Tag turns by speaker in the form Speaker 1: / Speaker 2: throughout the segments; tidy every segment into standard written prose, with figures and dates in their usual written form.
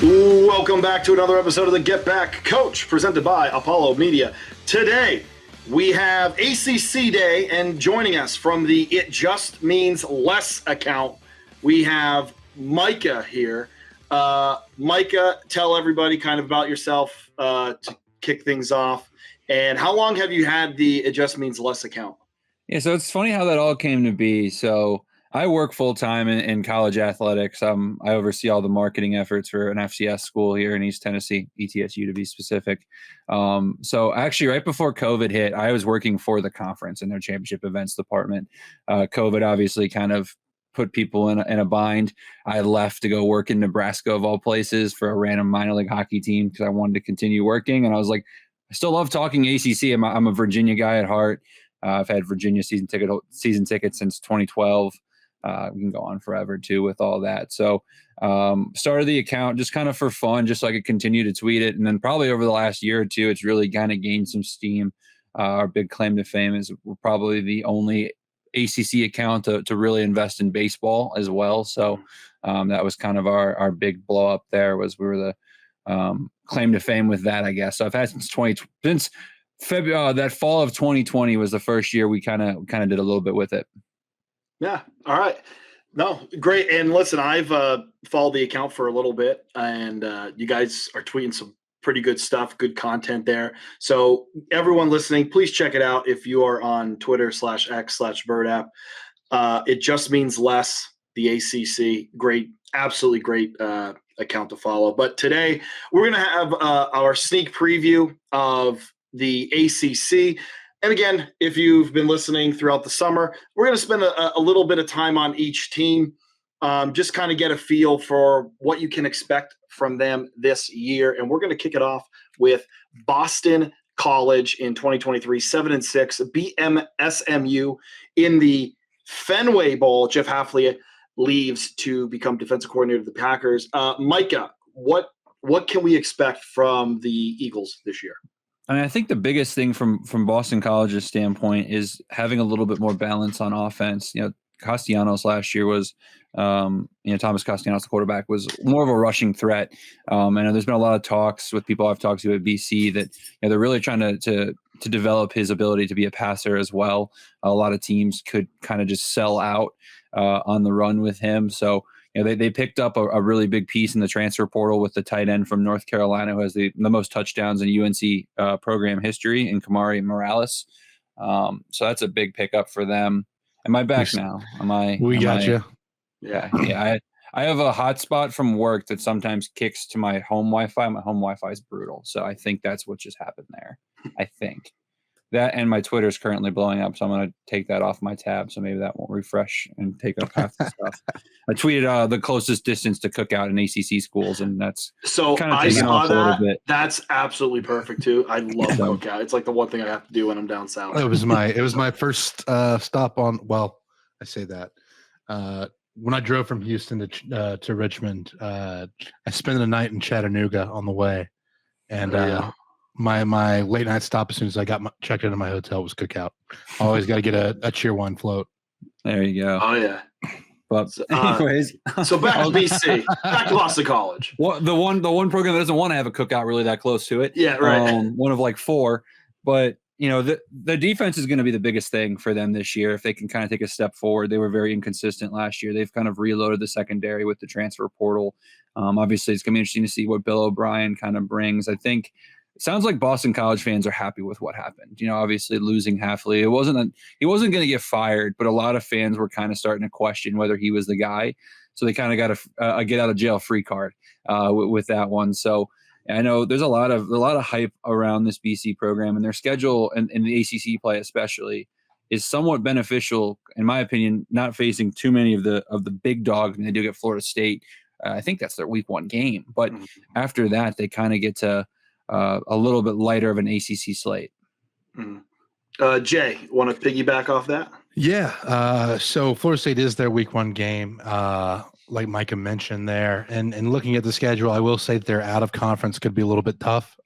Speaker 1: Welcome back to another episode of the Get Back Coach, presented by Apollo Media. Today, we have ACC Day, and joining us from the It Just Means Less account, we have Micah here. Micah, tell everybody kind of about yourself to kick things off. And how long have you had the It Just Means Less account?
Speaker 2: Yeah, so it's funny how that all came to be. So I work full-time in college athletics. I oversee all the marketing efforts for an FCS school here in East Tennessee, ETSU to be specific. So actually right before COVID hit, I was working for the conference in their championship events department. COVID obviously kind of put people in a bind. I left to go work in Nebraska of all places for a random minor league hockey team because I wanted to continue working. And I was like, I still love talking ACC. I'm a Virginia guy at heart. I've had Virginia season tickets since 2012. We can go on forever too with all that. So started the account just kind of for fun, just so I could continue to tweet it. And then probably over the last year or two, it's really kind of gained some steam. Our big claim to fame is we're probably the only ACC account to really invest in baseball as well. So that was kind of our big blow up there. Was we were the claim to fame with that, I guess. So I've had since February, that fall of 2020 was the first year we kind of did a little bit with it.
Speaker 1: Yeah. All right. No, great. And listen, I've followed the account for a little bit, and you guys are tweeting some pretty good stuff, good content there. So everyone listening, please check it out if you are on Twitter /X/BirdApp. It Just Means Less, the ACC. Great, absolutely great account to follow. But today we're going to have our sneak preview of the ACC. And again, if you've been listening throughout the summer, we're going to spend a little bit of time on each team, just kind of get a feel for what you can expect from them this year. And we're going to kick it off with Boston College in 2023, 7-6, beat SMU in the Fenway Bowl. Jeff Hafley leaves to become defensive coordinator of the Packers. Micah, what can we expect from the Eagles this year?
Speaker 2: I mean, I think the biggest thing from Boston College's standpoint is having a little bit more balance on offense. You know, Castellanos last year was, Thomas Castellanos, the quarterback, was more of a rushing threat. I know there's been a lot of talks with people I've talked to at BC that they're really trying to develop his ability to be a passer as well. A lot of teams could kind of just sell out on the run with him. So, they picked up a really big piece in the transfer portal with the tight end from North Carolina who has the most touchdowns in UNC program history, in Kamari Morales. So that's a big pickup for them. Am I back now?
Speaker 3: We got you.
Speaker 2: Yeah. I have a hotspot from work that sometimes kicks to my home Wi-Fi. My home Wi-Fi is brutal. So I think that's what just happened there. I think. That and my Twitter is currently blowing up, so I'm going to take that off my tab, so maybe that won't refresh and take up half the stuff. I tweeted the closest distance to Cookout in ACC schools, and that's
Speaker 1: so
Speaker 2: kind of
Speaker 1: I saw that.
Speaker 2: A little bit.
Speaker 1: That's absolutely perfect too. I love Cookout. It's like the one thing I have to do when I'm down south.
Speaker 3: It was my first stop on. Well, I say that when I drove from Houston to Richmond, I spent the night in Chattanooga on the way, and. My late night stop as soon as I got checked into my hotel was Cookout. Always got to get a cheer one float.
Speaker 2: There you go.
Speaker 1: Oh yeah.
Speaker 2: But anyways,
Speaker 1: so back to BC, back to Boston College.
Speaker 2: Well, the one program that doesn't want to have a Cookout really that close to it.
Speaker 1: Yeah, right.
Speaker 2: One of like four, but the defense is going to be the biggest thing for them this year. If they can kind of take a step forward, they were very inconsistent last year. They've kind of reloaded the secondary with the transfer portal. Obviously, it's going to be interesting to see what Bill O'Brien kind of brings. I think. It sounds like Boston College fans are happy with what happened. Obviously losing Hafley, he wasn't going to get fired, but a lot of fans were kind of starting to question whether he was the guy. So they kind of got a get out of jail free card with that one. So I know there's a lot of hype around this BC program, and their schedule and the ACC play especially is somewhat beneficial, in my opinion, not facing too many of the big dogs when they do get Florida State. I think that's their week 1 game, but after that they kind of get to a little bit lighter of an ACC slate.
Speaker 1: Jay, want to piggyback off that?
Speaker 3: Yeah. So Florida State is their week 1 game, like Micah mentioned there. And looking at the schedule, I will say that their out of conference could be a little bit tough.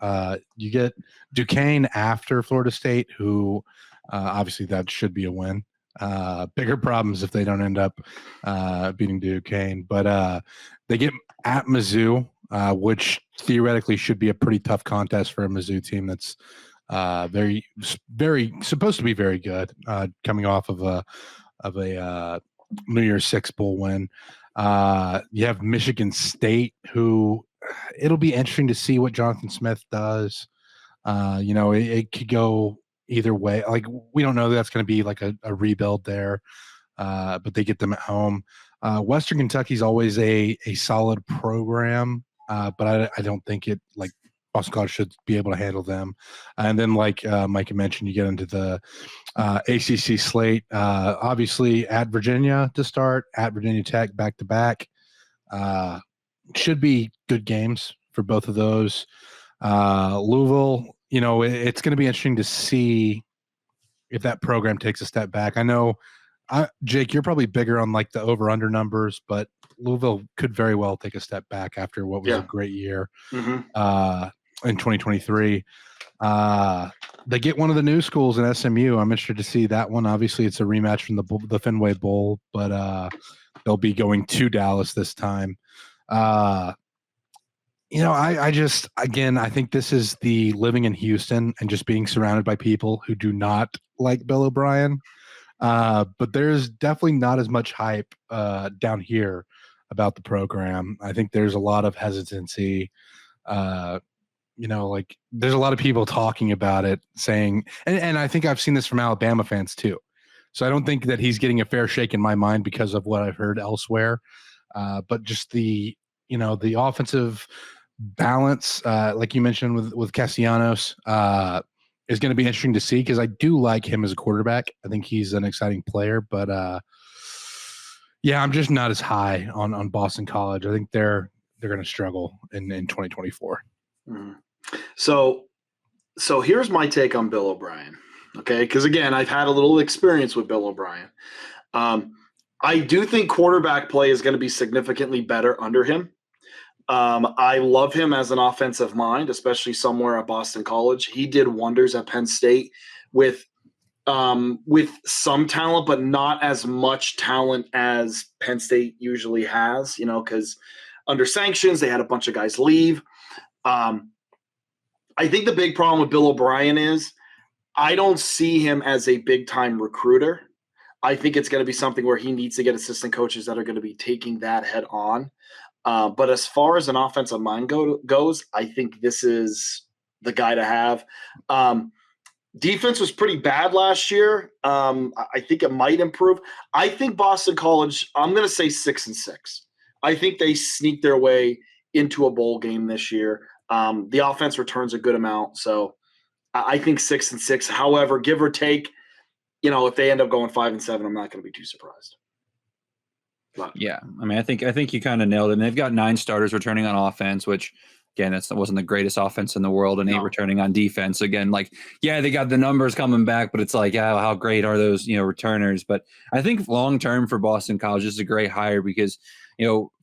Speaker 3: You get Duquesne after Florida State, who obviously that should be a win. Bigger problems if they don't end up beating Duquesne. But they get at Mizzou, which theoretically should be a pretty tough contest for a Mizzou team that's very supposed to be very good, coming off of a New Year's Six bowl win. You have Michigan State, who it'll be interesting to see what Jonathan Smith does. It could go either way. Like, we don't know that's going to be like a rebuild there, but they get them at home. Western Kentucky's always a solid program, but I don't think it, like, Boston College should be able to handle them. And then, like Micah mentioned, you get into the ACC slate. Obviously, at Virginia to start, at Virginia Tech back-to-back. Should be good games for both of those. Louisville, it's going to be interesting to see if that program takes a step back. I know, Jake, you're probably bigger on like the over-under numbers, but Louisville could very well take a step back after what was a great year in 2023. They get one of the new schools in SMU. I'm interested to see that one. Obviously, it's a rematch from the Fenway Bowl, but they'll be going to Dallas this time. I think this is the living in Houston and just being surrounded by people who do not like Bill O'Brien. But there's definitely not as much hype down here about the program. I think there's a lot of hesitancy. There's a lot of people talking about it, saying, and I think I've seen this from Alabama fans too. So I don't think that he's getting a fair shake in my mind because of what I've heard elsewhere. But just the offensive balance, like you mentioned with Castellanos, is going to be interesting to see, because I do like him as a quarterback. I think he's an exciting player, but I'm just not as high on Boston College. I think they're going to struggle in 2024.
Speaker 1: Mm-hmm. So here's my take on Bill O'Brien. Okay, because again, I've had a little experience with Bill O'Brien. I do think quarterback play is going to be significantly better under him. I love him as an offensive mind, especially somewhere at Boston College. He did wonders at Penn State with some talent, but not as much talent as Penn State usually has, because under sanctions, they had a bunch of guys leave. I think the big problem with Bill O'Brien is I don't see him as a big-time recruiter. I think it's going to be something where he needs to get assistant coaches that are going to be taking that head on. But as far as an offensive mind goes, I think this is the guy to have. Defense was pretty bad last year. I think it might improve. I think Boston College, I'm going to say 6-6. I think they sneak their way into a bowl game this year. The offense returns a good amount. So I think 6-6. However, give or take, if they end up going 5-7, I'm not going to be too surprised. But,
Speaker 2: yeah, I mean, I think you kind of nailed it. And they've got 9 starters returning on offense, which, again, that wasn't the greatest offense in the world, and 8 returning on defense. Again, they got the numbers coming back, but it's like, how great are those, returners? But I think long-term for Boston College, this is a great hire because,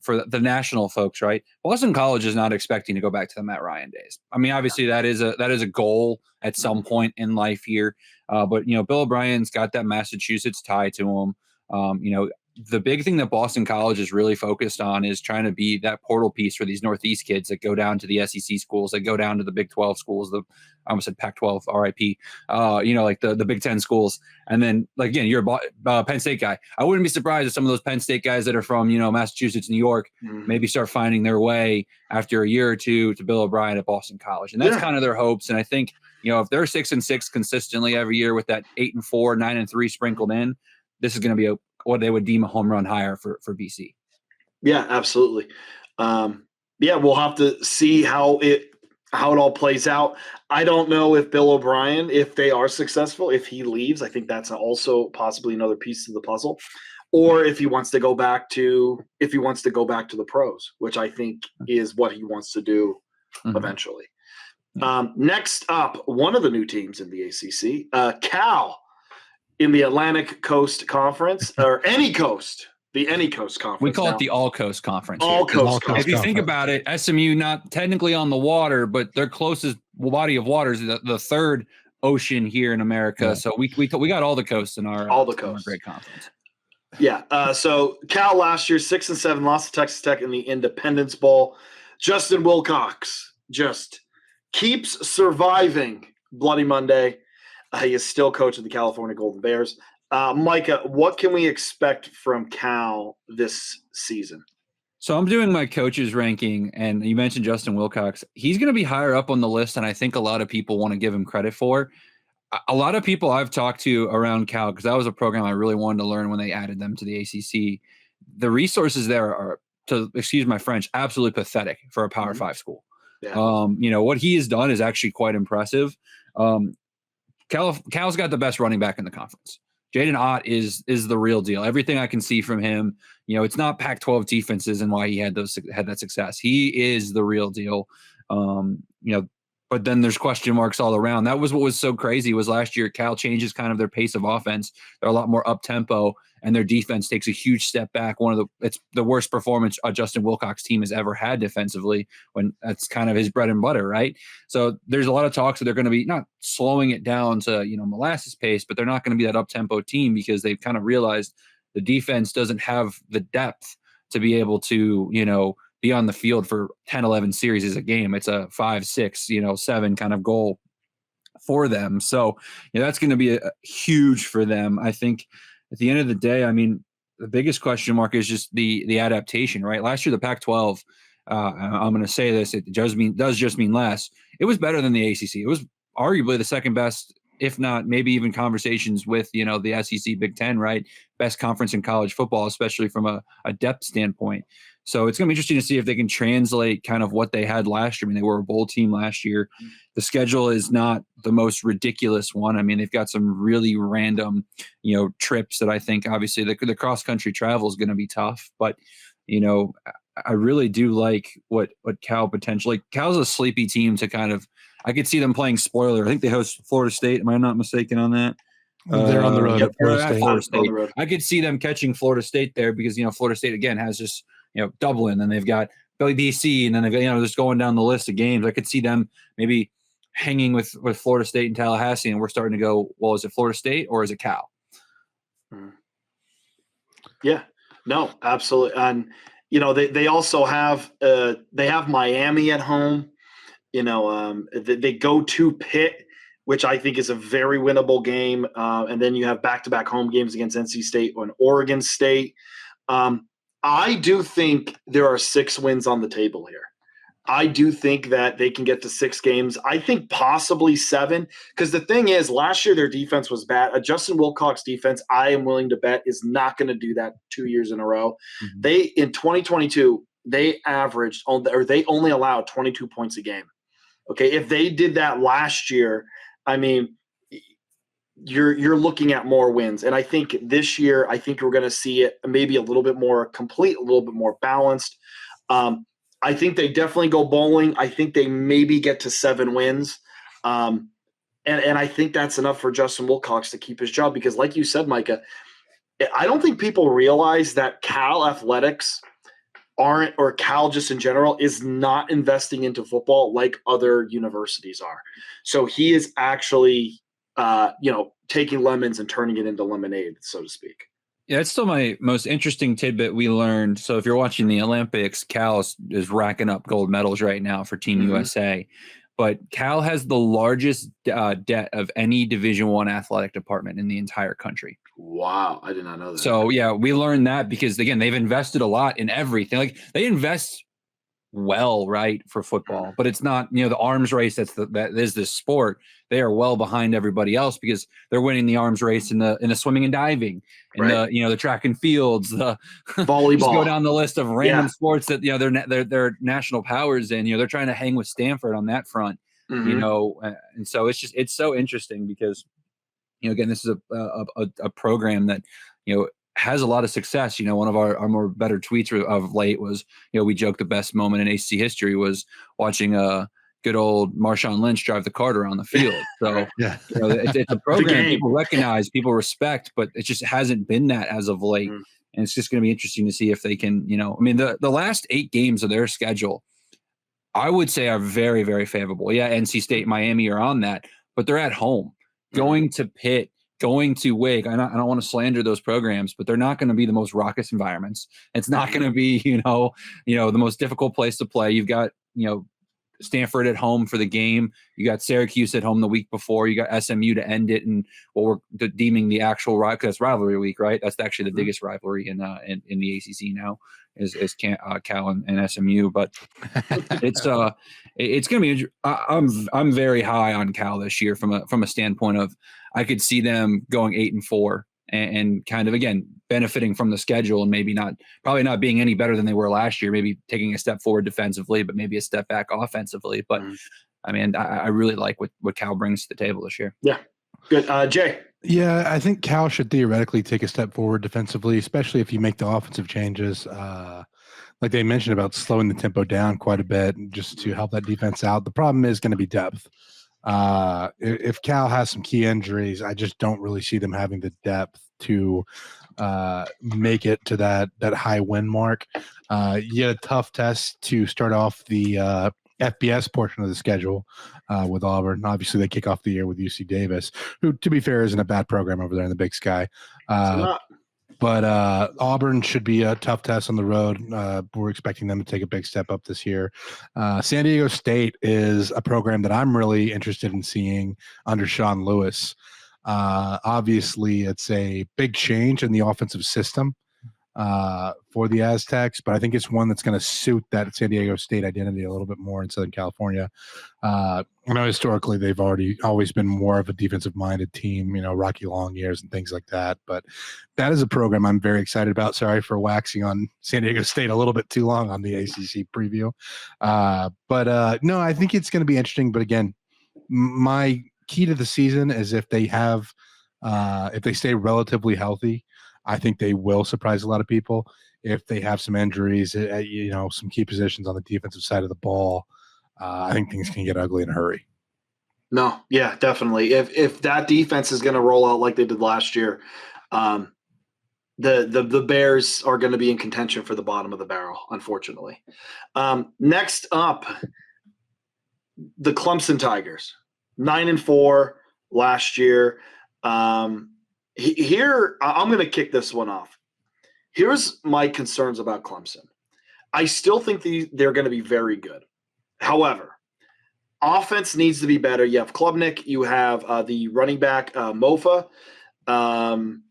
Speaker 2: for the national folks, right? Boston College is not expecting to go back to the Matt Ryan days. I mean, obviously that is a goal at some point in life here. But, Bill O'Brien's got that Massachusetts tie to him. The big thing that Boston College is really focused on is trying to be that portal piece for these Northeast kids that go down to the SEC schools, that go down to the Big 12 schools, I almost said Pac-12, RIP, like the Big 10 schools. And then, again, you're a Penn State guy. I wouldn't be surprised if some of those Penn State guys that are from, Massachusetts, New York, maybe start finding their way after a year or two to Bill O'Brien at Boston College. And that's kind of their hopes. And I think, if they're 6-6 consistently every year with that 8-4, 9-3 sprinkled in, this is going to be what they would deem a home run hire for BC.
Speaker 1: Yeah, absolutely. We'll have to see how it all plays out. I don't know if Bill O'Brien, if they are successful, if he leaves, I think that's also possibly another piece of the puzzle, or if he wants to go back to the pros, which I think is what he wants to do eventually. Next up, one of the new teams in the ACC, Cal. In the Atlantic Coast Conference, or any coast, the Any Coast Conference.
Speaker 2: We call it the All Coast Conference.
Speaker 1: All Coast Conference.
Speaker 2: If you think about it, SMU not technically on the water, but their closest body of water is the third ocean here in America. Yeah. So we got all the coasts in our great conference.
Speaker 1: Yeah. So Cal last year 6-7 lost to Texas Tech in the Independence Bowl. Justin Wilcox just keeps surviving Bloody Monday. He is still coach of the California Golden Bears. Micah, what can we expect from Cal this season?
Speaker 2: So I'm doing my coaches ranking, and you mentioned Justin Wilcox. He's going to be higher up on the list, and I think a lot of people want to give him credit for. A lot of people I've talked to around Cal, because that was a program I really wanted to learn when they added them to the ACC. The resources there are, to excuse my French, absolutely pathetic for a Power 5 school.
Speaker 1: Yeah.
Speaker 2: What he has done is actually quite impressive. Cal's got the best running back in the conference. Jaden Ott is the real deal. Everything I can see from him, it's not Pac-12 defenses and why he had that success. He is the real deal. But then there's question marks all around. That was what was so crazy was last year Cal changes kind of their pace of offense. They're a lot more up-tempo, and their defense takes a huge step back. It's the worst performance a Justin Wilcox team has ever had defensively, when that's kind of his bread and butter, right? So there's a lot of talks that they're going to be not slowing it down to, molasses pace, but they're not going to be that up-tempo team because they've kind of realized the defense doesn't have the depth to be able to, be on the field for 10, 11 series as a game. It's a 5, 6, 7 kind of goal for them. So that's going to be a huge for them. I think at the end of the day, the biggest question mark is just the adaptation, right? Last year, the Pac-12, I'm going to say this, it does just mean less. It was better than the ACC. It was arguably the second best, if not maybe even conversations with, the SEC Big Ten, right? Best conference in college football, especially from a depth standpoint. So it's going to be interesting to see if they can translate kind of what they had last year. They were a bowl team last year. The schedule is not the most ridiculous one. They've got some really random, trips that I think obviously the cross-country travel is going to be tough. But, I really do like what Cal potentially – Cal's a sleepy team to kind of – I could see them playing spoiler. I think they host Florida State. Am I not mistaken on that?
Speaker 3: They're on the road at Florida State.
Speaker 2: I could see them catching Florida State there because, Florida State, again, has just – Dublin, and they've got Billy BC, and then they've got, just going down the list of games. I could see them maybe hanging with Florida State and Tallahassee, and we're starting to go, well, is it Florida State or is it Cal?
Speaker 1: Yeah, no, absolutely. And, they also have, they have Miami at home. They go to Pitt, which I think is a very winnable game. And then you have back-to-back home games against NC State and Oregon State. I do think there are 6 wins on the table here. I do think that they can get to 6 games. I think possibly 7, because the thing is, last year their defense was bad. A Justin Wilcox defense, I am willing to bet, is not going to do that 2 years in a row. Mm-hmm. In 2022, they only allowed 22 points a game. Okay, if they did that last year, you're looking at more wins. And I think this year, we're going to see it maybe a little bit more complete, a little bit more balanced. I think they definitely go bowling. I think they maybe get to 7 wins. And I think that's enough for Justin Wilcox to keep his job because, like you said, Micah, I don't think people realize that Cal athletics or Cal just in general is not investing into football like other universities are. So he is actually taking lemons and turning it into lemonade, so to speak.
Speaker 2: Yeah, it's still my most interesting tidbit we learned. So if you're watching the Olympics, Cal is racking up gold medals right now for Team USA. But Cal has the largest debt of any Division I athletic department in the entire country.
Speaker 1: Wow, I did not know that.
Speaker 2: So, yeah, we learned that because, again, they've invested a lot in everything. Like, they invest well, right, for football, but it's not, the arms race that is this sport. They are well behind everybody else because they're winning the arms race in the swimming and diving, and the track and fields, the
Speaker 1: volleyball.
Speaker 2: Just go down the list of random sports that they're national powers in. They're trying to hang with Stanford on that front. And so it's so interesting because again, this is a program that has a lot of success. One of our more better tweets of late was, we joked the best moment in ACC history was watching good old Marshawn Lynch drive the cart around the field. So it's a program people recognize, people respect, but it just hasn't been that as of late. And it's just going to be interesting to see if they can, the last 8 games of their schedule, I would say are very, very favorable. Yeah, NC State, Miami are on that, but they're at home. Going to Pitt, going to Wake, I don't want to slander those programs, but they're not going to be the most raucous environments. It's not going to be, the most difficult place to play. You've got, Stanford at home for the game. You got Syracuse at home the week before. You got SMU to end it, and what we're deeming the actual rivalry week, right? That's actually the biggest rivalry in the ACC now is Cal and SMU. But it's going to be. I'm very high on Cal this year from a standpoint of I could see them going 8-4 and kind of again benefiting from the schedule and probably not being any better than they were last year, maybe taking a step forward defensively, but maybe a step back offensively. But I mean, I really like what Cal brings to the table this year.
Speaker 1: Yeah. Good. Jay.
Speaker 3: Yeah, I think Cal should theoretically take a step forward defensively, especially if you make the offensive changes. Like they mentioned about slowing the tempo down quite a bit just to help that defense out. The problem is going to be depth. If Cal has some key injuries, I just don't really see them having the depth to make it to that high win mark. You had a tough test to start off the FBS portion of the schedule with Auburn. Obviously, they kick off the year with UC Davis, who, to be fair, isn't a bad program over there in the Big Sky. But Auburn should be a tough test on the road. We're expecting them to take a big step up this year. San Diego State is a program that I'm really interested in seeing under Sean Lewis. Obviously, it's a big change in the offensive system for the Aztecs, but I think it's one that's going to suit that San Diego State identity a little bit more in Southern California. I know historically they've always been more of a defensive-minded team, Rocky Long years and things like that. But that is a program I'm very excited about. Sorry for waxing on San Diego State a little bit too long on the ACC preview. But no, I think it's going to be interesting. But again, my key to the season is if they stay relatively healthy, I think they will surprise a lot of people. If they have some injuries, some key positions on the defensive side of the ball, I think things can get ugly in a hurry.
Speaker 1: No, yeah, definitely. If that defense is going to roll out like they did last year, the Bears are going to be in contention for the bottom of the barrel, unfortunately. Next up, the Clemson Tigers, 9-4 last year. Here, I'm going to kick this one off. Here's my concerns about Clemson. I still think they're going to be very good. However, offense needs to be better. You have Klubnik. You have the running back, Mofa. And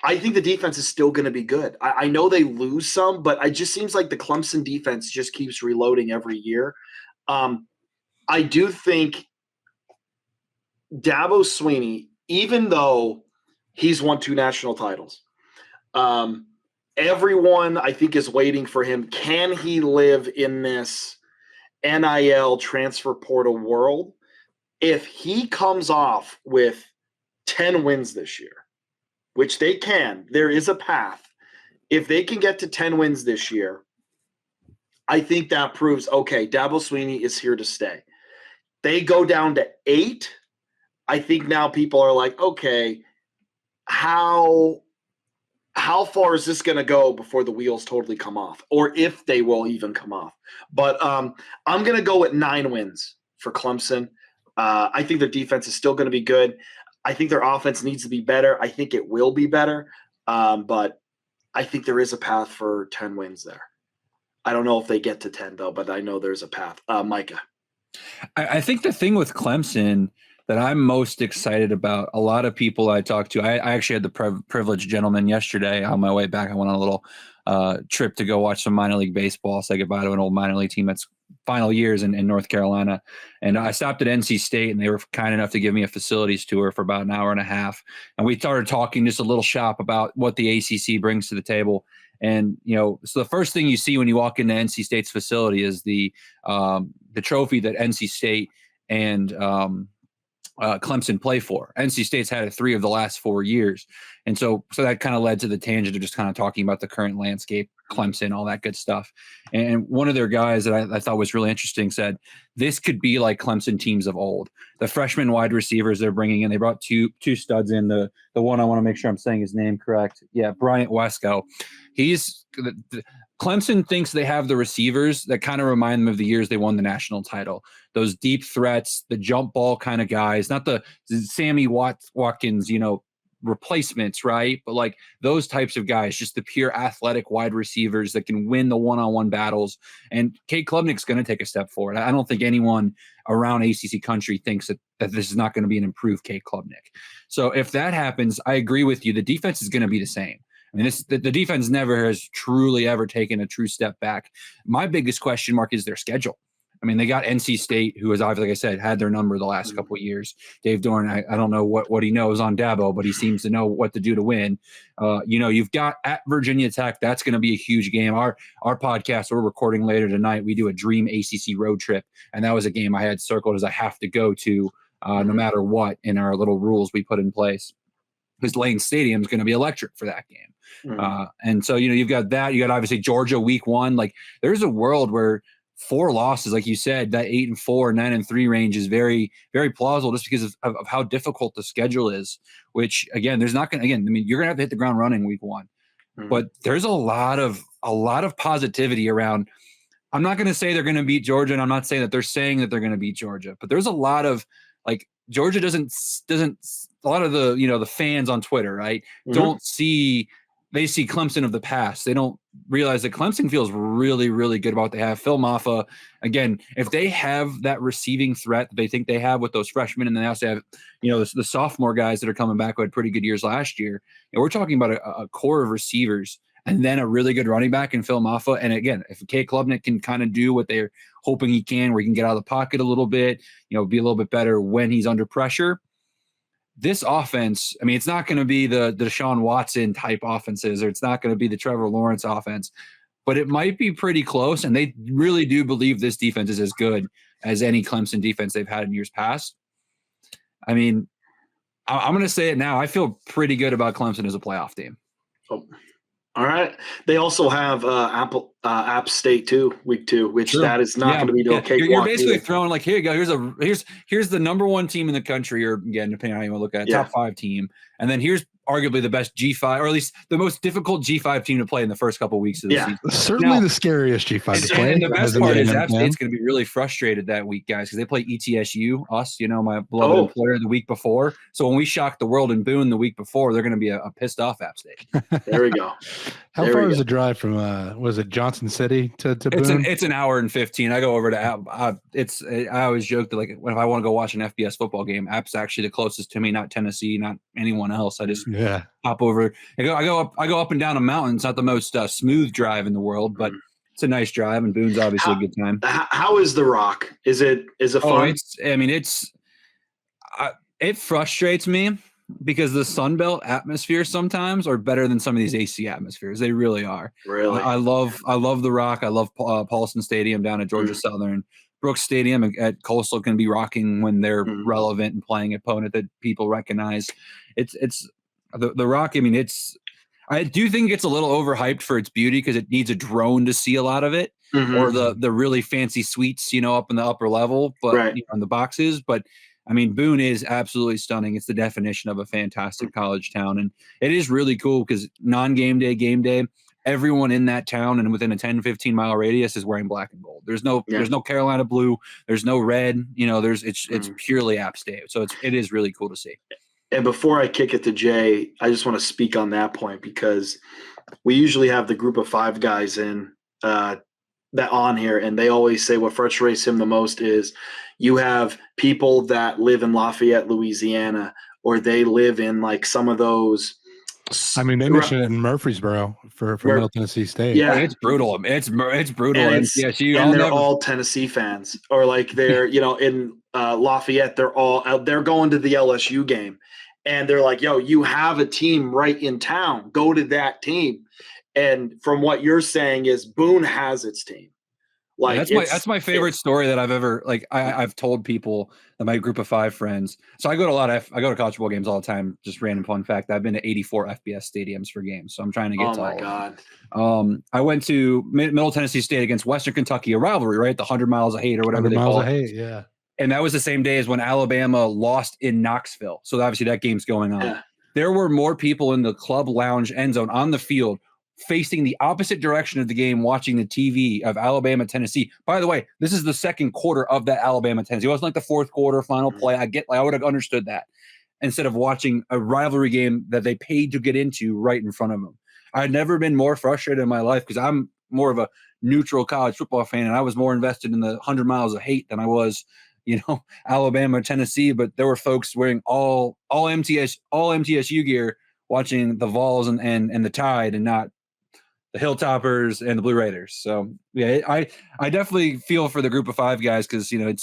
Speaker 1: I think the defense is still going to be good. I know they lose some, but it just seems like the Clemson defense just keeps reloading every year. I do think Dabo Swinney, even though he's won 2 national titles, everyone I think is waiting for him. Can he live in this NIL transfer portal world? If he comes off with 10 wins this year, which they can, there is a path. If they can get to 10 wins this year, I think that proves, okay, Dabo Swinney is here to stay. They go down to 8. I think now people are like, okay, how far is this going to go before the wheels totally come off, or if they will even come off? But I'm going to go with 9 wins for Clemson. I think their defense is still going to be good. I think their offense needs to be better. I think it will be better, but I think there is a path for 10 wins there. I don't know if they get to 10, though, but I know there's a path. Micah.
Speaker 2: I think the thing with Clemson that I'm most excited about, a lot of people I talked to, I actually had the privileged gentleman yesterday on my way back. I went on a little trip to go watch some minor league baseball, say goodbye to an old minor league team that's final years in North Carolina. And I stopped at NC State, and they were kind enough to give me a facilities tour for about an hour and a half. And we started talking just a little shop about what the ACC brings to the table. And, so the first thing you see when you walk into NC State's facility is the trophy that NC State and Clemson play for. NC State's had it 3 of the last 4 years. And so that kind of led to the tangent of just kind of talking about the current landscape, Clemson, all that good stuff. And one of their guys that I thought was really interesting said, this could be like Clemson teams of old. The freshman wide receivers they're bringing in, they brought two studs in. The one I want to make sure I'm saying his name correct. Yeah, Bryant Wesco. He's Clemson thinks they have the receivers that kind of remind them of the years they won the national title. Those deep threats, the jump ball kind of guys, not the Sammy Watkins, replacements, right? But like those types of guys, just the pure athletic wide receivers that can win the one-on-one battles. And Cade Klubnik's going to take a step forward. I don't think anyone around ACC country thinks that this is not going to be an improved Cade Klubnik. So if that happens, I agree with you. The defense is going to be the same. I mean, the defense never has truly ever taken a true step back. My biggest question mark is their schedule. I mean, they got NC State, who has, like I said, had their number the last couple of years. Dave Dorn, I don't know what he knows on Dabo, but he seems to know what to do to win. You've got at Virginia Tech. That's going to be a huge game. Our podcast, we're recording later tonight. We do a dream ACC road trip, and that was a game I had circled as I have to go to no matter what in our little rules we put in place. Because Lane Stadium is going to be electric for that game. And so, you've got that. You got obviously Georgia week 1. Like there's a world where 4 losses, like you said, that 8-4, 9-3 range is very, very plausible just because of how difficult the schedule is, which again, you're going to have to hit the ground running week 1, but there's a lot of positivity around. I'm not going to say they're going to beat Georgia, and I'm not saying that they're saying that they're going to beat Georgia, but there's a lot of like Georgia doesn't a lot of the fans on Twitter, right? They see Clemson of the past. They don't realize that Clemson feels really, really good about what they have. Phil Maffa, again, if they have that receiving threat that they think they have with those freshmen, and then they also have, the sophomore guys that are coming back who had pretty good years last year, we're talking about a core of receivers and then a really good running back in Phil Maffa. And again, if Cade Klubnik can kind of do what they're hoping he can, where he can get out of the pocket a little bit, be a little bit better when he's under pressure, this offense, I mean, it's not going to be the Deshaun Watson type offenses, or it's not going to be the Trevor Lawrence offense, but it might be pretty close. And they really do believe this defense is as good as any Clemson defense they've had in years past. I mean, I'm going to say it now. I feel pretty good about Clemson as a playoff team.
Speaker 1: Oh. All right. They also have App State too, week 2, which that is not going to be no cakewalk.
Speaker 2: You're basically throwing like, here you go. Here's the number 1 team in the country, or again, depending on how you want to look at it, top 5 team, and then here's arguably the best G5, or at least the most difficult G5 team to play in the first couple of weeks of the season.
Speaker 3: Certainly the scariest G5 to play.
Speaker 2: And the best part is App State's going to be really frustrated that week, guys, because they play ETSU, us, my beloved employer, the week before. So when we shocked the world in Boone the week before, they're going to be a pissed off App State.
Speaker 1: There we go.
Speaker 3: How far is the drive from was it Johnson City to Boone?
Speaker 2: It's an hour and 15. I go over to App. I always joke that if I want to go watch an FBS football game, App's actually the closest to me, not Tennessee, not anyone else. I just hop over. I go up and down a mountain. It's not the most smooth drive in the world, but it's a nice drive, and Boone's obviously a good time.
Speaker 1: How is the Rock? Is it fun?
Speaker 2: It frustrates me because the Sun Belt atmospheres sometimes are better than some of these AC atmospheres. They really are.
Speaker 1: Really,
Speaker 2: I love the Rock. I love Paulson Stadium down at Georgia Southern. Brooks Stadium at Coastal can be rocking when they're relevant and playing an opponent that people recognize. It's the Rock. I mean, I do think it's a little overhyped for its beauty because it needs a drone to see a lot of it, or the really fancy suites, up in the upper level, but on the boxes. But I mean, Boone is absolutely stunning. It's the definition of a fantastic college town, and it is really cool because non-game day, everyone in that town and within a 10, 15-mile radius is wearing black and gold. There's no Carolina blue. There's no red. It's purely App State. So it is really cool to see.
Speaker 1: And before I kick it to Jay, I just want to speak on that point because we usually have the group of 5 guys in that on here, and they always say what frustrates him the most is you have people that live in Lafayette, Louisiana, or they live in like some of those.
Speaker 3: I mean, they mentioned it in Murfreesboro for Middle Tennessee State.
Speaker 1: Yeah,
Speaker 2: it's brutal. It's brutal.
Speaker 1: And they're all Tennessee fans, or like they're in Lafayette. They're going to the LSU game, and they're like, "Yo, you have a team right in town. Go to that team." And from what you're saying is Boone has its team. Like
Speaker 2: that's my favorite story that I've ever I've told people, that my group of 5 friends. So I go to college football games all the time. Just random fun fact. I've been to 84 FBS stadiums for games. So I'm trying to get to all. Oh my God. I went to Middle Tennessee State against Western Kentucky, a rivalry, right? The 100 miles of hate or whatever they call it.
Speaker 3: Yeah.
Speaker 2: And that was the same day as when Alabama lost in Knoxville. So obviously that game's going on. Yeah. There were more people in the club lounge end zone on the field facing the opposite direction of the game, watching the TV of Alabama, Tennessee. By the way, this is the second quarter of that Alabama, Tennessee. It wasn't like the fourth quarter final play. I would have understood that instead of watching a rivalry game that they paid to get into right in front of them. I'd never been more frustrated in my life because I'm more of a neutral college football fan, and I was more invested in the 100 miles of hate than I was, Alabama, Tennessee. But there were folks wearing all MTSU gear, watching the Vols and the Tide, and not the Hilltoppers and the Blue Raiders. So yeah, I definitely feel for the Group of Five guys because I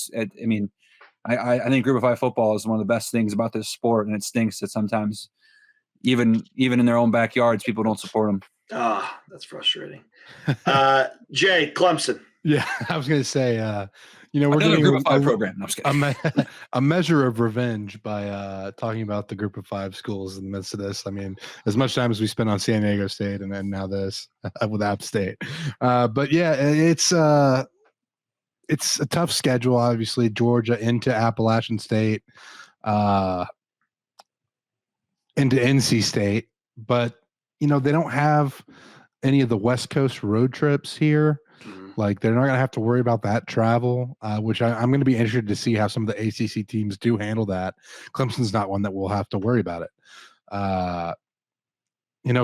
Speaker 2: think Group of Five football is one of the best things about this sport, and it stinks that sometimes even in their own backyards, people don't support them.
Speaker 1: Ah, that's frustrating. Jay, Clemson.
Speaker 3: Yeah, I was going to say, we're
Speaker 2: getting
Speaker 3: getting
Speaker 2: a Group of Five program. No, I'm just kidding.
Speaker 3: a measure of revenge by talking about the Group of Five schools in the midst of this. I mean, as much time as we spent on San Diego State and then now this with App State. But yeah, it's a tough schedule. Obviously, Georgia into Appalachian State, into NC State, but they don't have any of the West Coast road trips here. Like, they're not going to have to worry about that travel, which I'm going to be interested to see how some of the ACC teams do handle that. Clemson's not one that will have to worry about it.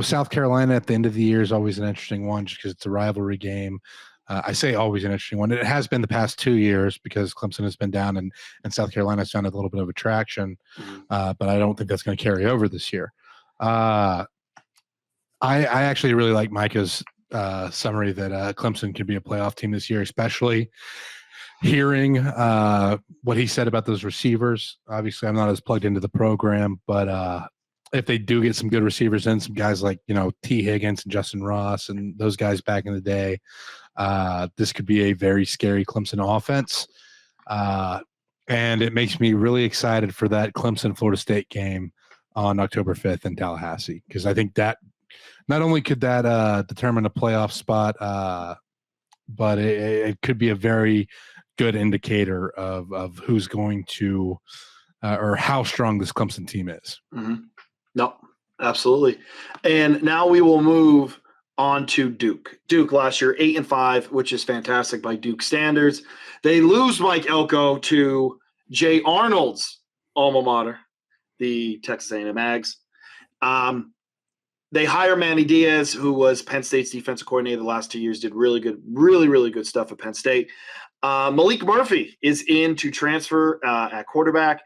Speaker 3: South Carolina at the end of the year is always an interesting one just because it's a rivalry game. I say always an interesting one. It has been the past 2 years because Clemson has been down and South Carolina's found a little bit of attraction, but I don't think that's going to carry over this year. I actually really like Micah's summary that Clemson could be a playoff team this year, especially hearing what he said about those receivers. Obviously, I'm not as plugged into the program, but if they do get some good receivers in, some guys like, T. Higgins and Justin Ross and those guys back in the day, this could be a very scary Clemson offense. And it makes me really excited for that Clemson-Florida State game on October 5th in Tallahassee, because I think that not only could that determine a playoff spot, but it could be a very good indicator of who's going to or how strong this Clemson team is.
Speaker 1: Mm-hmm. No, absolutely. And now we will move on to Duke. Duke last year 8-5, which is fantastic by Duke standards. They lose Mike Elko to Jay Arnold's alma mater, the Texas A&M Ags. They hire Manny Diaz, who was Penn State's defensive coordinator the last 2 years, did really good stuff at Penn State. Malik Murphy is in to transfer at quarterback.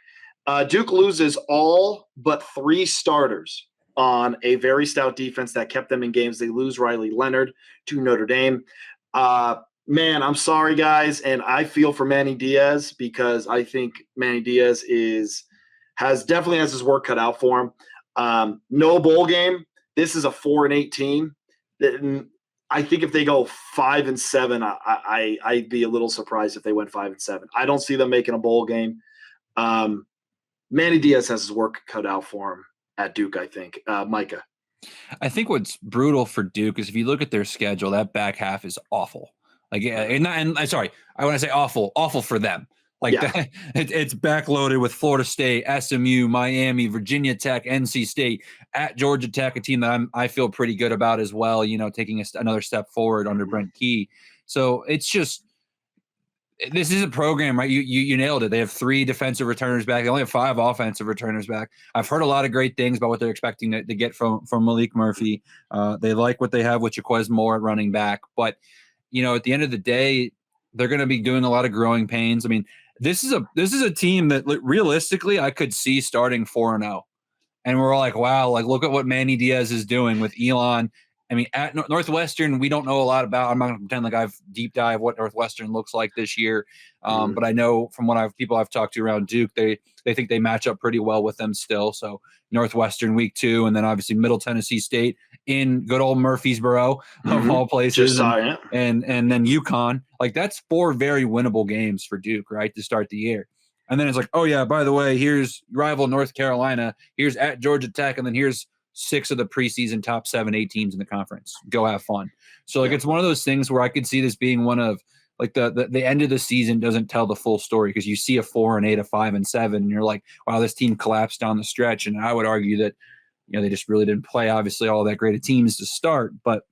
Speaker 1: Duke loses all but 3 starters on a very stout defense that kept them in games. They lose Riley Leonard to Notre Dame. Man, I'm sorry, guys, and I feel for Manny Diaz because I think Manny Diaz definitely has his work cut out for him. No bowl game. This is a 4-8 team. I think if they go 5-7, I'd be a little surprised if they went 5-7. I don't see them making a bowl game. Manny Diaz has his work cut out for him at Duke, I think. Micah.
Speaker 2: I think what's brutal for Duke is if you look at their schedule, that back half is awful. Like, sorry, I want to say awful for them. Like, yeah. It's backloaded with Florida State, SMU, Miami, Virginia Tech, NC State, at Georgia Tech, a team that I feel pretty good about as well, taking another step forward under Brent Key. So it's just – this is a program, right? You nailed it. They have 3 defensive returners back. They only have 5 offensive returners back. I've heard a lot of great things about what they're expecting to get from Malik Murphy. They like what they have with Jaquez Moore at running back. But, at the end of the day, they're going to be doing a lot of growing pains. I mean, this is a team that realistically I could see starting 4-0, and we're all like, wow, like look at what Manny Diaz is doing with Elon. I mean, at Northwestern, we don't know a lot about. I'm not going to pretend like I've deep dive what Northwestern looks like this year, but I know from what people I've talked to around Duke, they think they match up pretty well with them still. So Northwestern week 2, and then obviously Middle Tennessee State in good old Murfreesboro of all places, and then UConn. Like that's 4 very winnable games for Duke, right, to start the year. And then it's like, oh yeah, by the way, here's rival North Carolina, here's at Georgia Tech, and then here's 6 of the preseason top 7-8 teams in the conference. Go have fun. So like it's one of those things where I could see this being one of like the end of the season doesn't tell the full story, because you see a 4-8, a 5-7, and you're like, wow, this team collapsed down the stretch. And I would argue that they just really didn't play obviously all that great of teams to start, but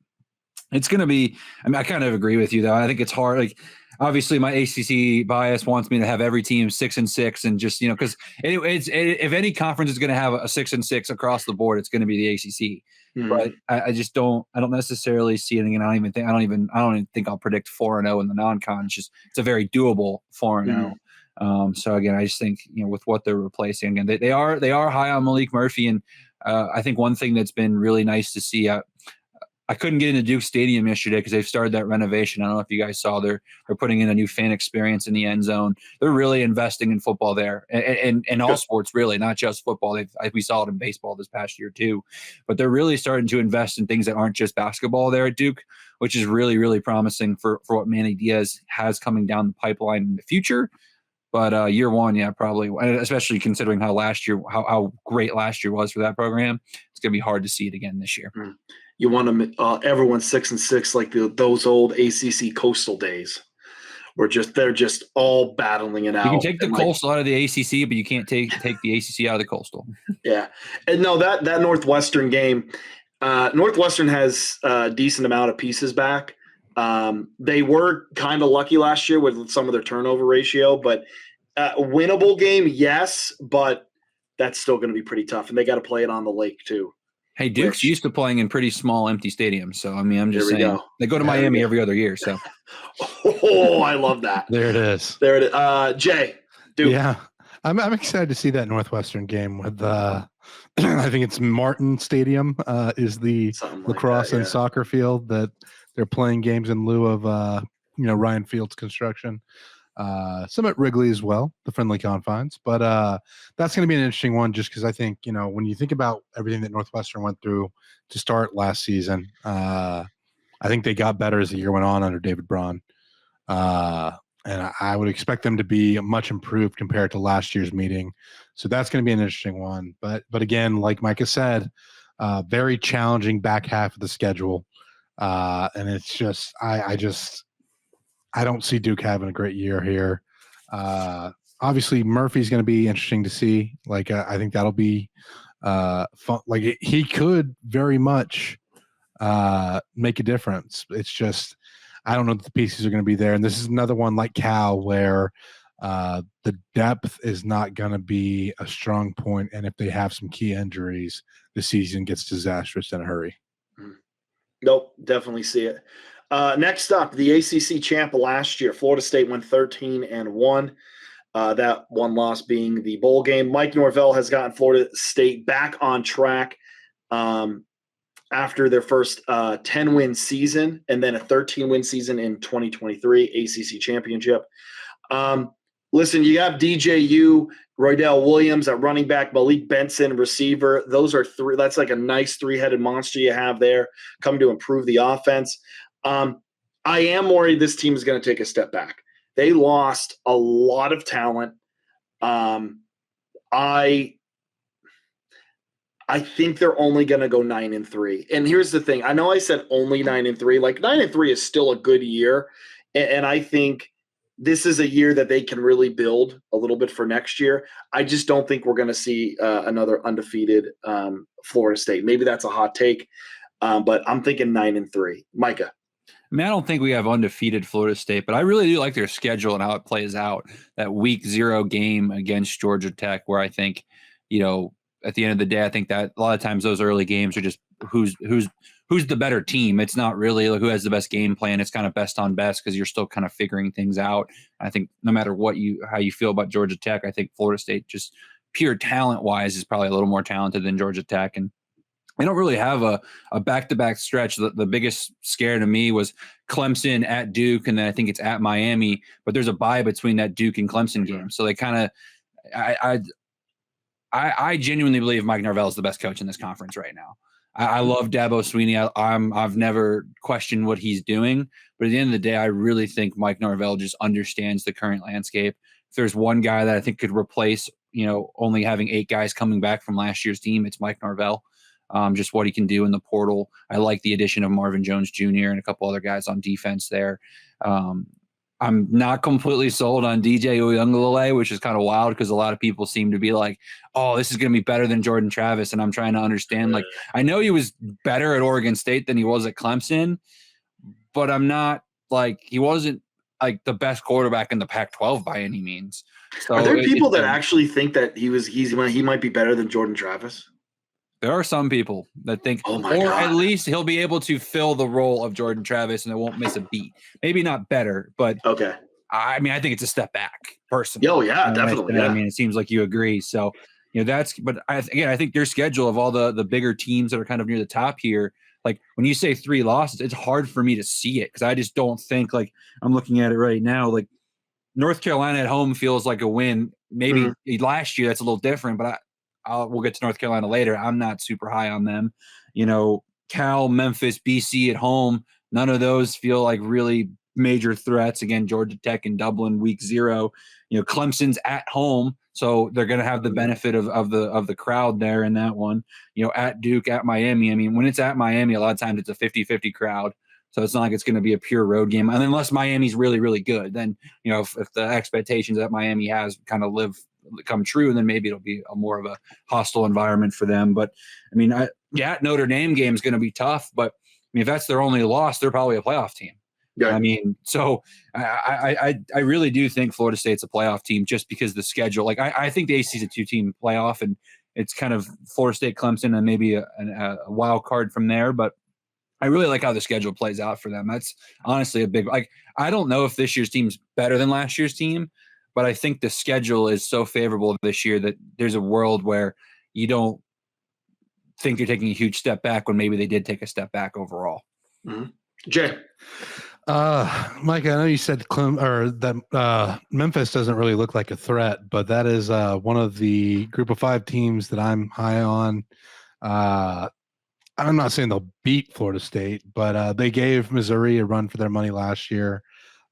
Speaker 2: It's going to be, I mean, I kind of agree with you though. I think it's hard. Like, obviously my ACC bias wants me to have every team 6-6 and just, cause if any conference is going to have a 6-6 across the board, it's going to be the ACC. But I just don't necessarily see anything. And I don't even think I'll predict 4-0 in the non-con. It's a very doable 4-0. So again, I just think, with what they're replacing, again, they are high on Malik Murphy. And I think one thing that's been really nice to see, I couldn't get into Duke Stadium yesterday because they've started that renovation. I don't know if you guys saw, they're putting in a new fan experience in the end zone. They're really investing in football there, and all sports, really, not just football. We saw it in baseball this past year too, but they're really starting to invest in things that aren't just basketball there at Duke, which is really, really promising for what Manny Diaz has coming down the pipeline in the future. But year one, yeah, probably, especially considering how great last year was for that program, it's going to be hard to see it again this year.
Speaker 1: You want them everyone's 6-6 like those old ACC Coastal days, where they're just all battling it out.
Speaker 2: You can take the Coastal out of the ACC, but you can't take the ACC out of the Coastal.
Speaker 1: Yeah, and no, that Northwestern game, Northwestern has a decent amount of pieces back. They were kind of lucky last year with some of their turnover ratio, but winnable game, yes, but that's still going to be pretty tough, and they got to play it on the lake too.
Speaker 2: Hey, Duke's used to playing in pretty small, empty stadiums. So, I mean, I'm just saying they go to Miami every other year. So,
Speaker 1: oh, I love that.
Speaker 3: There it is.
Speaker 1: Jay, Duke.
Speaker 3: Yeah, I'm excited to see that Northwestern game with. I think it's Martin Stadium is the lacrosse and soccer field that they're playing games in lieu of Ryan Field's construction. Some at Wrigley as well, the friendly confines. But that's going to be an interesting one just because I think, when you think about everything that Northwestern went through to start last season, I think they got better as the year went on under David Braun. And I would expect them to be much improved compared to last year's meeting. So that's going to be an interesting one. But again, like Micah said, very challenging back half of the schedule. And it's just I don't see Duke having a great year here. Obviously, Murphy's going to be interesting to see. I think that'll be fun. He could very much make a difference. It's just I don't know if the pieces are going to be there. And this is another one like Cal where the depth is not going to be a strong point. And if they have some key injuries, the season gets disastrous in a hurry.
Speaker 1: Nope, definitely see it. Next up, the ACC champ last year, Florida State went 13-1. That one loss being the bowl game. Mike Norvell has gotten Florida State back on track after their first 10-win season and then a 13-win season in 2023 ACC championship. Listen, you have DJU, Roydell Williams at running back, Malik Benson receiver. Those are three. That's like a nice three-headed monster you have there come to improve the offense. I am worried this team is going to take a step back. They lost a lot of talent. I think they're only going to go 9-3. And here's the thing. I know I said only 9-3. 9-3 is still a good year. And I think this is a year that they can really build a little bit for next year. I just don't think we're going to see another undefeated Florida State. Maybe that's a hot take, but I'm thinking 9-3. Micah.
Speaker 2: I mean, I don't think we have undefeated Florida State, but I really do like their schedule and how it plays out. That week 0 game against Georgia Tech, where I think, at the end of the day, I think that a lot of times those early games are just who's the better team. It's not really who has the best game plan. It's kind of best on best because you're still kind of figuring things out. I think no matter how you feel about Georgia Tech, I think Florida State just pure talent wise is probably a little more talented than Georgia Tech. And they don't really have a back-to-back stretch. The biggest scare to me was Clemson at Duke, and then I think it's at Miami. But there's a bye between that Duke and Clemson game, so they kind of. I genuinely believe Mike Norvell is the best coach in this conference right now. I love Dabo Swinney. I've never questioned what he's doing, but at the end of the day, I really think Mike Norvell just understands the current landscape. If there's one guy that I think could replace, only having 8 guys coming back from last year's team, it's Mike Norvell. Just what he can do in the portal. I like the addition of Marvin Jones Jr. and a couple other guys on defense there. I'm not completely sold on DJ Uiagalelei, which is kind of wild because a lot of people seem to be like, oh, this is going to be better than Jordan Travis. And I'm trying to understand, I know he was better at Oregon State than he was at Clemson, but I'm not he wasn't like the best quarterback in the Pac-12 by any means. So
Speaker 1: Are there people that actually think that he might be better than Jordan Travis?
Speaker 2: there are some people that think,
Speaker 1: Oh my
Speaker 2: or
Speaker 1: God.
Speaker 2: at least he'll be able to fill the role of Jordan Travis and it won't miss a beat. Maybe not better, but
Speaker 1: Okay.
Speaker 2: I mean, I think it's a step back personally.
Speaker 1: Oh yeah,
Speaker 2: You know,
Speaker 1: definitely.
Speaker 2: I
Speaker 1: Yeah.
Speaker 2: mean, it seems like you agree. So, but I think their schedule of all the bigger teams that are kind of near the top here, like when you say 3 losses, it's hard for me to see it because I just don't think I'm looking at it right now. Like North Carolina at home feels like a win. Maybe last year that's a little different, but we'll get to North Carolina later. I'm not super high on them. Cal, Memphis, BC at home. None of those feel like really major threats. Again, Georgia Tech and Dublin week 0. Clemson's at home, so they're going to have the benefit of the crowd there in that one. At Duke, at Miami. I mean, when it's at Miami, a lot of times it's a 50-50 crowd. So it's not like it's going to be a pure road game. And unless Miami's really, really good, then, if the expectations that Miami has kind of come true, then maybe it'll be more of a hostile environment for them. But I mean, Notre Dame game is going to be tough, but I mean, if that's their only loss, they're probably a playoff team. Yeah. I mean, so I really do think Florida State's a playoff team just because the schedule. I think the ACC is a 2-team playoff, and it's kind of Florida State, Clemson, and maybe a wild card from there. But I really like how the schedule plays out for them. That's honestly a big I don't know if this year's team's better than last year's team, but I think the schedule is so favorable this year that there's a world where you don't think you're taking a huge step back when maybe they did take a step back overall.
Speaker 1: Mm-hmm. Jay.
Speaker 3: Mike, I know you said that Memphis doesn't really look like a threat, but that is one of the group of 5 teams that I'm high on. I'm not saying they'll beat Florida State, but they gave Missouri a run for their money last year.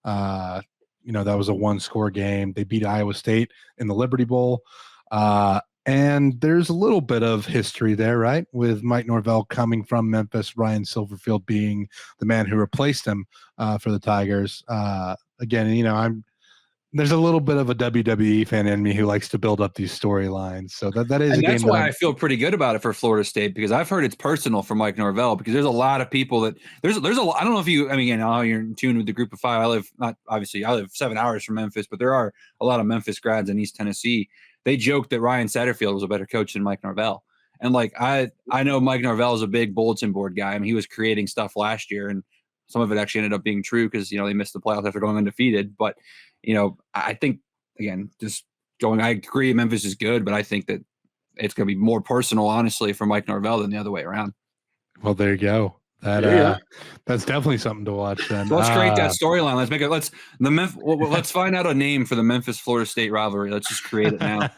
Speaker 3: That was a 1-score game. They beat Iowa State in the Liberty Bowl. And there's a little bit of history there, right? With Mike Norvell coming from Memphis, Ryan Silverfield being the man who replaced him for the Tigers. Again, there's a little bit of a WWE fan in me who likes to build up these storylines. So that is,
Speaker 2: and
Speaker 3: a game
Speaker 2: that's why I feel pretty good about it for Florida State, because I've heard it's personal for Mike Norvell, because there's a lot of people that there's a lot. I don't know if you, I mean, you're in tune with the group of 5. I live 7 hours from Memphis, but there are a lot of Memphis grads in East Tennessee. They joked that Ryan Satterfield was a better coach than Mike Norvell. And I know Mike Norvell is a big bulletin board guy. I mean, he was creating stuff last year, and some of it actually ended up being true because, they missed the playoffs after going undefeated. But, I think, again, I agree Memphis is good, but I think that it's going to be more personal, honestly, for Mike Norvell than the other way around.
Speaker 3: Well, there you go. That's definitely something to watch then.
Speaker 2: So let's create that storyline. Let's make it. Let's find out a name for the Memphis Florida State rivalry. Let's just create it now.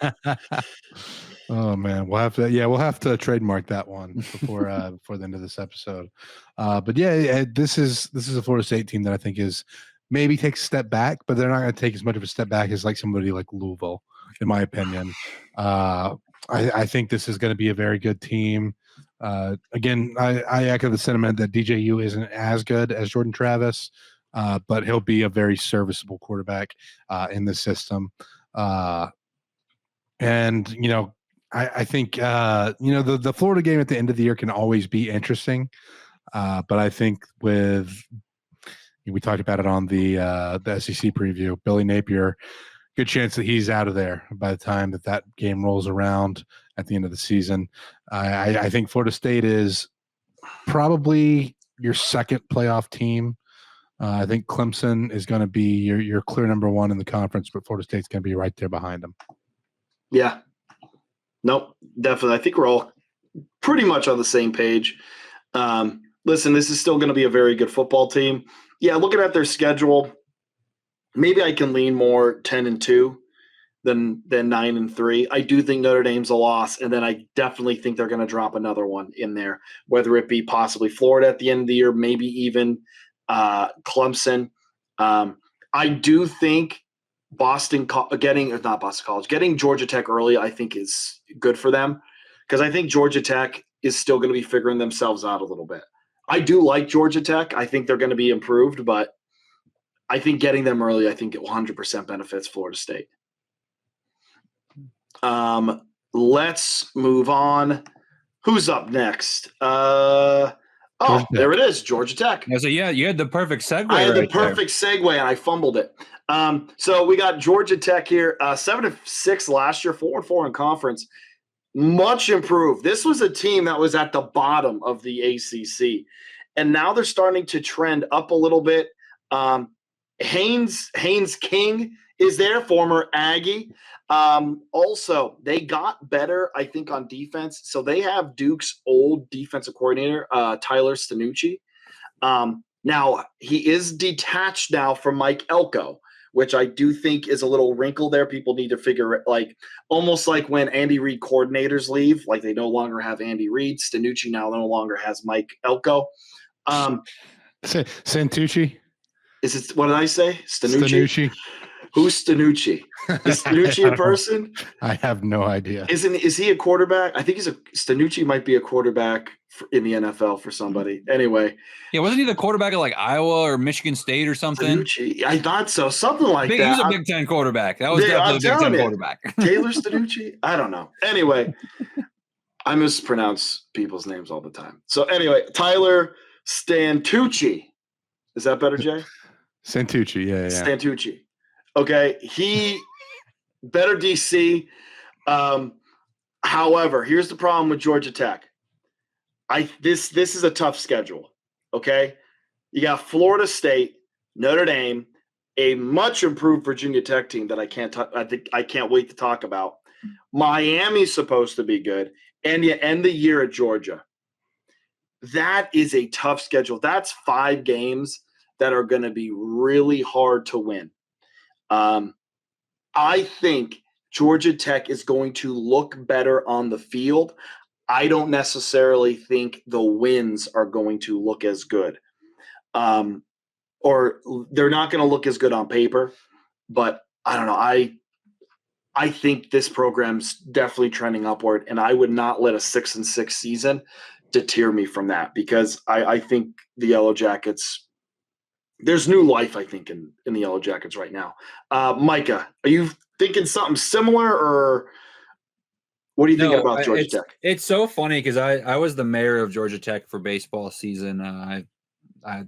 Speaker 3: Oh man, we'll have to trademark that one before the end of this episode. But this is a Florida State team that I think is maybe takes a step back, but they're not going to take as much of a step back as somebody like Louisville, in my opinion. I think this is going to be a very good team. Again, I echo the sentiment that DJU isn't as good as Jordan Travis, but he'll be a very serviceable quarterback in the system. I think the Florida game at the end of the year can always be interesting, but I think we talked about it on the SEC preview. Billy Napier, good chance that he's out of there by the time that game rolls around at the end of the season. I think Florida State is probably your second playoff team. I think Clemson is going to be your clear number 1 in the conference, but Florida State's going to be right there behind them.
Speaker 1: Yeah. Nope, definitely. I think we're all pretty much on the same page. Listen, this is still going to be a very good football team. Yeah, looking at their schedule, maybe I can lean more 10-2 than 9-3. I do think Notre Dame's a loss, and then I definitely think they're going to drop another one in there, whether it be possibly Florida at the end of the year, maybe even Clemson. I do think getting Georgia Tech early, I think is good for them, because I think Georgia Tech is still going to be figuring themselves out a little bit. I do like Georgia Tech. I think they're going to be improved, but I think getting them early, I think it 100% benefits Florida State. Let's move on. Who's up next? Oh, there it is, Georgia Tech.
Speaker 2: So yeah, you had the perfect segue.
Speaker 1: I had the
Speaker 2: right
Speaker 1: perfect segue, and I fumbled it. So we got Georgia Tech here, 7-6 last year, 4-4 in conference. Much improved. This was a team that was at the bottom of the ACC, and now they're starting to trend up a little bit. Haynes King is there, former Aggie. Also, they got better, I think, on defense. So they have Duke's old defensive coordinator, Tyler Stanucci. Now, he is detached now from Mike Elko, which I do think is a little wrinkle there. People need to figure it, like almost like when Andy Reid coordinators leave, like they no longer have Andy Reid. Stanucci now no longer has Mike Elko.
Speaker 3: Santucci?
Speaker 1: Is it, what did I say? Stanucci?
Speaker 3: Stanucci?
Speaker 1: Who's Stanucci? Is Stanucci a person?
Speaker 3: I have no idea.
Speaker 1: Is he a quarterback? I think Stanucci might be a quarterback in the NFL for somebody. Anyway.
Speaker 2: Yeah, wasn't he the quarterback of like Iowa or Michigan State or something?
Speaker 1: Stanucci, I thought so. Something like that.
Speaker 2: He was a Big Ten quarterback. That was definitely a Big Ten quarterback.
Speaker 1: Taylor Stanucci? I don't know. Anyway, I mispronounce people's names all the time. So anyway, Tyler Stantucci. Is that better, Jay?
Speaker 3: Santucci, yeah.
Speaker 1: Stantucci. Okay, he better DC. However, here's the problem with Georgia Tech. This is a tough schedule. Okay, you got Florida State, Notre Dame, a much improved Virginia Tech team that I can't wait to talk about. Miami's supposed to be good, and you end the year at Georgia. That is a tough schedule. That's 5 games that are going to be really hard to win. I think Georgia Tech is going to look better on the field. I don't necessarily think the wins are going to look as good. Or they're not going to look as good on paper. But I don't know. I think this program's definitely trending upward, and I would not let a 6-6 season deter me from that, because I think the Yellow Jackets – there's new life, I think, in the Yellow Jackets right now. Micah, are you thinking something similar, or what are you thinking about Georgia Tech?
Speaker 2: It's so funny because I was the mayor of Georgia Tech for baseball season.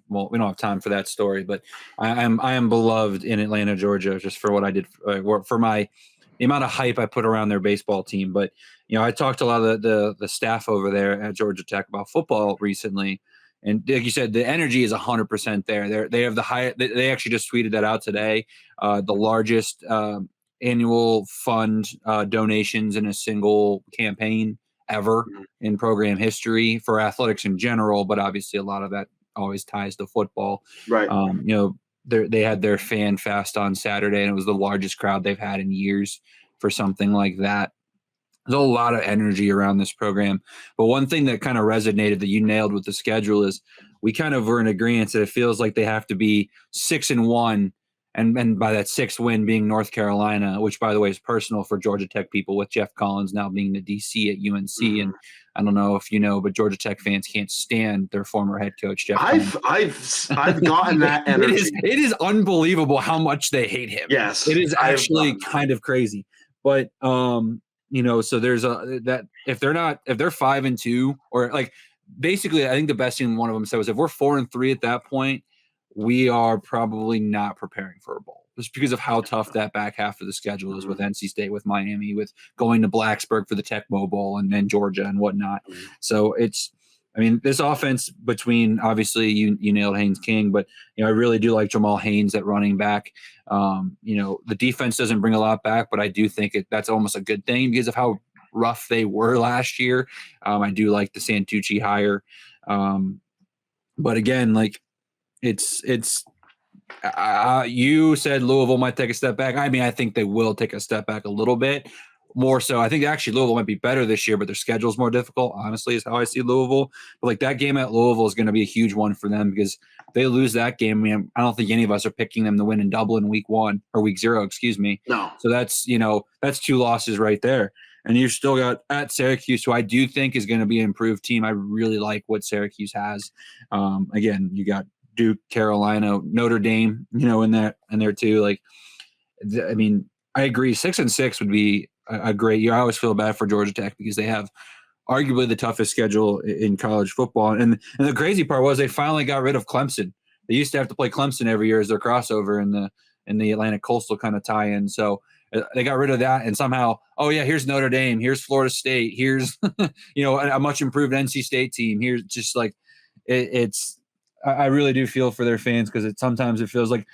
Speaker 2: Well, we don't have time for that story, but I am beloved in Atlanta, Georgia, just for what I did for the amount of hype I put around their baseball team. But I talked to a lot of the staff over there at Georgia Tech about football recently. And like you said, the energy is 100% there. They have the high. They actually just tweeted that out today. The largest annual fund donations in a single campaign ever in program history for athletics in general, but obviously a lot of that always ties to football.
Speaker 1: Right.
Speaker 2: They had their fan fest on Saturday, and it was the largest crowd they've had in years for something like that. There's a lot of energy around this program. But one thing that kind of resonated that you nailed with the schedule is we kind of were in agreement that it feels like they have to be 6-1, and by that 6th win being North Carolina, which, by the way, is personal for Georgia Tech people, with Jeff Collins now being the DC at UNC. Mm-hmm. And I don't know if you know, but Georgia Tech fans can't stand their former head coach, Jeff Collins.
Speaker 1: I've gotten that energy.
Speaker 2: It is unbelievable how much they hate him.
Speaker 1: Yes.
Speaker 2: It is actually kind of crazy. But so there's that if they're 5-2, or like, basically, I think the best thing one of them said was, if we're 4-3 at that point, we are probably not preparing for a bowl, just because of how tough that back half of the schedule is with NC State, with Miami, with going to Blacksburg for the Tecmo Bowl, and then Georgia and whatnot. So this offense between, obviously you nailed Haynes King, but I really do like Jamal Haynes at running back. The defense doesn't bring a lot back, but I do think that's almost a good thing because of how rough they were last year. I do like the Santucci hire. But again, like it's you said Louisville might take a step back. I mean, I think they will take a step back a little bit. More so, I think actually Louisville might be better this year, but their schedule is more difficult, honestly, is how I see Louisville. But like, that game at Louisville is going to be a huge one for them, because if they lose that game, I don't think any of us are picking them to win in Dublin week 0, excuse me.
Speaker 1: No. So
Speaker 2: that's 2 losses right there. And you've still got at Syracuse, who I do think is going to be an improved team. I really like what Syracuse has. Again, you got Duke, Carolina, Notre Dame, in there too. Like, I mean, I agree. 6-6 would be a great year. I always feel bad for Georgia Tech because they have arguably the toughest schedule in college football. And the crazy part was they finally got rid of Clemson. They used to have to play Clemson every year as their crossover in the Atlantic Coastal kind of tie-in. So they got rid of that, and somehow, oh yeah, here's Notre Dame, here's Florida State, here's a much improved NC State team. Here's just like it's. I really do feel for their fans because sometimes it feels like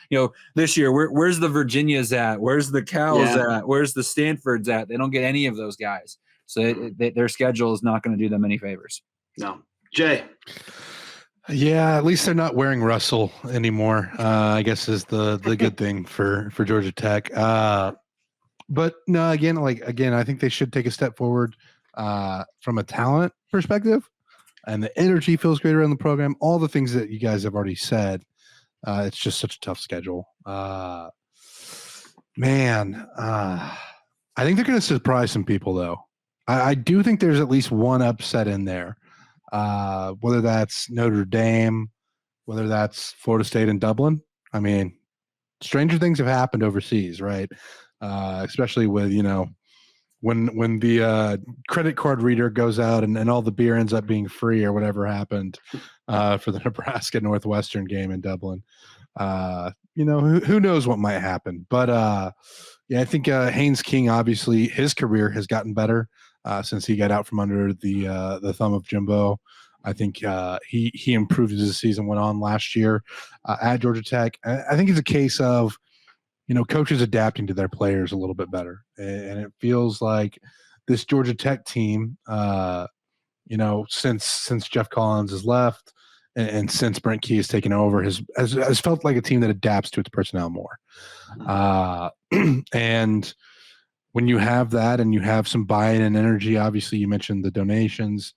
Speaker 2: this year where's the Virginias at, where's the Cals at, where's the Stanfords at? They don't get any of those guys, so their schedule is not going to do them any favors.
Speaker 1: No, Jay.
Speaker 3: Yeah, at least they're not wearing Russell anymore. I guess is the good thing for Georgia Tech. But no, again, I think they should take a step forward from a talent perspective, and the energy feels great around the program. All the things that you guys have already said. It's just such a tough schedule. I think they're going to surprise some people, though. I do think there's at least one upset in there. Whether that's Notre Dame, whether that's Florida State and Dublin. I mean, stranger things have happened overseas, right? Especially with, when the credit card reader goes out and all the beer ends up being free or whatever happened for the Nebraska Northwestern game in Dublin. Who knows what might happen. But, I think Haynes King, obviously, his career has gotten better since he got out from under the thumb of Jimbo. I think he improved as the season went on last year at Georgia Tech. I think it's a case of, coaches adapting to their players a little bit better. And it feels like this Georgia Tech team, since Jeff Collins has left and since Brent Key has taken over, has felt like a team that adapts to its personnel more. And when you have that and you have some buy-in and energy, obviously you mentioned the donations,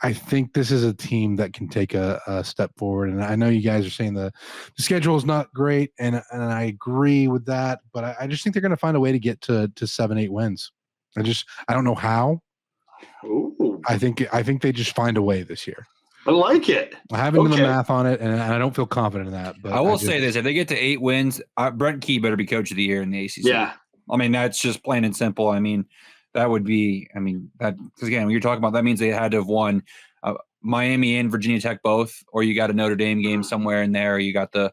Speaker 3: I think this is a team that can take a step forward. And I know you guys are saying the schedule is not great, and I agree with that, but I just think they're going to find a way to get to 7-8 wins. I don't know how.
Speaker 1: Ooh.
Speaker 3: I think they just find a way this year.
Speaker 1: I like it.
Speaker 3: I haven't done the math on it, and I don't feel confident in that. But
Speaker 2: I will say this: if they get to 8 wins, Brent Key better be coach of the year in the ACC.
Speaker 1: Yeah.
Speaker 2: I mean, that's just plain and simple. I mean, that would be, because again, when you're talking about, that means they had to have won Miami and Virginia Tech both, or you got a Notre Dame game somewhere in there. Or you got the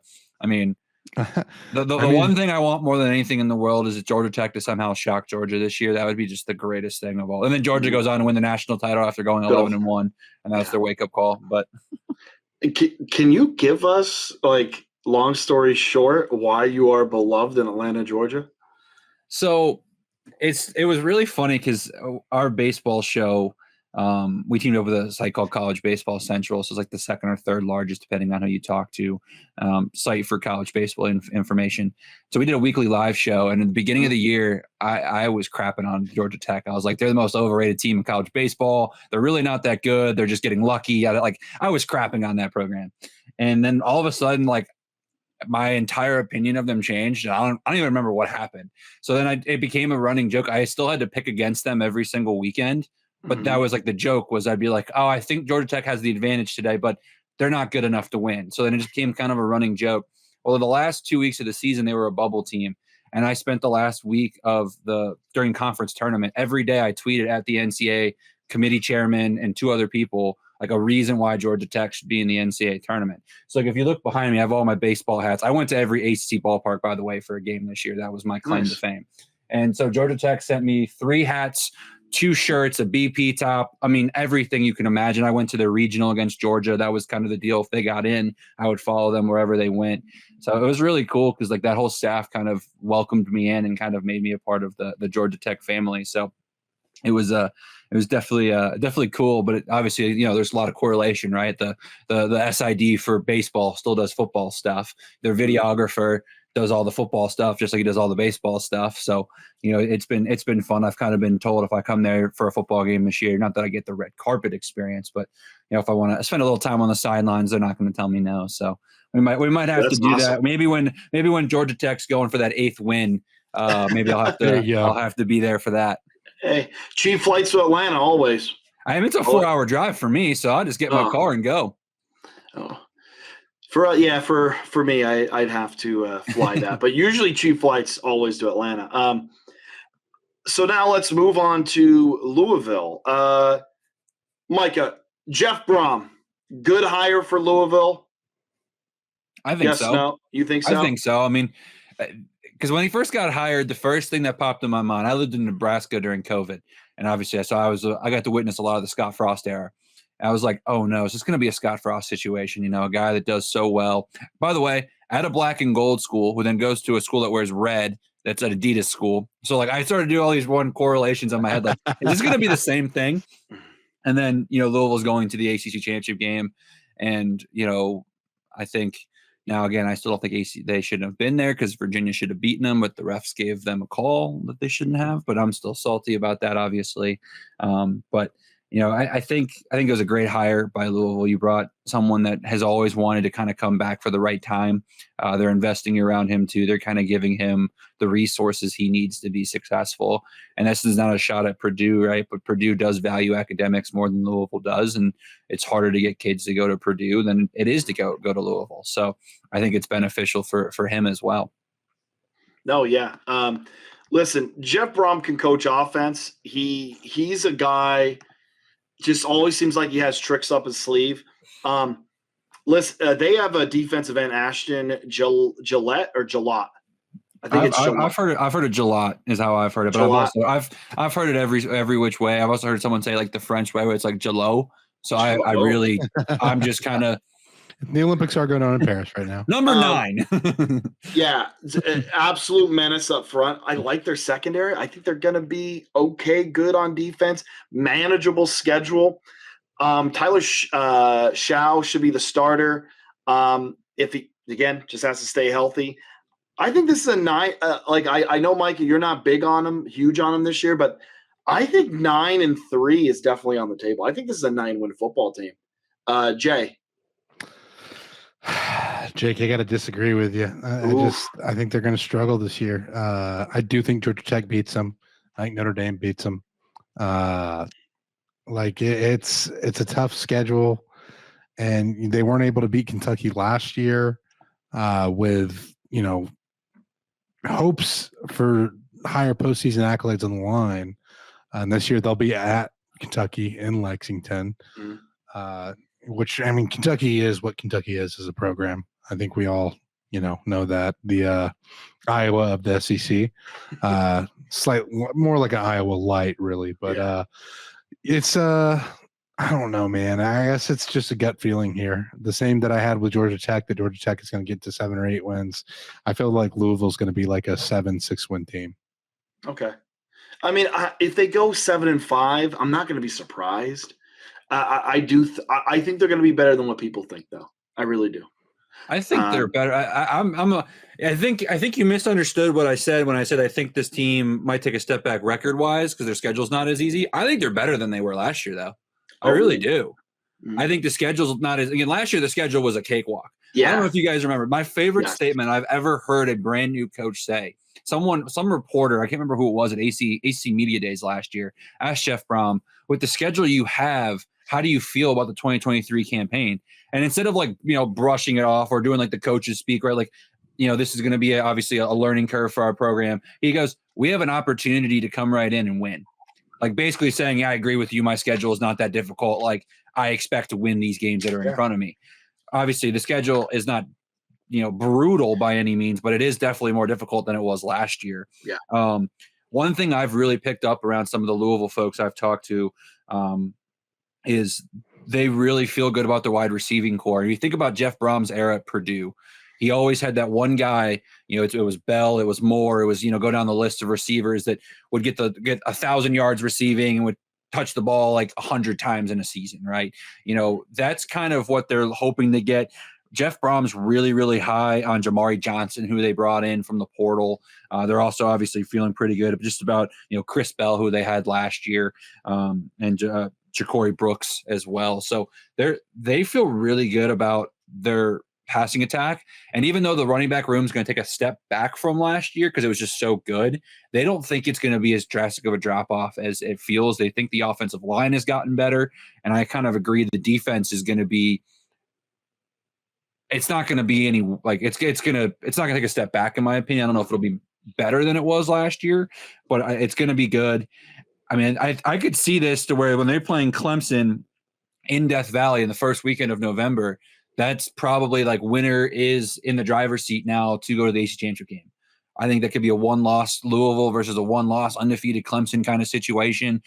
Speaker 2: one thing I want more than anything in the world is Georgia Tech to somehow shock Georgia this year. That would be just the greatest thing of all. And then Georgia goes on to win the national title after going 11-1, and that's their wake up call. But
Speaker 1: can you give us, long story short, why you are beloved in Atlanta, Georgia?
Speaker 2: So it was really funny because our baseball show, we teamed up with a site called College Baseball Central. So it's like the second or third largest, depending on who you talk to, site for college baseball information. So we did a weekly live show. And in the beginning of the year, I was crapping on Georgia Tech. I was like, they're the most overrated team in college baseball. They're really not that good. They're just getting lucky. I was crapping on that program. And then all of a sudden, my entire opinion of them changed. I don't even remember what happened. So then it became a running joke. I still had to pick against them every single weekend. But that was the joke was I'd be like, oh, I think Georgia Tech has the advantage today, but they're not good enough to win. So then it just became kind of a running joke. Well, the last 2 weeks of the season, they were a bubble team. And I spent the last week during conference tournament, every day I tweeted at the NCAA committee chairman and 2 other people, a reason why Georgia Tech should be in the NCAA tournament. So if you look behind me, I have all my baseball hats. I went to every ACC ballpark, by the way, for a game this year. That was my claim to fame. And so Georgia Tech sent me 3 hats, 2 shirts, a BP top. Everything you can imagine. I went to their regional against Georgia. That was kind of the deal. If they got in, I would follow them wherever they went. So it was really cool because that whole staff kind of welcomed me in and kind of made me a part of the Georgia Tech family. So it was definitely cool, but obviously, there's a lot of correlation, right? The SID for baseball still does football stuff. Their videographer does all the football stuff, just like he does all the baseball stuff. So, it's been fun. I've kind of been told if I come there for a football game this year, not that I get the red carpet experience, but if I want to spend a little time on the sidelines, they're not going to tell me no. So we might have to do that. Maybe when Georgia Tech's going for that 8th win, maybe I'll have to be there for that.
Speaker 1: Hey, cheap flights to Atlanta always.
Speaker 2: It's a 4-hour drive for me, so I'll just get my car and go.
Speaker 1: Oh. For me, I'd have to fly that, but usually cheap flights always to Atlanta. So now let's move on to Louisville. Micah, Jeff Brom, good hire for Louisville.
Speaker 2: I think
Speaker 1: Yes,
Speaker 2: so.
Speaker 1: no, you think so?
Speaker 2: I think so. I mean, because when he first got hired, the first thing that popped in my mind, I lived in Nebraska during COVID, and obviously, I got to witness a lot of the Scott Frost era. And I was like, oh no, is this going to be a Scott Frost situation? You know, a guy that does so well. By the way, at a black and gold school, who then goes to a school that wears red, that's an Adidas school. So like, I started to do all these one correlations on my head. Like, is this going to be the same thing? And then Louisville's going to the ACC championship game, and I think. Now, again, I still don't think they shouldn't have been there because Virginia should have beaten them, but the refs gave them a call that they shouldn't have. But I'm still salty about that, obviously. But I think it was a great hire by Louisville. You brought someone that has always wanted to kind of come back for the right time. They're investing around him too. They're kind of giving him the resources he needs to be successful. And this is not a shot at Purdue, right? But Purdue does value academics more than Louisville does, and it's harder to get kids to go to Purdue than it is to go to Louisville. So I think it's beneficial for him as well.
Speaker 1: No, yeah. Listen, Jeff Brom can coach offense. He's a guy. Just always seems like he has tricks up his sleeve. Listen, they have a defensive end, Ashton Gillette or Gillot. I think it's Gillot.
Speaker 2: I've heard of Gillot is how I've heard it, but I've heard it every which way. I've also heard someone say like the French way where it's like Gillot. So I'm just kind of.
Speaker 3: The Olympics are going on in Paris right now.
Speaker 2: Number 9.
Speaker 1: Yeah, absolute menace up front. I like their secondary. I think they're going to be okay, good on defense, manageable schedule. Tyler Shao should be the starter. If he, again, just has to stay healthy. I think this is a 9. I know, Mike, you're not big on him, huge on him this year, but I think 9-3 is definitely on the table. I think this is a 9-win football team. Jay.
Speaker 3: Jake, I got to disagree with you. I think they're going to struggle this year. I do think Georgia Tech beats them. I think Notre Dame beats them. It's a tough schedule, and they weren't able to beat Kentucky last year with hopes for higher postseason accolades on the line. And this year they'll be at Kentucky in Lexington. Which, I mean, Kentucky is what Kentucky is as a program. I think we all, know that. The Iowa of the SEC. Slightly more like an Iowa light, really. But it's, I don't know, man. I guess it's just a gut feeling here. The same that I had with Georgia Tech, that Georgia Tech is going to get to 7 or 8 wins. I feel like Louisville's going to be like a 7-6 win team.
Speaker 1: Okay. I mean, if they go 7-5, I'm not going to be surprised. I think they're going to be better than what people think, though. I really do.
Speaker 2: I think they're better. I think you misunderstood what I said when I said I think this team might take a step back record-wise because their schedule's not as easy. I think they're better than they were last year, though. I really do. I think the schedule's not as – again, last year the schedule was a cakewalk. Yeah. I don't know if you guys remember. My favorite statement I've ever heard a brand new coach say, some reporter, I can't remember who it was at ACC Media Days last year, asked Jeff Brom, with the schedule you have, how do you feel about the 2023 campaign? And instead of brushing it off or doing like the coaches speak, right? Like, this is going to be obviously a learning curve for our program. He goes, we have an opportunity to come right in and win. Like basically saying, yeah, I agree with you. My schedule is not that difficult. Like I expect to win these games that are in front of me. Obviously the schedule is not, brutal by any means, but it is definitely more difficult than it was last year.
Speaker 1: Yeah.
Speaker 2: One thing I've really picked up around some of the Louisville folks I've talked to, is they really feel good about their wide receiving core. You think about Jeff Brom's era at Purdue. He always had that one guy, it was Bell, it was Moore, it was, go down the list of receivers that would get 1,000 yards receiving and would touch the ball like 100 times in a season, right? That's kind of what they're hoping to get. Jeff Brom's really, really high on Jamari Johnson, who they brought in from the portal. They're also obviously feeling pretty good just about, Chris Bell, who they had last year, and Ja'Cory Brooks as well. So they feel really good about their passing attack. And even though the running back room is going to take a step back from last year because it was just so good, they don't think it's going to be as drastic of a drop-off as it feels. They think the offensive line has gotten better. And I kind of agree the defense is going to be – it's not going to be any like it's not going to take a step back in my opinion. I don't know if it'll be better than it was last year, but it's going to be good. I mean, I could see this to where when they're playing Clemson, in Death Valley in the first weekend of November, that's probably like winner is in the driver's seat now to go to the ACC championship game. I think that could be a one-loss Louisville versus a one-loss undefeated Clemson kind of situation.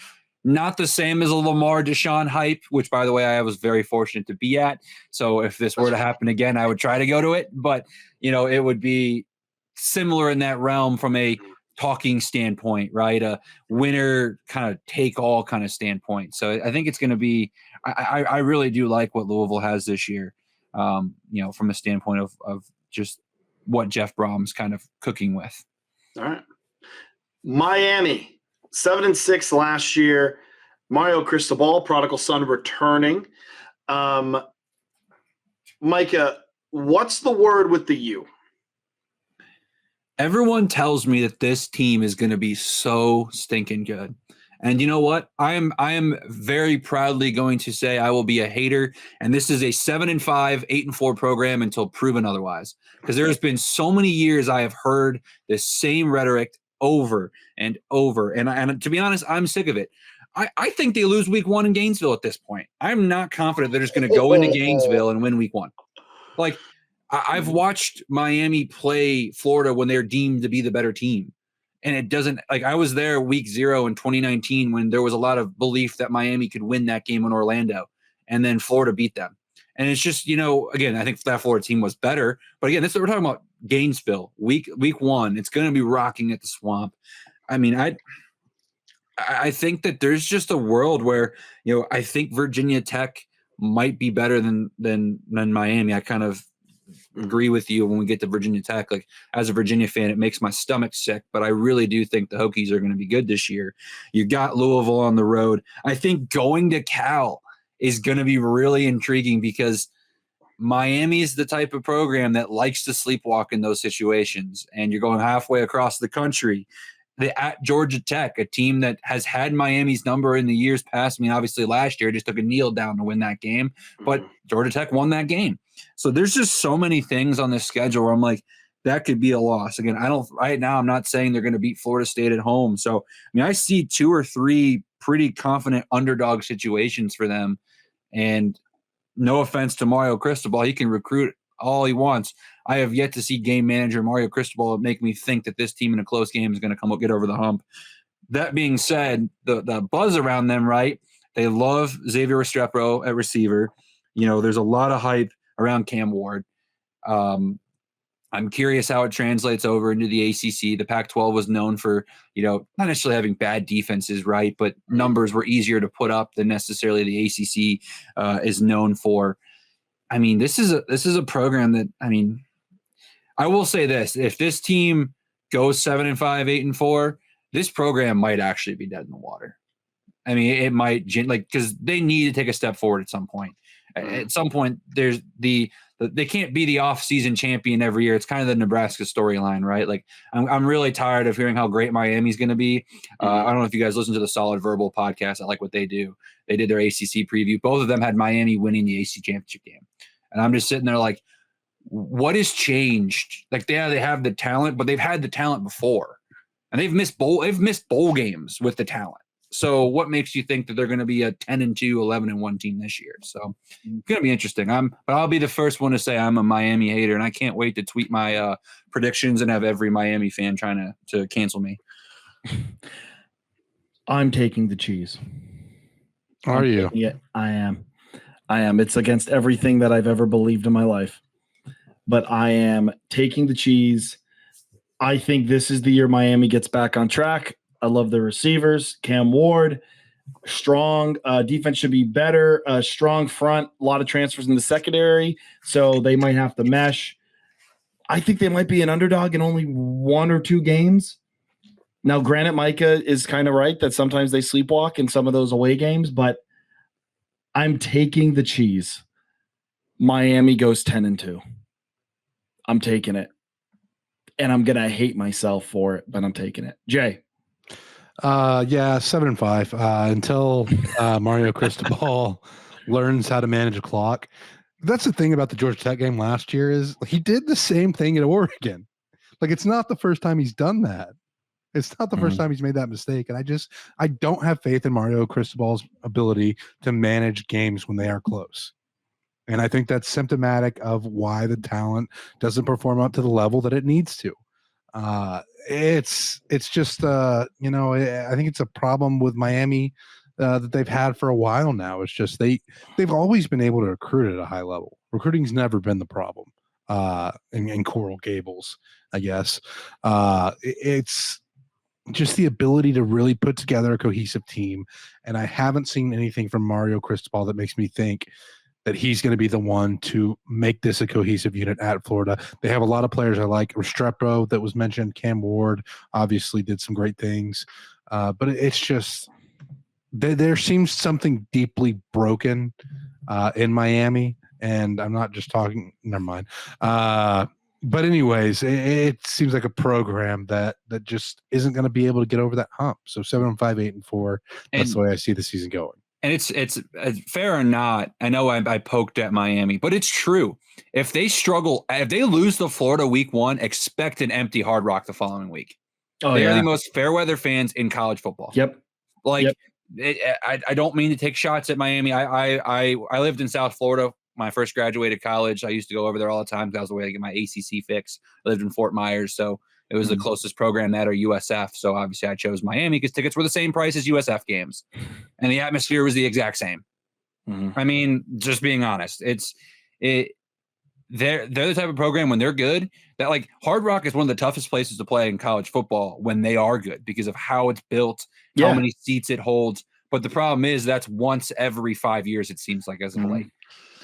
Speaker 2: Not the same as a Lamar Deshaun hype, which, by the way, I was very fortunate to be at. So if this were to happen again, I would try to go to it. But, it would be similar in that realm from a talking standpoint, right? A winner kind of take all kind of standpoint. So I think it's going to be I really do like what Louisville has this year, from a standpoint of just what Jeff Brom's kind of cooking with.
Speaker 1: All right. Miami, 7-6 last year. Mario Cristobal, prodigal son, returning. Micah, what's the word with the U?
Speaker 2: Everyone tells me that this team is going to be so stinking good. And you know what? I am very proudly going to say I will be a hater. And this is a 7-5, 8-4 program until proven otherwise. Because there has been so many years I have heard this same rhetoric over and over. And to be honest, I'm sick of it. I think they lose week 1 in Gainesville at this point. I'm not confident they're just going to go into Gainesville and win week 1. Like, I've watched Miami play Florida when they're deemed to be the better team. And it doesn't – like I was there week 0 in 2019 when there was a lot of belief that Miami could win that game in Orlando. And then Florida beat them. And it's just, again, I think that Florida team was better. But again, this is what we're talking about. Gainesville, week 1. It's going to be rocking at the Swamp. I mean, I think that there's just a world where, I think Virginia Tech might be better than Miami. I kind of agree with you when we get to Virginia Tech. Like, as a Virginia fan, it makes my stomach sick, but I really do think the Hokies are going to be good this year. You got Louisville on the road. I think going to Cal is going to be really intriguing because Miami is the type of program that likes to sleepwalk in those situations, and you're going halfway across the country. At Georgia Tech, a team that has had Miami's number in the years past. I mean, obviously last year just took a kneel down to win that game, but Georgia Tech won that game. So there's just so many things on this schedule where I'm like, that could be a loss. Again, right now I'm not saying they're going to beat Florida State at home. So, I mean, I see 2 or 3 pretty confident underdog situations for them. And no offense to Mario Cristobal, he can recruit all he wants. I have yet to see game manager Mario Cristobal make me think that this team in a close game is going to get over the hump. That being said, the buzz around them, right? They love Xavier Restrepo at receiver. There's a lot of hype around Cam Ward. I'm curious how it translates over into the ACC. The Pac-12 was known for, not necessarily having bad defenses, right? But numbers were easier to put up than necessarily the ACC is known for. I mean, this is a program that, I mean, I will say this: if this team goes 7-5, 8-4, this program might actually be dead in the water. I mean, it might because they need to take a step forward at some point. At some point, there's they can't be the off-season champion every year. It's kind of the Nebraska storyline, right? Like, I'm really tired of hearing how great Miami's going to be. I don't know if you guys listen to the Solid Verbal podcast. I like what they do. They did their ACC preview. Both of them had Miami winning the ACC championship game. And I'm just sitting there like, what has changed? Like, they have the talent, but they've had the talent before. And they've missed bowl games with the talent. So what makes you think that they're going to be a 10-2, 11-1 team this year? So it's going to be interesting. But I'll be the first one to say I'm a Miami hater, and I can't wait to tweet my predictions and have every Miami fan trying to cancel me.
Speaker 4: I'm taking the cheese.
Speaker 3: Are you?
Speaker 4: Yeah, I am. It's against everything that I've ever believed in my life. But I am taking the cheese. I think this is the year Miami gets back on track. I love the receivers. Cam Ward, strong. Defense should be better. Strong front. A lot of transfers in the secondary, so they might have to mesh. I think they might be an underdog in only 1 or 2 games. Now, granted, Micah is kind of right that sometimes they sleepwalk in some of those away games, but I'm taking the cheese. Miami goes 10-2. I'm taking it. And I'm going to hate myself for it, but I'm taking it. Jay.
Speaker 3: Yeah, 7-5 until Mario Cristobal learns how to manage a clock. That's the thing about the Georgia Tech game last year is he did the same thing at Oregon. Like, it's not the first time he's done that. It's not the first time he's made that mistake. And I don't have faith in Mario Cristobal's ability to manage games when they are close. And I think that's symptomatic of why the talent doesn't perform up to the level that it needs to. It's just I think it's a problem with Miami that they've had for a while now. It's just they've always been able to recruit at a high level. Recruiting's never been the problem in Coral Gables, I guess. It's just the ability to really put together a cohesive team, and I haven't seen anything from Mario Cristobal that makes me think that he's going to be the one to make this a cohesive unit at Florida. They have a lot of players I like. Restrepo that was mentioned, Cam Ward obviously did some great things. But it's just there seems something deeply broken in Miami. And I'm not just talking, never mind. But anyways, it seems like a program that just isn't going to be able to get over that hump. So 7-5, 8-4, that's the way I see the season going.
Speaker 2: And it's fair or not, I know I poked at Miami, but it's true. If they struggle, if they lose to Florida week 1, expect an empty Hard Rock the following week. They are the most fair weather fans in college football.
Speaker 4: Yep.
Speaker 2: I don't mean to take shots at Miami. I lived in South Florida when I first graduated college. I used to go over there all the time because that was the way to get my ACC fix. I lived in Fort Myers, so it was the closest program that, or USF. So obviously I chose Miami because tickets were the same price as USF games. And the atmosphere was the exact same. I mean, just being honest, they're the type of program when they're good that, like, Hard Rock is one of the toughest places to play in college football when they are good because of how it's built, how many seats it holds. But the problem is that's once every 5 years, it seems like, as of late.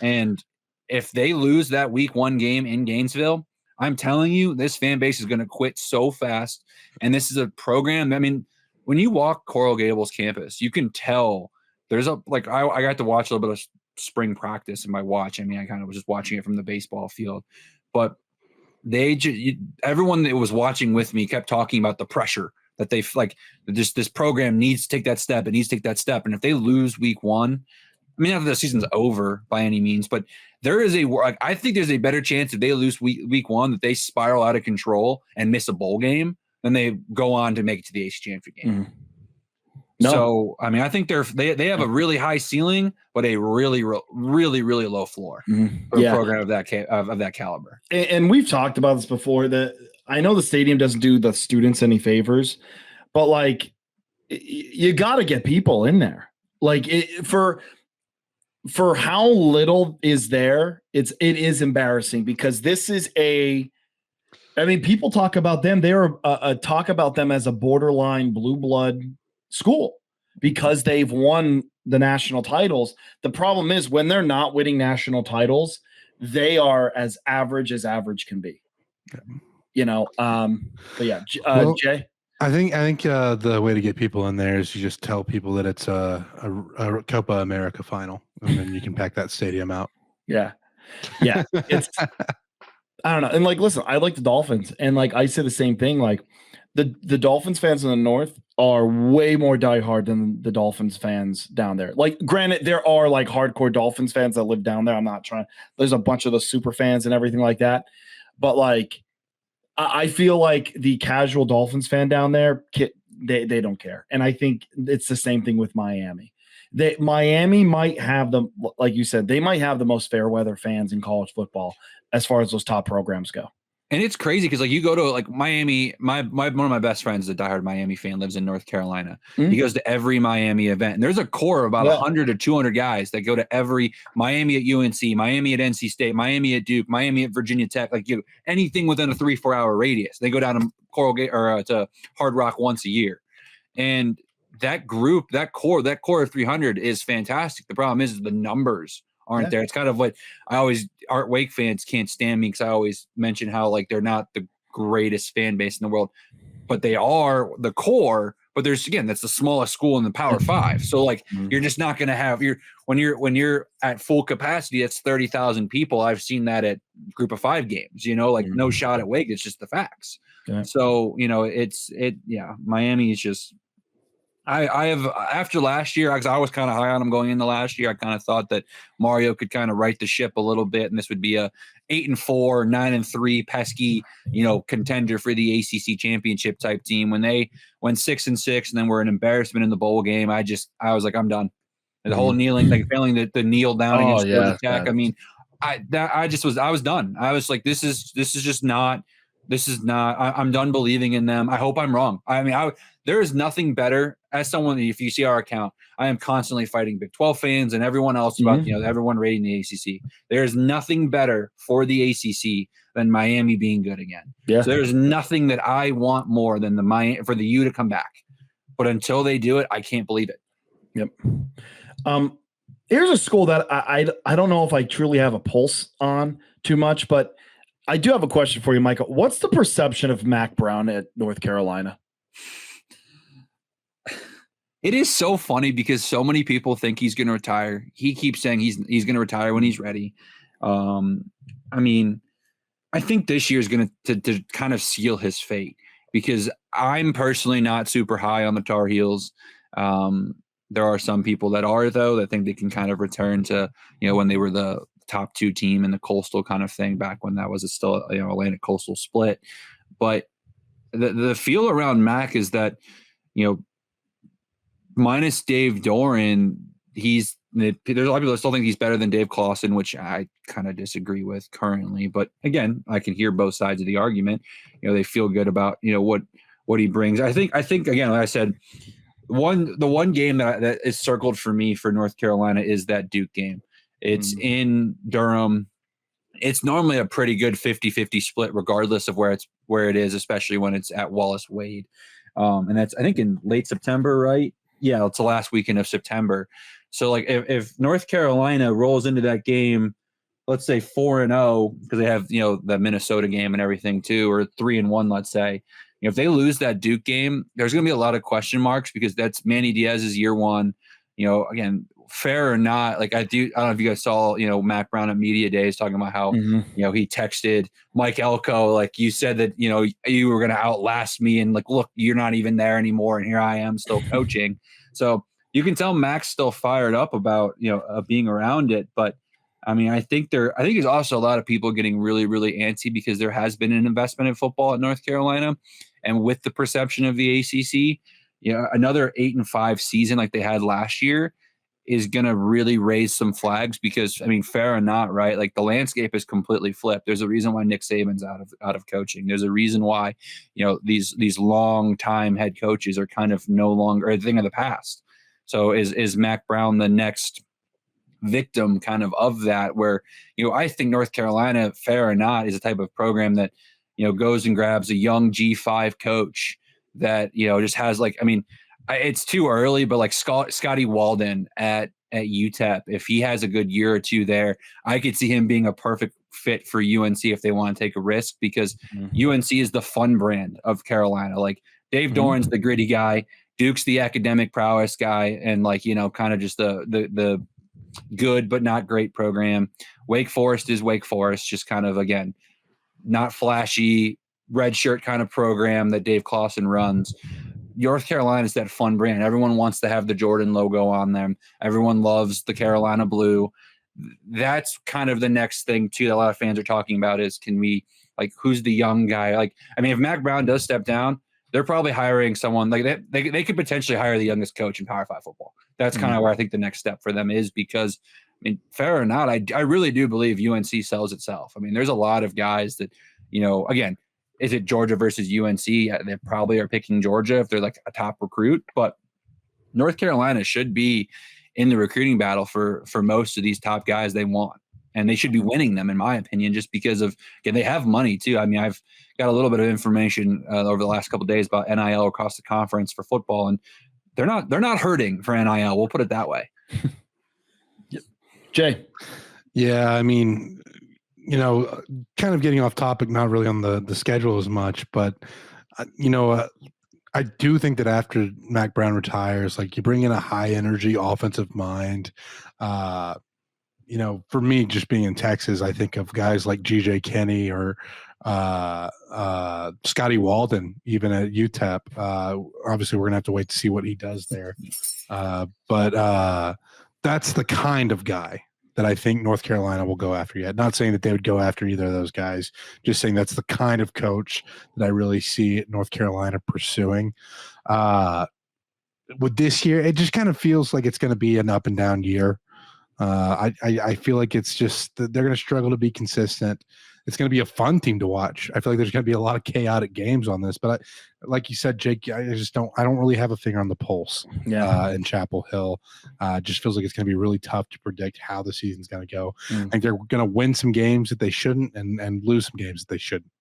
Speaker 2: And if they lose that week 1 game in Gainesville, I'm telling you, this fan base is going to quit so fast. And this is a program. I mean, when you walk Coral Gables campus, you can tell there's I got to watch a little bit of spring practice in my watch. I mean, I kind of was just watching it from the baseball field, but everyone that was watching with me kept talking about the pressure that they this program needs to take that step. It needs to take that step. And if they lose week 1, I mean, after the season's over by any means, but I think there's a better chance if they lose week 1 that they spiral out of control and miss a bowl game than they go on to make it to the ACC championship game. No. So, I mean, I think they have a really high ceiling, but a really, really, really low floor for a program of that caliber.
Speaker 4: And we've talked about this before. That I know the stadium doesn't do the students any favors, but like you got to get people in there. Like for how little is there, it is embarrassing because this is people talk about them. They're talk about them as a borderline blue blood school because they've won the national titles. The problem is when they're not winning national titles, they are as average can be. But yeah, Jay.
Speaker 3: I think the way to get people in there is you just tell people that it's a Copa America final, and then you can pack that stadium out.
Speaker 4: Yeah. It's I don't know. And like, listen, I like the Dolphins, and like I say the same thing. Like the Dolphins fans in the North are way more diehard than the Dolphins fans down there. Like, granted, there are like hardcore Dolphins fans that live down there. I'm not trying. There's a bunch of those super fans and everything like that, but like. I feel like the casual Dolphins fan down there, they don't care. And I think it's the same thing with Miami. Miami might have like you said, they might have the most fair weather fans in college football as far as those top programs go.
Speaker 2: And it's crazy because like you go to like Miami, one of my best friends is a diehard Miami fan, lives in North Carolina. He goes to every Miami event. And there's a core of about 100 to 200 guys that go to every Miami at UNC, Miami at NC State, Miami at Duke, Miami at Virginia Tech, like anything within a 3-4 hour radius. They go down to to Hard Rock once a year. And that group, that core of 300 is fantastic. The problem is the numbers aren't there. It's kind of what Art Wake fans can't stand me because I always mention how like they're not the greatest fan base in the world, but they are the core. But that's the smallest school in the Power 5. So like you're just not going to have when you're at full capacity, it's 30,000 people. I've seen that at Group of 5 games. No shot at Wake. It's just the facts. Yeah. So Miami is just. I have after last year, because I was kind of high on him going into last year. I kind of thought that Mario could kind of right the ship a little bit, and this would be a 8-4, 9-3 pesky, contender for the ACC championship type team. When they went 6-6 and then were an embarrassment in the bowl game, I was like, I'm done. The whole kneeling, like failing to kneel down against Georgia Tech. I mean, I was done. I was like, this is just not. This is not. I'm done believing in them. I hope I'm wrong. I mean, there is nothing better. As someone, if you see our account, I am constantly fighting Big 12 fans and everyone else about everyone rating the ACC. There is nothing better for the ACC than Miami being good again.
Speaker 4: Yeah.
Speaker 2: So there's nothing that I want more than for the U to come back. But until they do it, I can't believe it.
Speaker 4: Yep. Here's a school that I don't know if I truly have a pulse on too much, but I do have a question for you, Micah. What's the perception of Mac Brown at North Carolina?
Speaker 2: It is so funny because so many people think he's going to retire. He keeps saying he's going to retire when he's ready. I mean, I think this year is going to kind of seal his fate because I'm personally not super high on the Tar Heels. There are some people that are, though, that think they can kind of return to, when they were the top 2 team in the Coastal kind of thing back when that was still, Atlantic Coastal split. But the feel around Mac is that, minus Dave Doran, there's a lot of people that still think he's better than Dave Clawson, which I kind of disagree with currently. But again, I can hear both sides of the argument. They feel good about, what he brings. I think again, like I said, the one game that is circled for me for North Carolina is that Duke game. It's in Durham. It's normally a pretty good 50-50 split, regardless of where it is, especially when it's at Wallace Wade. And that's, I think, in late September, right? Yeah, it's the last weekend of September. So, like, if North Carolina rolls into that game, let's say 4-0, because they have, the Minnesota game and everything too, or 3-1, let's say. If they lose that Duke game, there's going to be a lot of question marks because that's Manny Diaz's year one. Again, fair or not, like I don't know if you guys saw, Mac Brown at Media Days talking about how, he texted Mike Elko, like, you said that, you were going to outlast me and like, look, you're not even there anymore. And here I am still coaching. So you can tell Mac's still fired up about, being around it. But I mean, I think there's also a lot of people getting really, really antsy because there has been an investment in football at North Carolina. And with the perception of the ACC, another 8-5 season like they had last year is going to really raise some flags because, I mean, fair or not, right? Like the landscape is completely flipped. There's a reason why Nick Saban's out of coaching. There's a reason why, these long time head coaches are kind of no longer a thing of the past. So is Mac Brown the next victim kind of that where, I think North Carolina, fair or not, is a type of program that, goes and grabs a young G5 coach that, just has like, I mean, it's too early, but like Scotty Walden at UTEP, if he has a good year or two there, I could see him being a perfect fit for UNC if they want to take a risk because UNC is the fun brand of Carolina. Like Dave Doran's the gritty guy, Duke's the academic prowess guy, and like, kind of just the good but not great program. Wake Forest is Wake Forest, just kind of, again, not flashy, red shirt kind of program that Dave Clawson runs. North Carolina is that fun brand. Everyone wants to have the Jordan logo on them. Everyone loves the Carolina blue. That's kind of the next thing too that a lot of fans are talking about is, can we, like, who's the young guy? Like, I mean, if Mac Brown does step down, they're probably hiring someone like that. They could potentially hire the youngest coach in Power 5 football. That's kind of where I think the next step for them is because, I mean, fair or not, I really do believe UNC sells itself. I mean, there's a lot of guys that, again, is it Georgia versus UNC? They probably are picking Georgia if they're like a top recruit, but North Carolina should be in the recruiting battle for most of these top guys they want. And they should be winning them, in my opinion, just because of, again, they have money too. I mean, I've got a little bit of information over the last couple of days about NIL across the conference for football, and they're not hurting for NIL. We'll put it that way.
Speaker 4: Jay.
Speaker 3: Yeah, I mean, kind of getting off topic, not really on the schedule as much, but I do think that after Mac Brown retires, like, you bring in a high energy offensive mind. For me, just being in Texas, I think of guys like GJ Kenny or Scotty Walden, even at UTEP. Obviously, we're going to have to wait to see what he does there. But that's the kind of guy that I think North Carolina will go after yet. Not saying that they would go after either of those guys, just saying that's the kind of coach that I really see North Carolina pursuing. With this year, it just kind of feels like it's going to be an up and down year. I feel like it's just they're going to struggle to be consistent. It's going to be a fun team to watch. I feel like there's going to be a lot of chaotic games on this, but like you said, Jake, I don't really have a finger on the pulse. In Chapel Hill, just feels like it's going to be really tough to predict how the season's going to go. I think they're going to win some games that they shouldn't and lose some games that they shouldn't.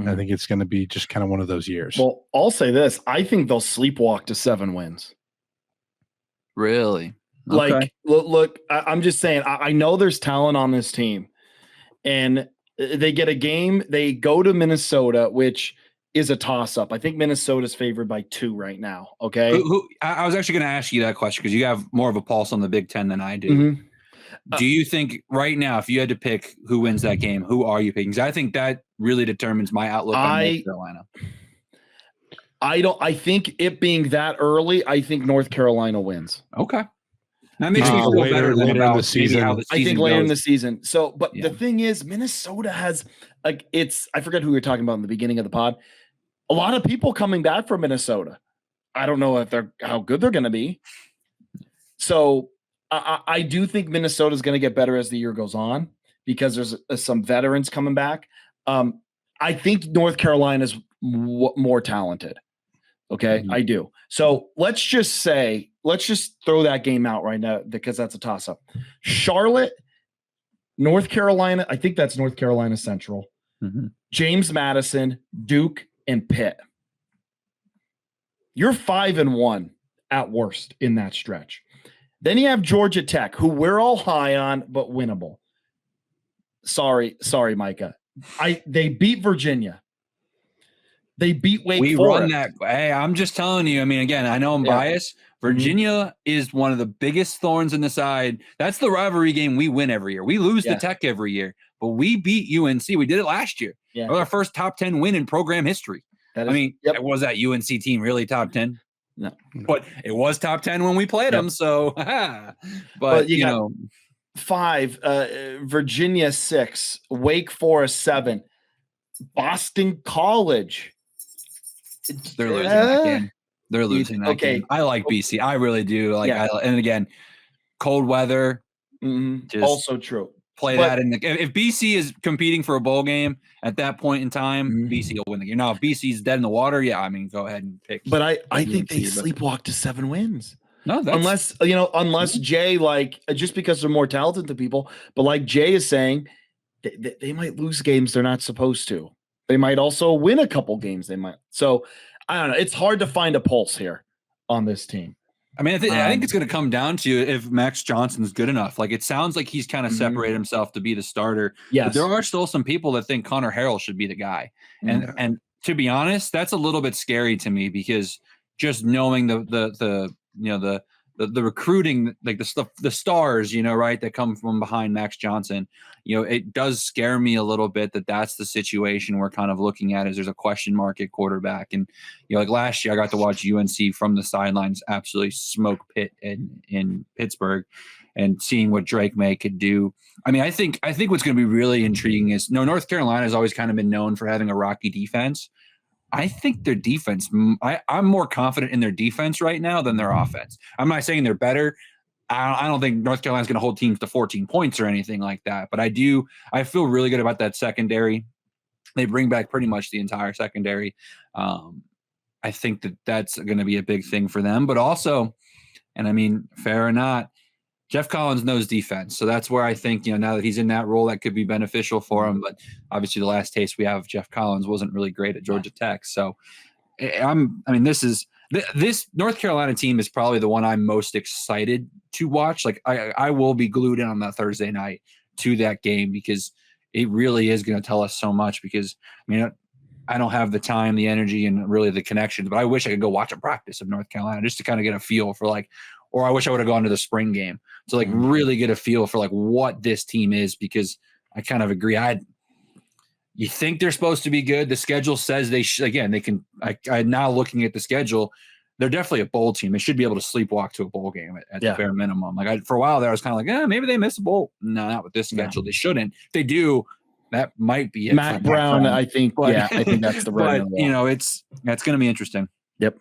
Speaker 3: I think it's going to be just kind of one of those years.
Speaker 4: Well, I'll say this. I think they'll sleepwalk to 7 wins.
Speaker 2: Really?
Speaker 4: Like,
Speaker 2: Okay.
Speaker 4: look, I'm just saying, I know there's talent on this team, and they get a game. They go to Minnesota, which is a toss-up. I think Minnesota's favored by 2 right now. Okay.
Speaker 2: I was actually going to ask you that question because you have more of a pulse on the Big Ten than I do.
Speaker 4: Mm-hmm.
Speaker 2: Do you think right now, if you had to pick who wins that game, who are you picking? Because I think that really determines my outlook on North Carolina.
Speaker 4: I think it being that early, I think North Carolina wins.
Speaker 2: Okay. That makes me feel better than
Speaker 3: later
Speaker 2: about
Speaker 3: in the season.
Speaker 2: how the season
Speaker 4: I think later
Speaker 2: goes.
Speaker 4: in the season. So, but the thing is, Minnesota has I forget who we were talking about in the beginning of the pod. A lot of people coming back from Minnesota. I don't know how good they're going to be. So I do think Minnesota is going to get better as the year goes on because there's some veterans coming back. I think North Carolina is more talented. Okay, I do. So let's just throw that game out right now because that's a toss-up. Charlotte, North Carolina, I think that's North Carolina Central.
Speaker 2: Mm-hmm.
Speaker 4: James Madison, Duke, and Pitt. You're 5-1 at worst in that stretch. Then you have Georgia Tech, who we're all high on, but winnable. Sorry, Micah. They beat Virginia. They beat Wake Forest.
Speaker 2: Run that. Hey, I'm just telling you. I mean, again, I know I'm biased. Virginia is one of the biggest thorns in the side. That's the rivalry game we win every year. We lose to Tech every year, but we beat UNC. We did it last year. Yeah. It was our first top 10 win in program history. Was that UNC team really top 10?
Speaker 4: No.
Speaker 2: But it was top 10 when we played them. So, but you know,
Speaker 4: 5, Virginia 6, Wake Forest 7, Boston College.
Speaker 2: They're losing that game. They're losing that game. I like BC. I really do. And again, cold weather.
Speaker 4: Also true.
Speaker 2: Play that in if BC is competing for a bowl game at that point in time, BC will win the game. Now, if BC's dead in the water, go ahead and pick.
Speaker 4: But I think they sleepwalk to 7 wins.
Speaker 2: No,
Speaker 4: unless Jay, just because they're more talented than people, but like Jay is saying, they might lose games they're not supposed to. They might also win a couple games. They might. So I don't know. It's hard to find a pulse here on this team.
Speaker 2: I mean, I think it's going to come down to if Max Johnson's good enough. Like, it sounds like he's kind of separated himself to be the starter.
Speaker 4: Yes.
Speaker 2: But there are still some people that think Connor Harrell should be the guy. And to be honest, that's a little bit scary to me because just knowing the recruiting, like the stars, right, that come from behind Max Johnson, it does scare me a little bit that's the situation we're kind of looking at is there's a question mark at quarterback. And, like last year I got to watch UNC from the sidelines absolutely smoke Pitt in Pittsburgh and seeing what Drake May could do. I mean, I think what's going to be really intriguing is North Carolina has always kind of been known for having a rocky defense. I think their defense, I'm more confident in their defense right now than their offense. I'm not saying they're better. I don't think North Carolina's going to hold teams to 14 points or anything like that. But I feel really good about that secondary. They bring back pretty much the entire secondary. I think that's going to be a big thing for them. But also, and I mean, fair or not, Jeff Collins knows defense. So that's where I think, now that he's in that role, that could be beneficial for him. But obviously the last taste we have of Jeff Collins wasn't really great at Georgia Tech. So this North Carolina team is probably the one I'm most excited to watch. Like I will be glued in on that Thursday night to that game because it really is going to tell us so much because, I don't have the time, the energy, and really the connections, but I wish I could go watch a practice of North Carolina just to kind of get a feel for or I wish I would have gone to the spring game to really get a feel for what this team is because I kind of agree. You think they're supposed to be good. The schedule says they should. Again, they can. I'm now looking at the schedule. They're definitely a bowl team. They should be able to sleepwalk to a bowl game at the bare minimum. For a while there, I was kind of like, maybe they miss a bowl. No, not with this schedule. They shouldn't. If they do, that might be it.
Speaker 4: Matt Brown, I think. But, I think that's the right number.
Speaker 2: That's going to be interesting.
Speaker 4: Yep.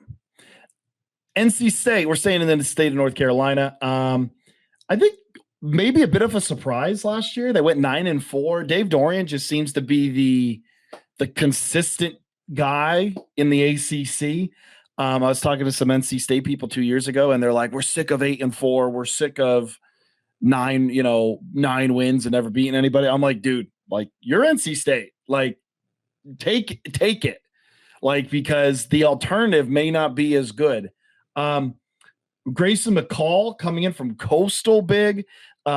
Speaker 4: NC State. We're staying in the state of North Carolina. I think maybe a bit of a surprise last year. They went 9-4. Dave Dorian just seems to be the consistent guy in the ACC. I was talking to some NC State people 2 years ago, and they're like, "We're sick of 8-4. We're sick of 9 wins and never beating anybody." I'm like, dude, you're NC State. Take it. Because the alternative may not be as good. Grayson McCall coming in from Coastal big.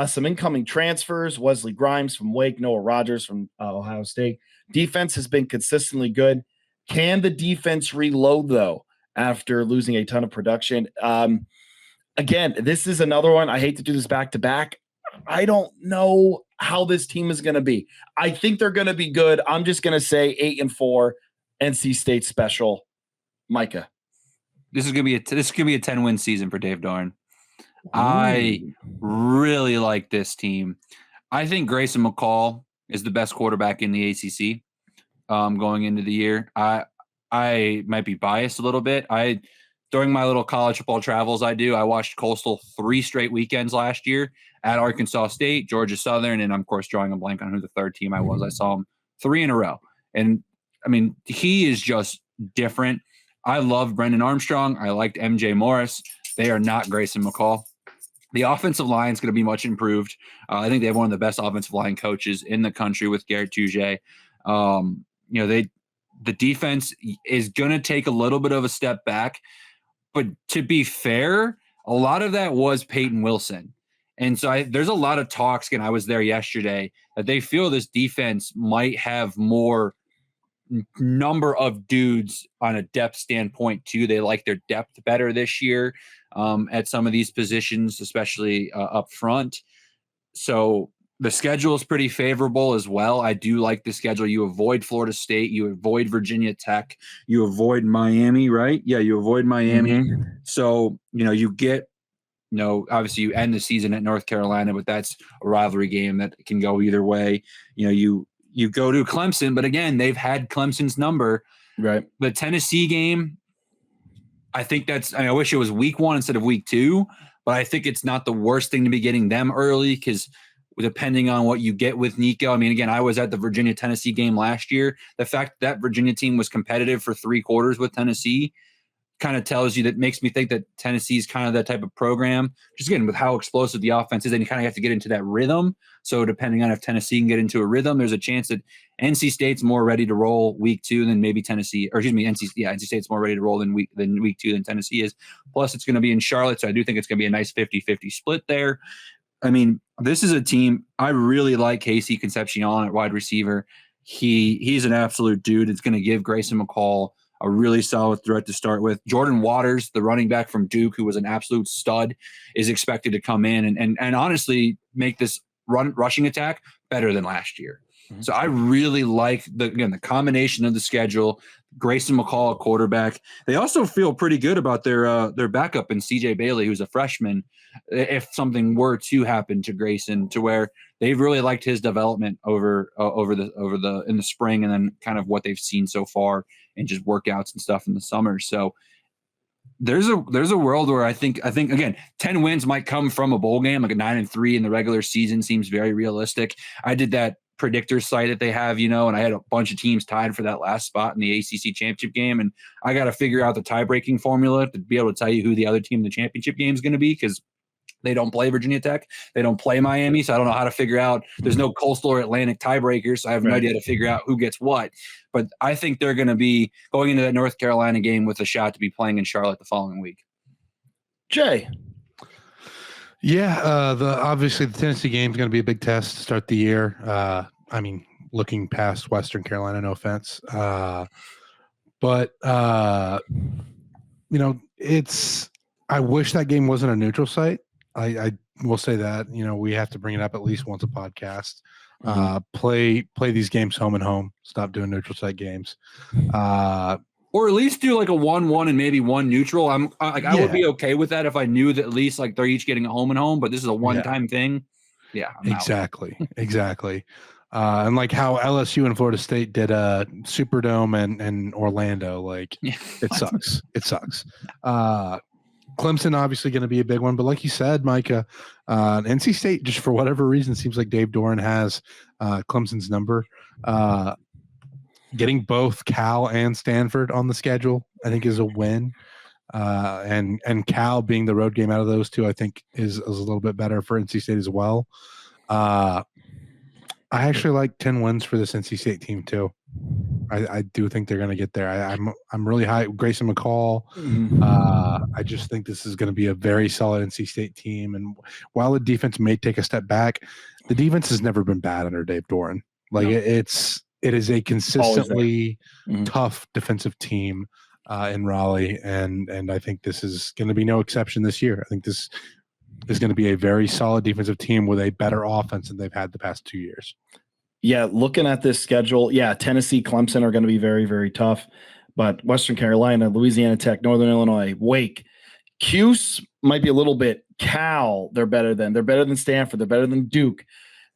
Speaker 4: Some incoming transfers. Wesley Grimes from Wake. Noah Rogers from Ohio State. Defense has been consistently good. Can the defense reload, though, after losing a ton of production? Again, this is another one. I hate to do this back-to-back. I don't know how this team is going to be. I think they're going to be good. I'm just going to say 8-4, NC State special. Micah.
Speaker 2: This is gonna be a 10-win season for Dave Doran. I really like this team. I think Grayson McCall is the best quarterback in the ACC going into the year. I might be biased a little bit. During my little college football travels I watched Coastal 3 straight weekends last year at Arkansas State, Georgia Southern, and I'm, of course, drawing a blank on who the third team I was. I saw him 3 in a row. And, he is just different. I love Brendan Armstrong. I liked MJ Morris. They are not Grayson McCall. The offensive line is going to be much improved. I think they have one of the best offensive line coaches in the country with Garrett Touget. The defense is going to take a little bit of a step back. But to be fair, a lot of that was Peyton Wilson. And so there's a lot of talks, and I was there yesterday, that they feel this defense might have more number of dudes on a depth standpoint too. They like their depth better this year at some of these positions, especially up front. So the schedule is pretty favorable as well. I do like the schedule. You avoid Florida State, you avoid Virginia Tech, you avoid Miami, right? Yeah, you avoid Miami. Mm-hmm. So, you get, obviously you end the season at North Carolina, but that's a rivalry game that can go either way. You go to Clemson, but again, they've had Clemson's number. Right. The Tennessee game, I think I wish it was week 1 instead of week 2, but I think it's not the worst thing to be getting them early because depending on what you get with Nico. Again, I was at the Virginia-Tennessee game last year. The fact that Virginia team was competitive for 3 quarters with Tennessee kind of tells you, that makes me think that Tennessee is kind of that type of program. Just again, with how explosive the offense is, and you kind of have to get into that rhythm. So depending on if Tennessee can get into a rhythm, there's a chance that NC State's more ready to roll week 2 than maybe Tennessee, or excuse me, NC State's more ready to roll than week 2 than Tennessee is. Plus, it's going to be in Charlotte, so I do think it's going to be a nice 50-50 split there. This is a team I really like. Casey Concepcion at wide receiver. He's an absolute dude. It's going to give Grayson McCall a really solid threat to start with. Jordan Waters, the running back from Duke, who was an absolute stud, is expected to come in and honestly make this rushing attack better than last year. Mm-hmm. So I really like the combination of the schedule. Grayson McCall, a quarterback. They also feel pretty good about their backup in CJ Bailey, who's a freshman. If something were to happen to Grayson, to where they've really liked his development over in the spring, and then kind of what they've seen so far and just workouts and stuff in the summer. So there's a world where I think again, 10 wins might come from a bowl game, like a 9-3 in the regular season seems very realistic. I did that predictor site that they have, and I had a bunch of teams tied for that last spot in the ACC championship game. And I got to figure out the tie-breaking formula to be able to tell you who the other team in the championship game is going to be, because they don't play Virginia Tech. They don't play Miami. So I don't know how to figure out. There's no Coastal or Atlantic tiebreakers. So I have no idea how to figure out who gets what. But I think they're going to be going into that North Carolina game with a shot to be playing in Charlotte the following week.
Speaker 4: Jay.
Speaker 3: Yeah, obviously the Tennessee game is going to be a big test to start the year. Looking past Western Carolina, no offense. But I wish that game wasn't a neutral site. I will say that, we have to bring it up at least once a podcast. Play these games home and home. Stop doing neutral site games.
Speaker 2: Or at least do like a 1-1 and maybe one neutral. I would be okay with that if I knew that at least like they're each getting a home and home, but this is a one-time thing. Yeah, I'm
Speaker 3: exactly. And like how LSU and Florida State did Superdome and Orlando, like it sucks. It sucks. Clemson obviously going to be a big one, but like you said, Micah, NC State, just for whatever reason, seems like Dave Doran has Clemson's number. Getting both Cal and Stanford on the schedule, I think, is a win. And Cal being the road game out of those two, I think is a little bit better for NC State as well. I actually like 10 wins for this NC State team too. I do think they're going to get there. I'm really high. Grayson McCall. I just think this is going to be a very solid NC State team. And while the defense may take a step back, the defense has never been bad under Dave Doran. Like it is a consistently tough defensive team in Raleigh, and I think this is going to be no exception this year. I think this is going to be a very solid defensive team with a better offense than they've had the past 2 years.
Speaker 4: Yeah, looking at this schedule, Tennessee, Clemson are going to be very, very tough. But Western Carolina, Louisiana Tech, Northern Illinois, Wake, Cuse might be a little bit. Cal, they're better than Stanford. They're better than Duke.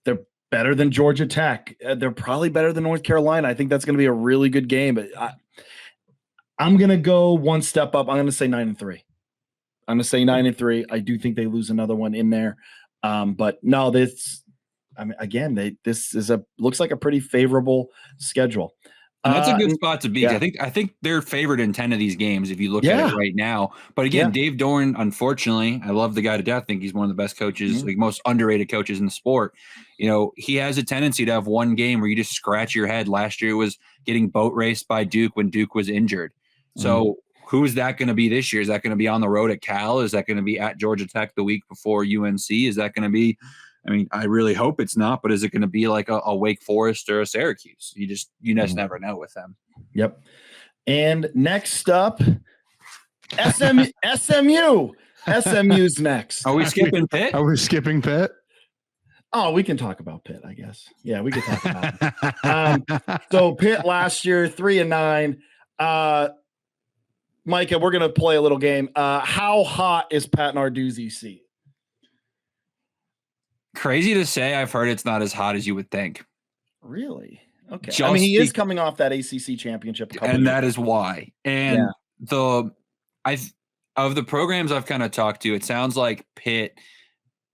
Speaker 4: They're better than Georgia Tech. They're probably better than North Carolina. I think that's going to be a really good game. But I'm going to go one step up. I'm going to say 9-3. I'm going to say 9-3. I do think they lose another one in there. But no, this looks like a pretty favorable schedule.
Speaker 2: And that's a good spot to be. Yeah. I think they're favored in 10 of these games if you look at it right now. But again, Dave Doran, unfortunately, I love the guy to death. I think he's one of the best coaches, like most underrated coaches in the sport. You know, he has a tendency to have one game where you just scratch your head. Last year was getting boat raced by Duke when Duke was injured. So who is that going to be this year? Is that going to be on the road at Cal? Is that going to be at Georgia Tech the week before UNC? Is that going to be – I mean, I really hope it's not, but is it going to be like a Wake Forest or a Syracuse? You just never know with them.
Speaker 4: Yep. And next up, SMU. SMU's next.
Speaker 2: Are we skipping Pitt?
Speaker 3: Are we skipping Pitt?
Speaker 4: Oh, we can talk about Pitt, I guess. Yeah, we can talk about it. So Pitt last year, 3-9. Micah, we're going to play a little game. How hot is Pat Narduzzi's seat?
Speaker 2: Crazy to say, I've heard it's not as hot as you would think.
Speaker 4: Really? Okay. I mean, he is coming off that ACC championship.
Speaker 2: And that is why. And of the programs I've kind of talked to, it sounds like Pitt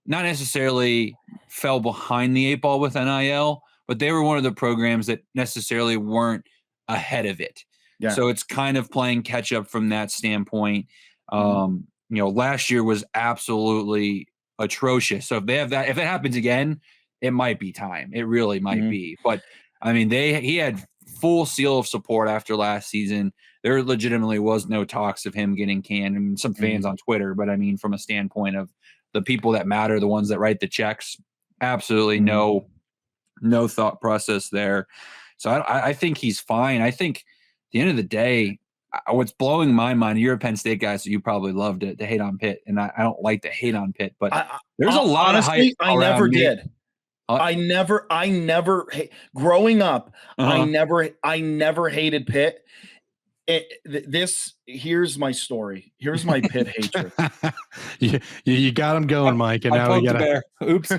Speaker 2: not necessarily fell behind the 8 ball with NIL, but they were one of the programs that necessarily weren't ahead of it. Yeah. So it's kind of playing catch up from that standpoint. Last year was absolutely atrocious. So if they have that, if it happens again, it might be time. It really might be. But I mean, he had full seal of support after last season. There legitimately was no talks of him getting canned. I mean, some fans on Twitter, but I mean, from a standpoint of the people that matter, the ones that write the checks, absolutely no thought process there. So I think he's fine. I think at the end of the day, what's blowing my mind, you're a Penn State guy, so you probably loved it to hate on Pitt, and I don't like to hate on Pitt, but there's a lot of hype.
Speaker 4: I never did. I never growing up. I never hated Pitt. Here's my story. Here's my Pitt hatred.
Speaker 3: You got him going, Mike, and now we got to.
Speaker 4: Oops.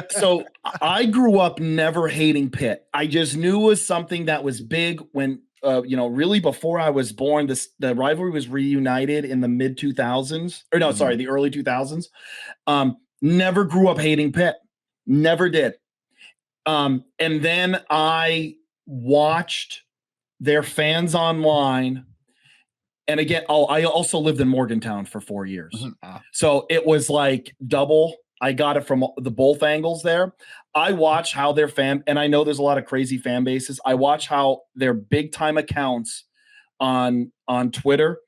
Speaker 4: So I grew up never hating Pitt. I just knew it was something that was big when. Really before I was born, the rivalry was reunited in the mid 2000s, the early 2000s. Never grew up hating Pitt, never did. And then I watched their fans online. And again, I also lived in Morgantown for 4 years. So it was like double. I got it from both angles there. I watch how their and I know there's a lot of crazy fan bases. I watch how their big time accounts on Twitter,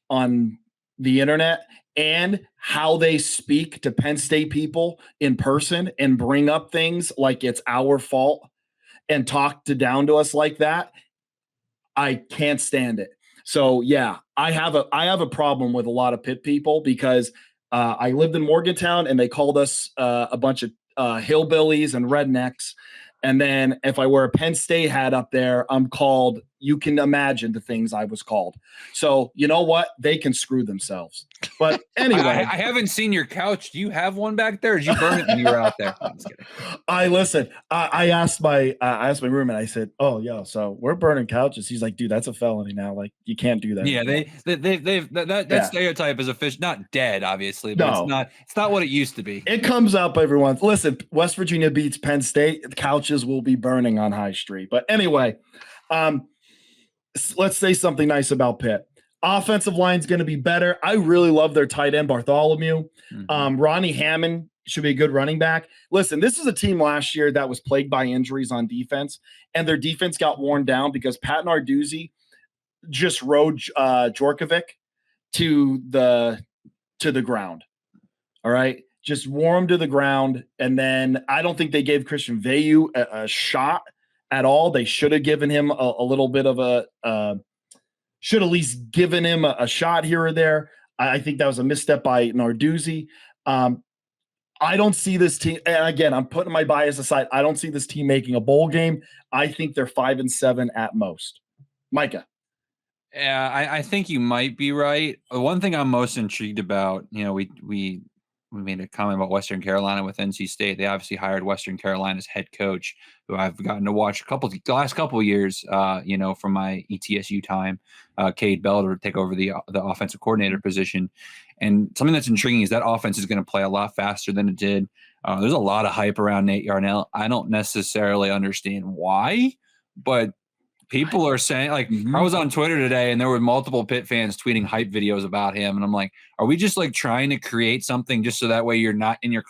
Speaker 4: on the internet, and how they speak to Penn State people in person and bring up things like it's our fault and talk down to us like that. I can't stand it. So yeah, I have a problem with a lot of Pitt people because I lived in Morgantown and they called us a bunch of hillbillies and rednecks. And then if I wear a Penn State hat up there, I'm called, you can imagine the things I was called. So you know what? They can screw themselves. But anyway.
Speaker 2: I haven't seen your couch. Do you have one back there? Or did you burn it when you were out there? I'm just kidding.
Speaker 4: I asked my roommate, I said, oh, yo, so we're burning couches. He's like, dude, that's a felony now. Like, you can't do that.
Speaker 2: Yeah, that stereotype is not dead, obviously, but it's not what it used to be.
Speaker 4: It comes up every once. Listen, West Virginia beats Penn State. The couches will be burning on High Street. But anyway, let's say something nice about Pitt. Offensive line is going to be better. I really love their tight end, Bartholomew. Ronnie Hammond should be a good running back. Listen, this is a team last year that was plagued by injuries on defense, and their defense got worn down because Pat Narduzzi just rode Djorkovic to the ground. All right, just wore him to the ground, and then I don't think they gave Christian Veilleux a shot at all. They should have given him a little bit of should at least given him a shot here or there. I think that was a misstep by Narduzzi. I don't see this team, and again, I'm putting my bias aside. I don't see this team making a bowl game. I think they're 5-7 at most. Micah.
Speaker 2: Yeah, I think you might be right. One thing I'm most intrigued about, we made a comment about Western Carolina with NC State. They obviously hired Western Carolina's head coach, who I've gotten to watch the last couple of years, from my ETSU time, Cade Bell, to take over the offensive coordinator position. And something that's intriguing is that offense is going to play a lot faster than it did. There's a lot of hype around Nate Yarnell. I don't necessarily understand why, but people are saying, like, I was on Twitter today and there were multiple Pitt fans tweeting hype videos about him. And I'm like, are we just like trying to create something just so that way you're not in your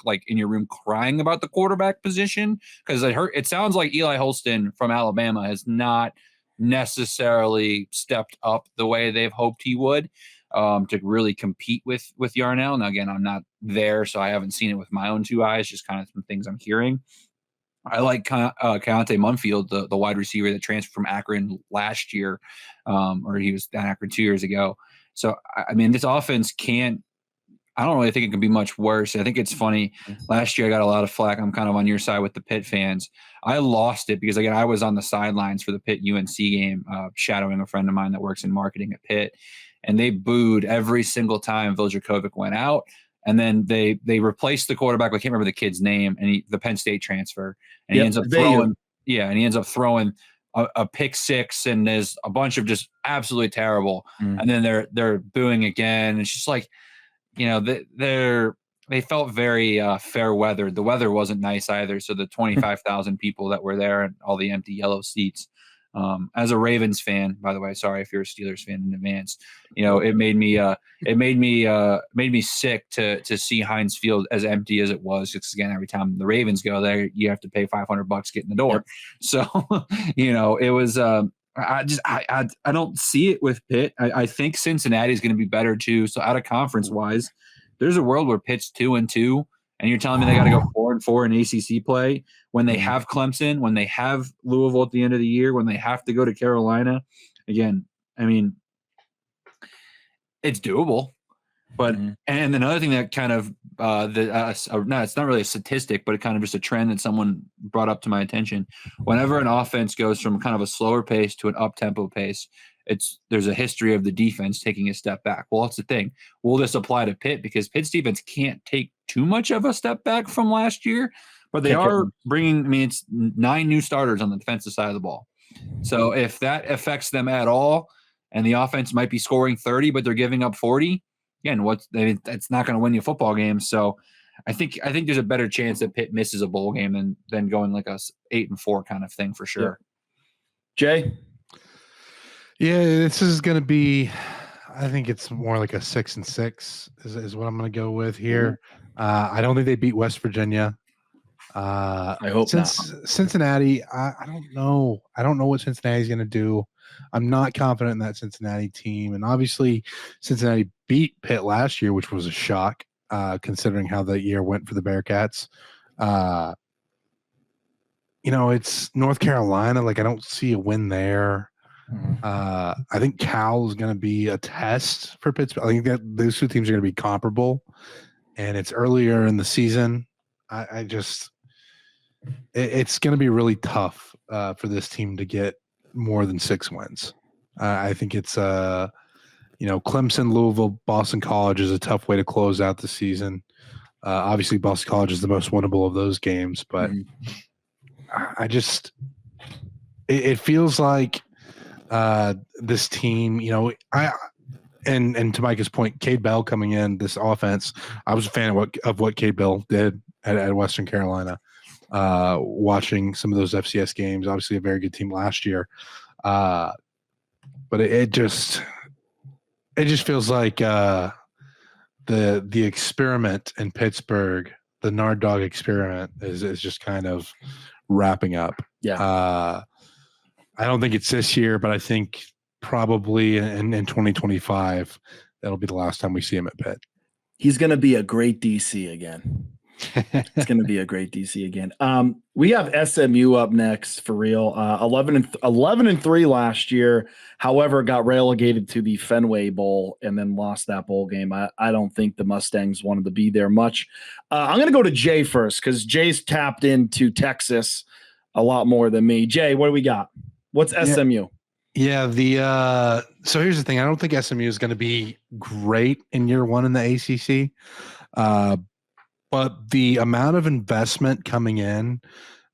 Speaker 2: room crying about the quarterback position? Because it sounds like Eli Holston from Alabama has not necessarily stepped up the way they've hoped he would to really compete with Yarnell. Now, again, I'm not there, so I haven't seen it with my own two eyes, just kind of some things I'm hearing. I like Keontae Munfield, the wide receiver that transferred from Akron last year, or he was at Akron 2 years ago. So, I mean, this offense I don't really think it can be much worse. I think it's funny. Last year, I got a lot of flack. I'm kind of on your side with the Pitt fans. I lost it because, again, I was on the sidelines for the Pitt UNC game, shadowing a friend of mine that works in marketing at Pitt, and they booed every single time Viljakovic went out. And then they replaced the quarterback. I can't remember the kid's name, and the Penn State transfer. And he ends up throwing a pick six, and there's a bunch of just absolutely terrible. And then they're booing again. It's just like, they felt very fair weather. The weather wasn't nice either. So the 25,000 people that were there and all the empty yellow seats. As a Ravens fan, by the way, sorry if you're a Steelers fan in advance, it made me sick to see Heinz Field as empty as it was. Because again, every time the Ravens go there, you have to pay $500 to get in the door. Yep. So, it was, I don't see it with Pitt. I think Cincinnati is going to be better too. So out of conference wise, there's a world where Pitt's 2-2. And you're telling me they got to go 4-4 in ACC play when they have Clemson, when they have Louisville at the end of the year, when they have to go to Carolina. Again, I mean, it's doable. But and another thing that kind of it's not really a statistic, but it kind of just a trend that someone brought up to my attention. Whenever an offense goes from kind of a slower pace to an up-tempo pace, there's a history of the defense taking a step back. Well, that's the thing. Will this apply to Pitt? Because Pitt's defense can't take too much of a step back from last year, but they are bringing, it's 9 new starters on the defensive side of the ball. So if that affects them at all, and the offense might be scoring 30, but they're giving up 40, again, it's not going to win you football games. So I think there's a better chance that Pitt misses a bowl game than going like a 8-4 kind of thing for sure.
Speaker 4: Yeah. Jay?
Speaker 3: Yeah, this is going to be, I think it's more like a 6-6 is what I'm going to go with here. I don't think they beat West Virginia.
Speaker 4: I hope not.
Speaker 3: Cincinnati, I don't know. I don't know what Cincinnati's going to do. I'm not confident in that Cincinnati team. And obviously, Cincinnati beat Pitt last year, which was a shock, considering how the year went for the Bearcats. It's North Carolina. Like, I don't see a win there. I think Cal is going to be a test for Pittsburgh. I think that those two teams are going to be comparable, and it's earlier in the season. I just it's going to be really tough for this team to get more than 6 wins. I think it's Clemson, Louisville, Boston College is a tough way to close out the season. Obviously, Boston College is the most winnable of those games, but it feels like this team, and to Micah's point, Cade Bell coming in this offense, I was a fan of what Cade Bell did at Western Carolina. Watching some of those FCS games, obviously a very good team last year, but it just feels like the experiment in Pittsburgh, the Nard Dog experiment, is just kind of wrapping up.
Speaker 4: Yeah.
Speaker 3: I don't think it's this year, but I think probably in 2025, that'll be the last time we see him at Pitt.
Speaker 4: He's going to be a great DC again. It's going to be a great DC again. We have SMU up next for real. 11-3 last year. However, got relegated to the Fenway Bowl and then lost that bowl game. I don't think the Mustangs wanted to be there much. I'm going to go to Jay first because Jay's tapped into Texas a lot more than me. Jay, what do we got? What's SMU?
Speaker 3: Yeah, so here's the thing. I don't think SMU is going to be great in year one in the ACC. But the amount of investment coming in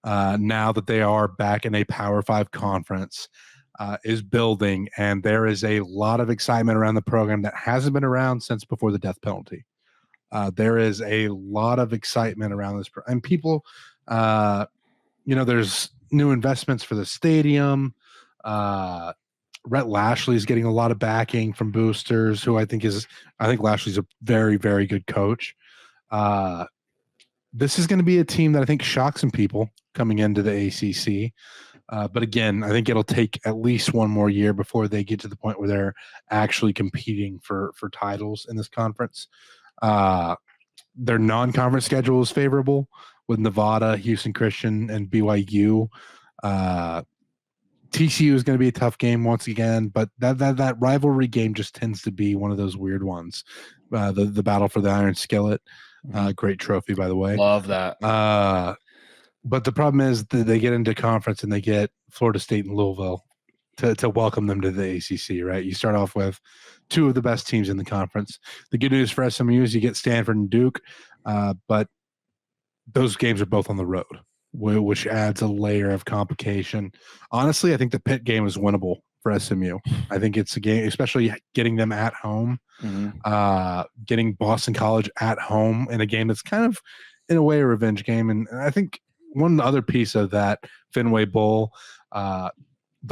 Speaker 3: now that they are back in a Power 5 conference is building, and there is a lot of excitement around the program that hasn't been around since before the death penalty. There is a lot of excitement around this, and people, there's new investments for the stadium. Rhett Lashley is getting a lot of backing from boosters, who I think Lashley's a very, very good coach. This is going to be a team that I think shocks some people coming into the ACC. But again, I think it'll take at least one more year before they get to the point where they're actually competing for titles in this conference. Their non-conference schedule is favorable with Nevada, Houston Christian, and BYU. TCU is going to be a tough game once again, but that rivalry game just tends to be one of those weird ones. The battle for the Iron Skillet, great trophy, by the way.
Speaker 4: Love that.
Speaker 3: But the problem is that they get into conference and they get Florida State and Louisville to welcome them to the ACC, right? You start off with two of the best teams in the conference. The good news for SMU is you get Stanford and Duke, but those games are both on the road, which adds a layer of complication. Honestly, I think the Pitt game is winnable for SMU. I think it's a game, especially getting them at home, getting Boston College at home in a game that's kind of, in a way, a revenge game. And I think one other piece of that Fenway Bowl, the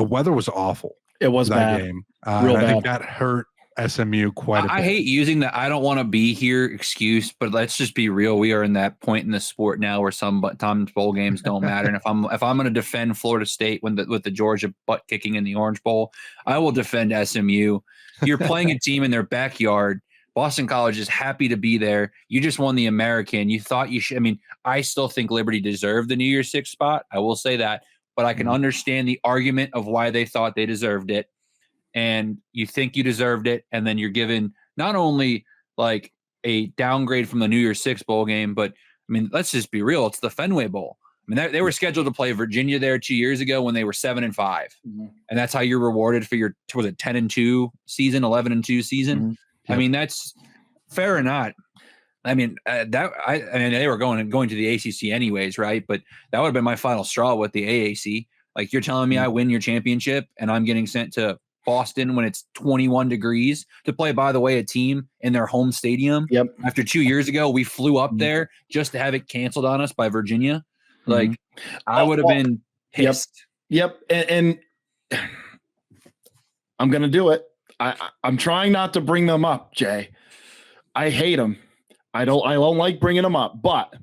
Speaker 3: weather was awful.
Speaker 4: It was
Speaker 3: that
Speaker 4: bad.
Speaker 3: game.
Speaker 4: Real
Speaker 3: I
Speaker 4: bad.
Speaker 3: think that hurt SMU quite a bit.
Speaker 2: I hate using the "I don't want to be here" excuse, but let's just be real. We are in that point in the sport now where sometimes bowl games don't matter. And if I'm going to defend Florida State with the Georgia butt kicking in the Orange Bowl, I will defend SMU. You're playing a team in their backyard. Boston College is happy to be there. You just won the American. You thought you should. I mean, I still think Liberty deserved the New Year's Six spot. I will say that, but I can understand the argument of why they thought they deserved it. And you think you deserved it, and then you're given not only like a downgrade from the New Year's Six bowl game, but I mean, let's just be real. It's the Fenway Bowl. I mean, they were scheduled to play Virginia there 2 years ago when they were 7-5, and that's how you're rewarded for your 10-2 season, 11-2 season. I mean, that's fair or not. I mean, they were going to the ACC anyways, right? But that would have been my final straw with the AAC. Like, you're telling me I win your championship and I'm getting sent to Boston when it's 21 degrees to play, by the way, a team in their home stadium.
Speaker 4: Yep.
Speaker 2: After 2 years ago, we flew up there just to have it canceled on us by Virginia. Like, I would have been pissed.
Speaker 4: Yep. And I'm going to do it. I'm trying not to bring them up, Jay. I hate them. I don't like bringing them up. But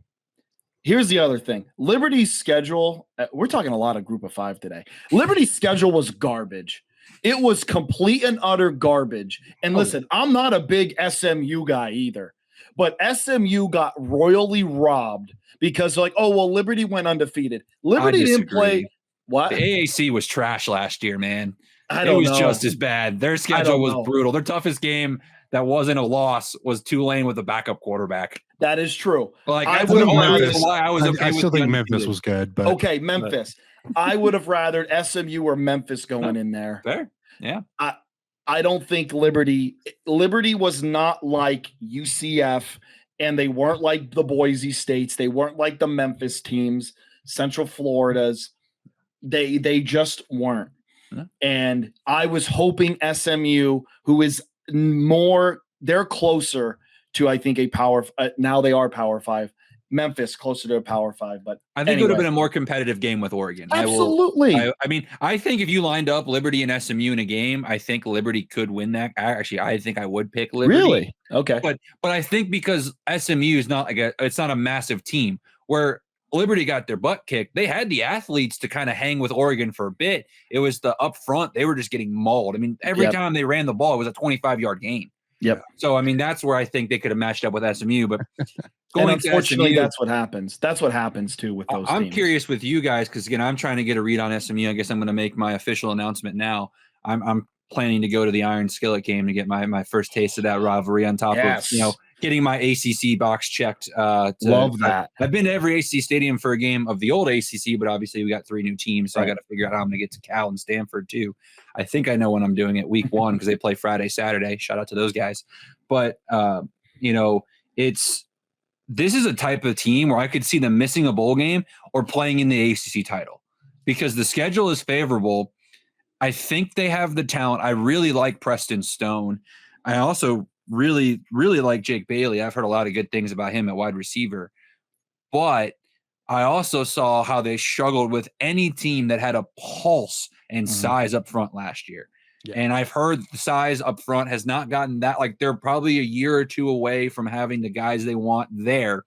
Speaker 4: here's the other thing. Liberty's schedule, we're talking a lot of Group of Five today. Liberty's schedule was garbage. It was complete and utter garbage. And listen, I'm not a big SMU guy either. But SMU got royally robbed because Liberty went undefeated. Liberty didn't play. What?
Speaker 2: The AAC was trash last year, man.
Speaker 4: It was
Speaker 2: just as bad. Their schedule was brutal. Their toughest game, that wasn't a loss was Tulane with a backup quarterback.
Speaker 4: That is true.
Speaker 2: Like
Speaker 4: I
Speaker 2: that's
Speaker 4: would
Speaker 2: the
Speaker 4: have
Speaker 2: only
Speaker 4: rather.
Speaker 2: reason why I was okay
Speaker 3: I
Speaker 2: with
Speaker 3: still
Speaker 2: the
Speaker 3: think Memphis
Speaker 2: undefeated.
Speaker 3: was good, but
Speaker 4: Okay, Memphis. I would have rather SMU or Memphis going in there.
Speaker 2: Fair. Yeah.
Speaker 4: I don't think Liberty was not like UCF, and they weren't like the Boise States. They weren't like the Memphis teams, Central Florida's. They just weren't.
Speaker 2: Yeah.
Speaker 4: And I was hoping SMU, who is more, they're closer to, I think, a power. Now they are Power 5. Memphis closer to a Power 5, but
Speaker 2: I think it would have been a more competitive game with Oregon.
Speaker 4: Absolutely.
Speaker 2: I mean, I think if you lined up Liberty and SMU in a game, I think Liberty could win that. Actually, I think I would pick Liberty.
Speaker 4: Really? Okay.
Speaker 2: But I think because SMU is not it's not a massive team where Liberty got their butt kicked. They had the athletes to kind of hang with Oregon for a bit. It was the up front. They were just getting mauled. I mean, every time they ran the ball, it was a 25-yard gain.
Speaker 4: Yep.
Speaker 2: So, I mean, that's where I think they could have matched up with SMU. But
Speaker 4: and unfortunately, that's what happens. That's what happens, too, with those
Speaker 2: I'm
Speaker 4: teams.
Speaker 2: curious with you guys because, again, I'm trying to get a read on SMU. I guess I'm going to make my official announcement now. I'm planning to go to the Iron Skillet game to get my first taste of that rivalry on top of, getting my ACC box checked.
Speaker 4: Love that.
Speaker 2: I've been to every ACC stadium for a game of the old ACC, but obviously we got 3 new teams, so I got to figure out how I'm going to get to Cal and Stanford too. I think I know when I'm doing it week 1 because they play Friday, Saturday. Shout out to those guys. But, this is a type of team where I could see them missing a bowl game or playing in the ACC title because the schedule is favorable. I think they have the talent. I really like Preston Stone. I also really, really like Jake Bailey. I've heard a lot of good things about him at wide receiver. But I also saw how they struggled with any team that had a pulse and size up front last year. Yeah. And I've heard the size up front has not gotten that. Like they're probably a year or two away from having the guys they want there.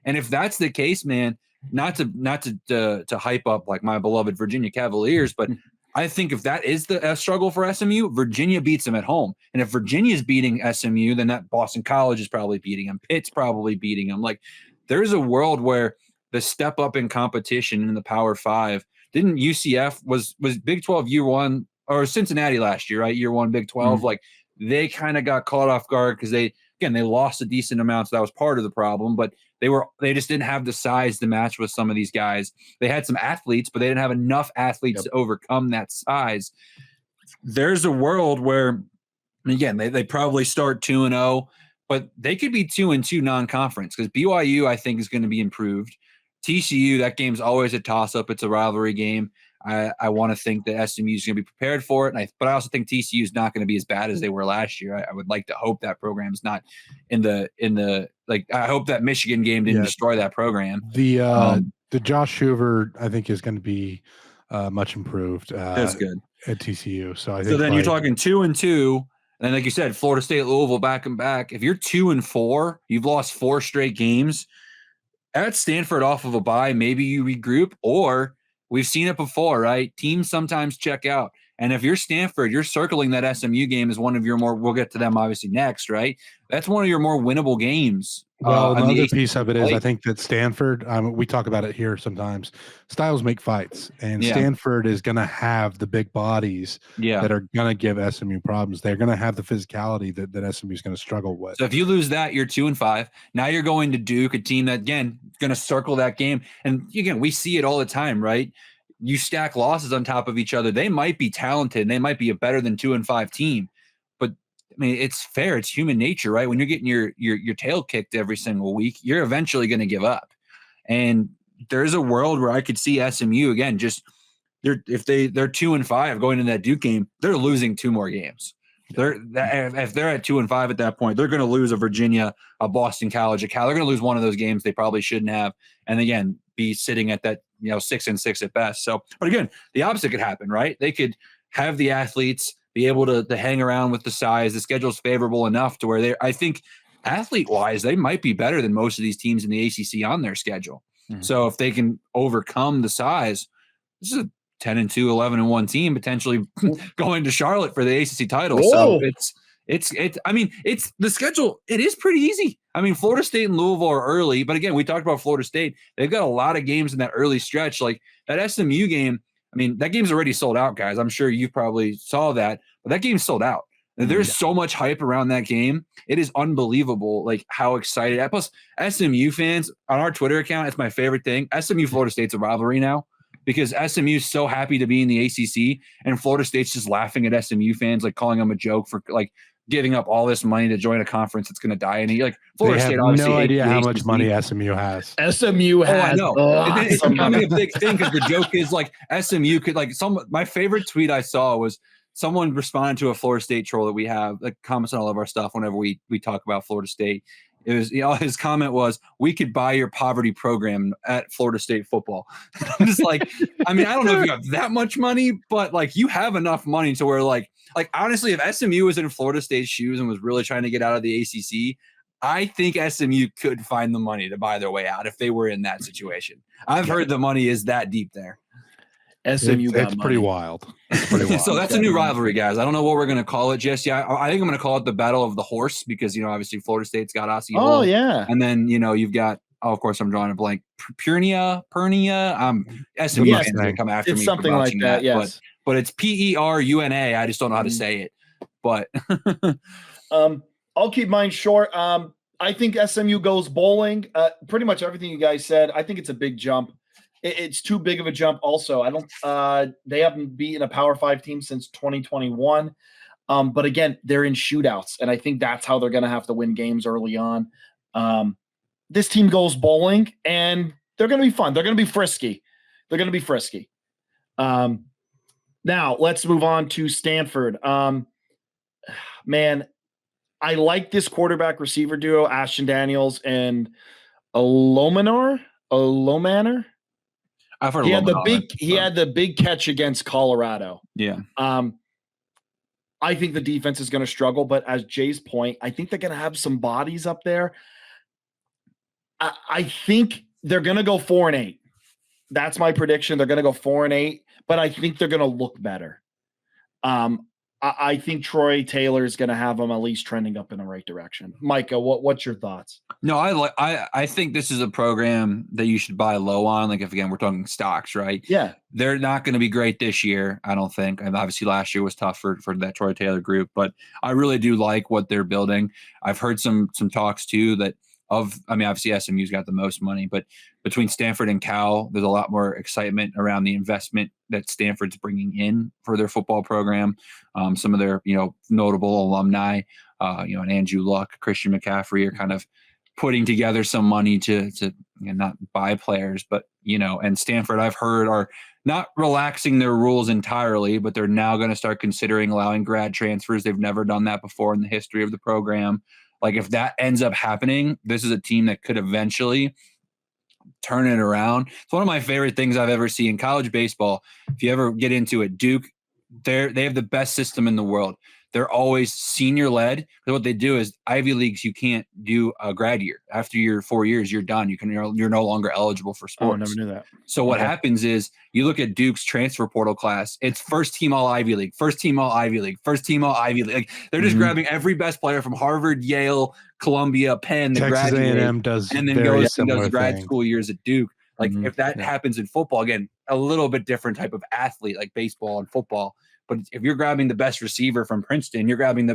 Speaker 2: And if that's the case, man, not to hype up like my beloved Virginia Cavaliers, but I think if that is the struggle for SMU, Virginia beats them at home. And if Virginia is beating SMU, then that Boston College is probably beating them. Pitt's probably beating them. Like there's a world where the step up in competition in the Power 5, didn't UCF was Big 12 year 1 or Cincinnati last year, right? Year 1 Big 12. Like they kind of got caught off guard because they lost a decent amount. So that was part of the problem, but they just didn't have the size to match with some of these guys. They had some athletes, but they didn't have enough athletes to overcome that size. There's a world where, again, they probably start 2-0, but they could be 2-2 non-conference because BYU, I think, is going to be improved. TCU, that game's always a toss-up. It's a rivalry game. I want to think that SMU is going to be prepared for it, but I also think TCU is not going to be as bad as they were last year. I would like to hope that program's not in the like. I hope that Michigan game didn't destroy that program.
Speaker 3: The Josh Hoover, I think, is going to be much improved.
Speaker 2: That's good
Speaker 3: at TCU. So I think.
Speaker 2: So then you're talking 2-2, and like you said, Florida State, Louisville, back and back. If you're 2-4, you've lost 4 straight games. At Stanford off of a bye, maybe you regroup, or we've seen it before, right? Teams sometimes check out. And if you're Stanford, you're circling that SMU game as one of your more – we'll get to them obviously next, right? That's one of your more winnable games.
Speaker 3: Well, another piece of it is I think that Stanford, we talk about it here sometimes, styles make fights. And Stanford is going to have the big bodies that are going to give SMU problems. They're going to have the physicality that SMU is going to struggle with.
Speaker 2: So if you lose that, you're 2-5. Now you're going to Duke, a team that, again, going to circle that game. And, again, we see it all the time, right? You stack losses on top of each other. They might be talented. And they might be a better than 2-5 team. But, I mean, it's fair. It's human nature, right? When you're getting your tail kicked every single week, you're eventually going to give up. And there's a world where I could see SMU, again, just if they're 2-5 going into that Duke game, they're losing 2 more games. If they're at 2-5 at that point, they're going to lose a Virginia, a Boston College, a Cal. They're going to lose one of those games they probably shouldn't have. And, again, be sitting at that 6-6 at best. So, but again, the opposite could happen, right? They could have the athletes be able to hang around with the size. The schedule's favorable enough to where I think athlete-wise, they might be better than most of these teams in the ACC on their schedule. Mm-hmm. So if they can overcome the size, this is a 10-2, 11-1 team potentially going to Charlotte for the ACC title.
Speaker 4: Whoa.
Speaker 2: So it's the schedule. It is pretty easy. I mean, Florida State and Louisville are early, but again, we talked about Florida State. They've got a lot of games in that early stretch. Like that SMU game, I mean, that game's already sold out, guys. I'm sure you probably saw that, but that game's sold out. There's so much hype around that game. It is unbelievable, like how excited. Plus, SMU fans on our Twitter account, it's my favorite thing. SMU Florida State's a rivalry now because SMU is so happy to be in the ACC, and Florida State's just laughing at SMU fans, like calling them a joke for like giving up all this money to join a conference that's going to die. And like Florida
Speaker 3: They
Speaker 2: State,
Speaker 3: have
Speaker 2: obviously
Speaker 3: no
Speaker 2: hates
Speaker 3: idea
Speaker 2: the
Speaker 3: how much
Speaker 2: ACC.
Speaker 3: money SMU has.
Speaker 4: SMU has.
Speaker 2: Oh, I know. It's
Speaker 4: some
Speaker 2: becoming
Speaker 4: money.
Speaker 2: a big thing because the joke is like SMU could like my favorite tweet I saw was someone responded to a Florida State troll that we have, like comments on all of our stuff whenever we talk about Florida State. It was, his comment was, "We could buy your poverty program at Florida State football." I'm just like, I mean, I don't know if you have that much money, but like you have enough money to where like honestly, if SMU was in Florida State's shoes and was really trying to get out of the ACC, I think SMU could find the money to buy their way out if they were in that situation. I've heard the money is that deep there.
Speaker 4: SMU
Speaker 3: It's pretty wild. It's pretty wild.
Speaker 2: So that's a new rivalry, guys. I don't know what we're going to call it just yet. I think I'm going to call it the Battle of the Horse because, obviously Florida State's got Ossie
Speaker 4: Oh,
Speaker 2: Hole.
Speaker 4: yeah.
Speaker 2: And then, you've got, of course, I'm drawing a blank. Pernia. SMU
Speaker 3: Yes,
Speaker 2: fans are going to come after
Speaker 4: It's
Speaker 2: me.
Speaker 4: something like that, yes.
Speaker 2: But it's Peruna. I just don't know how to say it. But
Speaker 4: I'll keep mine short. I think SMU goes bowling. Pretty much everything you guys said. I think it's a big jump. It's too big of a jump. Also, they haven't beaten a Power 5 team since 2021. But again, they're in shootouts, and I think that's how they're going to have to win games early on. This team goes bowling, and they're going to be fun. They're going to be frisky. Now let's move on to Stanford. Man, I like this quarterback receiver duo, Ashton Daniels and Alomaner.
Speaker 2: I've heard
Speaker 4: He had the big catch against Colorado.
Speaker 2: Yeah.
Speaker 4: I think the defense is going to struggle, but as Jay's point, I think they're going to have some bodies up there. I think they're going to go 4-8. That's my prediction. They're going to go 4-8, but I think they're going to look better. I think Troy Taylor is going to have them at least trending up in the right direction. Micah, what's your thoughts?
Speaker 2: No, I think this is a program that you should buy low on. Like if again we're talking stocks, right?
Speaker 4: Yeah,
Speaker 2: they're not going to be great this year, I don't think. And obviously last year was tough for that Troy Taylor group, but I really do like what they're building. I've heard some talks too that obviously SMU's got the most money, but between Stanford and Cal, there's a lot more excitement around the investment that Stanford's bringing in for their football program. Some of their, notable alumni, and Andrew Luck, Christian McCaffrey are kind of putting together some money to not buy players, but, and Stanford I've heard are not relaxing their rules entirely, but they're now going to start considering allowing grad transfers. They've never done that before in the history of the program. Like if that ends up happening, this is a team that could eventually turn it around. It's one of my favorite things I've ever seen in college baseball. If you ever get into it, Duke, they have the best system in the world. They're always senior led. What they do is Ivy Leagues, you can't do a grad year. After your 4 years, you're done. You're no longer eligible for sports.
Speaker 4: Oh, I never knew that.
Speaker 2: So what happens is you look at Duke's transfer portal class. It's first team all Ivy League, first team all Ivy League, first team all Ivy League. Like they're just grabbing every best player from Harvard, Yale, Columbia, Penn,
Speaker 3: Texas A&M does,
Speaker 2: and then goes and does grad school years at Duke. Like if that happens in football, again, a little bit different type of athlete like baseball and football. But if you're grabbing the best receiver from Princeton, you're grabbing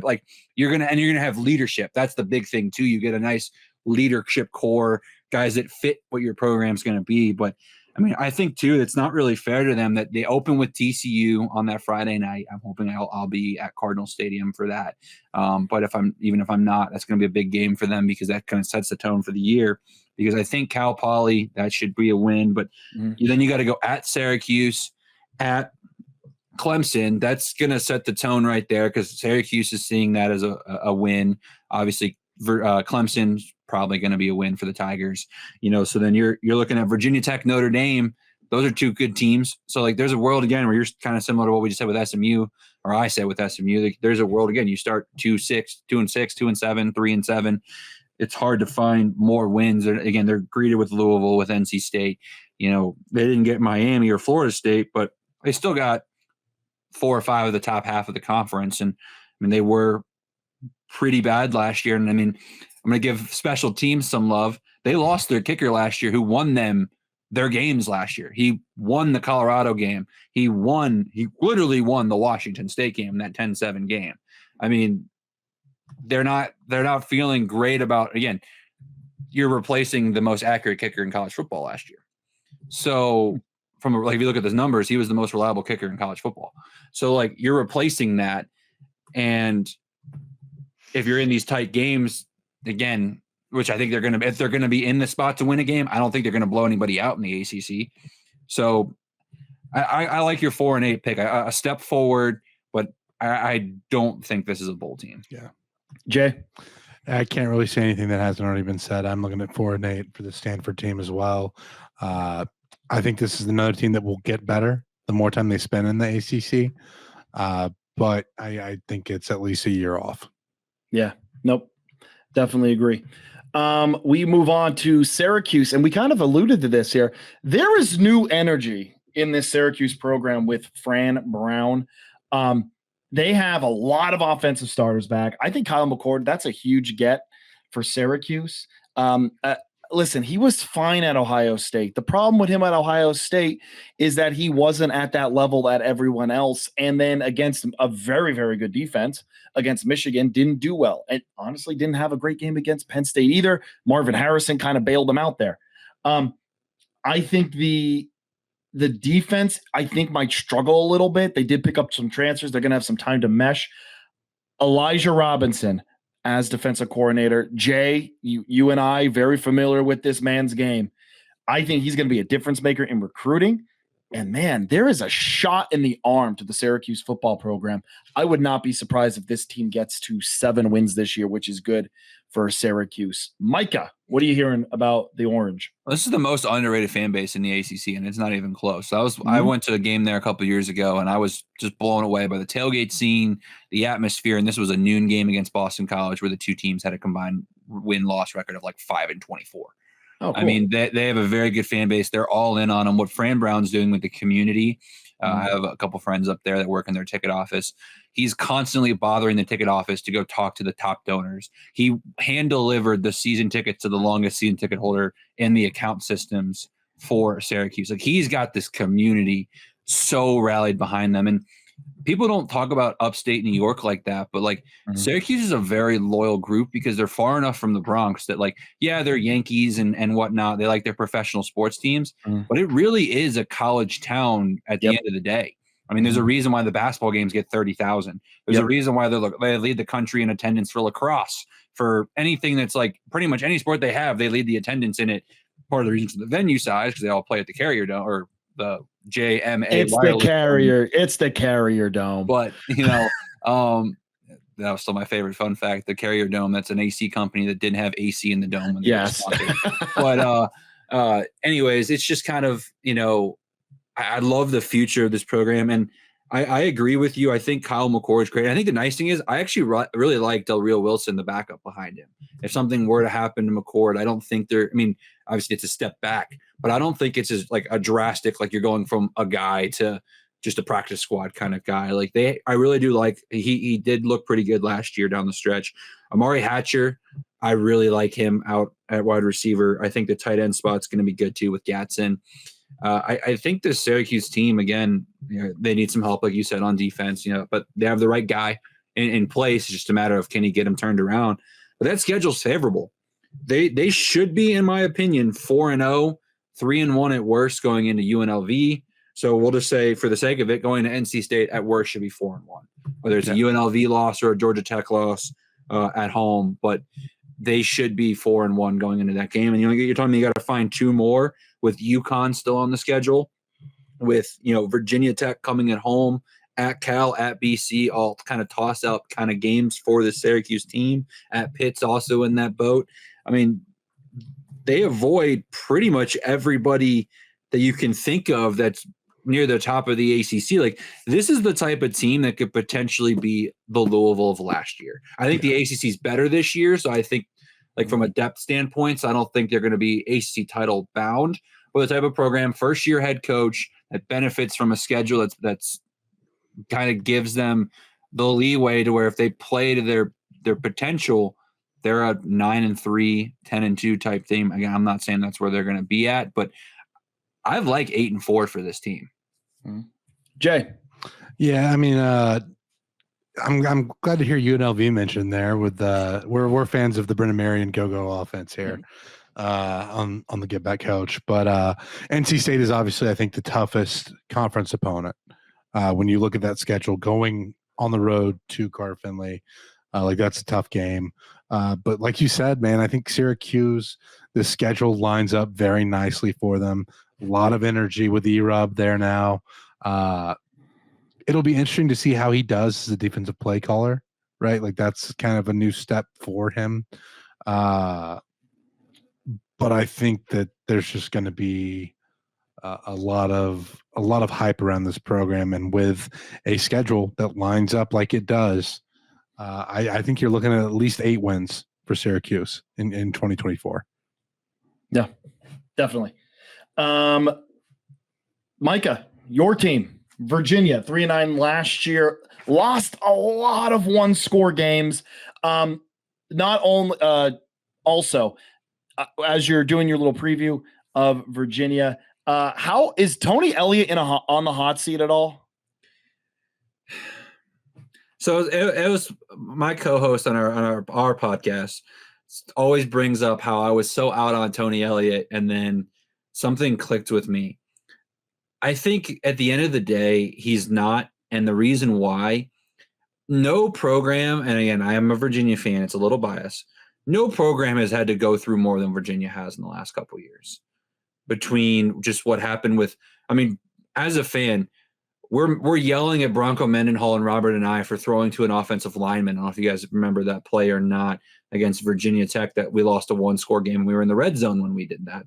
Speaker 2: you're gonna have leadership. That's the big thing too. You get a nice leadership core, guys that fit what your program's gonna be. But I mean, I think too, it's not really fair to them that they open with TCU on that Friday night. I'm hoping I'll be at Cardinal Stadium for that. But if I'm not, that's gonna be a big game for them because that kind of sets the tone for the year. Because I think Cal Poly, that should be a win. But then you got to go at Syracuse, at Clemson. That's going to set the tone right there because Syracuse is seeing that as a win. Obviously, Clemson's probably going to be a win for the Tigers. So then you're looking at Virginia Tech, Notre Dame. Those are two good teams. So like there's a world again where you're kind of similar to what we just said with SMU, or I said with SMU. Like, there's a world again. You start 2-6, 2-6, 2-7, 3-7. It's hard to find more wins. Again, they're greeted with Louisville, with NC State. They didn't get Miami or Florida State, but they still got 4 or 5 of the top half of the conference. And I mean, they were pretty bad last year. And I mean, I'm going to give special teams some love. They lost their kicker last year who won them their games last year. He won the Colorado game. He literally won the Washington State game, that 10-7 game. I mean, they're not feeling great about, again, you're replacing the most accurate kicker in college football last year. So if you look at those numbers, he was the most reliable kicker in college football. So like you're replacing that. And if you're in these tight games, again, which I think if they're going to be in the spot to win a game, I don't think they're going to blow anybody out in the ACC. So I like your 4-8 pick, a step forward, but I don't think this is a bowl team.
Speaker 3: Yeah.
Speaker 4: Jay?
Speaker 3: I can't really say anything that hasn't already been said. I'm looking at 4-8 for the Stanford team as well. I think this is another team that will get better the more time they spend in the ACC. But I think it's at least a year off.
Speaker 4: Yeah. Nope. Definitely agree. We move on to Syracuse, and we kind of alluded to this here. There is new energy in this Syracuse program with Fran Brown. They have a lot of offensive starters back. I think Kyle McCord, that's a huge get for Syracuse. Listen, he was fine at Ohio State. The problem with him at Ohio State is that he wasn't at that level that everyone else. And then against a very, very good defense against Michigan, didn't do well. And honestly, didn't have a great game against Penn State either. Marvin Harrison kind of bailed him out there. I think the defense, I think, might struggle a little bit. They did pick up some transfers. They're going to have some time to mesh. Elijah Robinson as defensive coordinator. Jay, you and I, very familiar with this man's game. I think he's going to be a difference maker in recruiting. And, man, there is a shot in the arm to the Syracuse football program. I would not be surprised if this team gets to 7 wins this year, which is good for Syracuse. Micah, what are you hearing about the Orange?
Speaker 2: This is the most underrated fan base in the ACC, and it's not even close. I went to a game there a couple of years ago, and I was just blown away by the tailgate scene, the atmosphere, and this was a noon game against Boston College where the two teams had a combined win-loss record of like 5-24.
Speaker 4: Oh, cool.
Speaker 2: I mean, they have a very good fan base. They're all in on them. What Fran Brown's doing with the community, I have a couple friends up there that work in their ticket office. He's constantly bothering the ticket office to go talk to the top donors. He hand-delivered the season tickets to the longest season ticket holder in the account systems for Syracuse. Like, he's got this community so rallied behind them. And people don't talk about upstate New York like that, but like Syracuse is a very loyal group because they're far enough from the Bronx that, like, yeah, they're Yankees and whatnot. They like their professional sports teams, but it really is a college town at the end of the day. I mean, there's a reason why the basketball games get 30,000. There's a reason why they lead the country in attendance for lacrosse, for anything that's like pretty much any sport they have, they lead the attendance in it. Part of the reason for the venue size, because they all play at the Carrier Dome or the JMA.
Speaker 4: It's the Carrier Dome.
Speaker 2: But, that was still my favorite fun fact. The Carrier Dome, that's an AC company that didn't have AC in the dome. When
Speaker 4: yes.
Speaker 2: But anyways, it's just kind of, I love the future of this program. And I agree with you. I think Kyle McCord is great. I think the nice thing is I actually really like Del Rio Wilson, the backup behind him. If something were to happen to McCord, I don't think obviously it's a step back, but I don't think it's as like a drastic, like you're going from a guy to just a practice squad kind of guy. Like I really do like, he did look pretty good last year down the stretch. Amari Hatcher, I really like him out at wide receiver. I think the tight end spot's going to be good too with Gatson. I think the Syracuse team, again, they need some help, like you said, on defense, but they have the right guy in place. It's just a matter of, can he get him turned around? But that schedule's favorable. They should be, in my opinion, 4-0, 3-1 at worst going into UNLV. So we'll just say, for the sake of it, going to NC State at worst should be 4-1, whether it's a UNLV loss or a Georgia Tech loss at home. But they should be 4-1 going into that game. And you're telling me you got to find 2 more with UConn still on the schedule, with Virginia Tech coming at home, at Cal, at BC, all kind of toss out kind of games for the Syracuse team. At Pitt's also in that boat. I mean, they avoid pretty much everybody that you can think of that's near the top of the ACC. Like, this is the type of team that could potentially be the Louisville of last year. I think the ACC is better this year, so I think, like, from a depth standpoint, so I don't think they're going to be ACC title bound. But the type of program, first-year head coach that benefits from a schedule that's kind of gives them the leeway to where if they play to their potential, they're a 9-3, 10-2 type team. Again, I'm not saying that's where they're going to be at, but I like 8-4 for this team.
Speaker 4: Jay.
Speaker 3: Yeah, I mean, I'm glad to hear UNLV mentioned there. With we're fans of the Brennan Marion go offense here on the Get Back Coach, but NC State is obviously I think the toughest conference opponent when you look at that schedule going on the road to Carter Finley. Like that's a tough game, but like you said, man, I think Syracuse, the schedule lines up very nicely for them. A lot of energy with E-Rub there now. It'll be interesting to see how he does as a defensive play caller, right? Like that's kind of a new step for him. But I think that there's just going to be a lot of hype around this program, and with a schedule that lines up like it does, I think you're looking at least 8 wins for Syracuse in 2024.
Speaker 4: Yeah, definitely. Micah, your team. Virginia 3-9 last year, lost a lot of one-score games. Not only also as you're doing your little preview of Virginia, how is Tony Elliott on the hot seat at all?
Speaker 2: So it was my co-host on our podcast always brings up how I was so out on Tony Elliott, and then something clicked with me. I think at the end of the day, he's not. And the reason why, no program, and again, I am a Virginia fan, it's a little biased, no program has had to go through more than Virginia has in the last couple of years. Between just what happened with, I mean, as a fan, we're yelling at Bronco Mendenhall and Robert and I for throwing to an offensive lineman. I don't know if you guys remember that play or not against Virginia Tech, that we lost a 1-score game. We were in the red zone when we did that.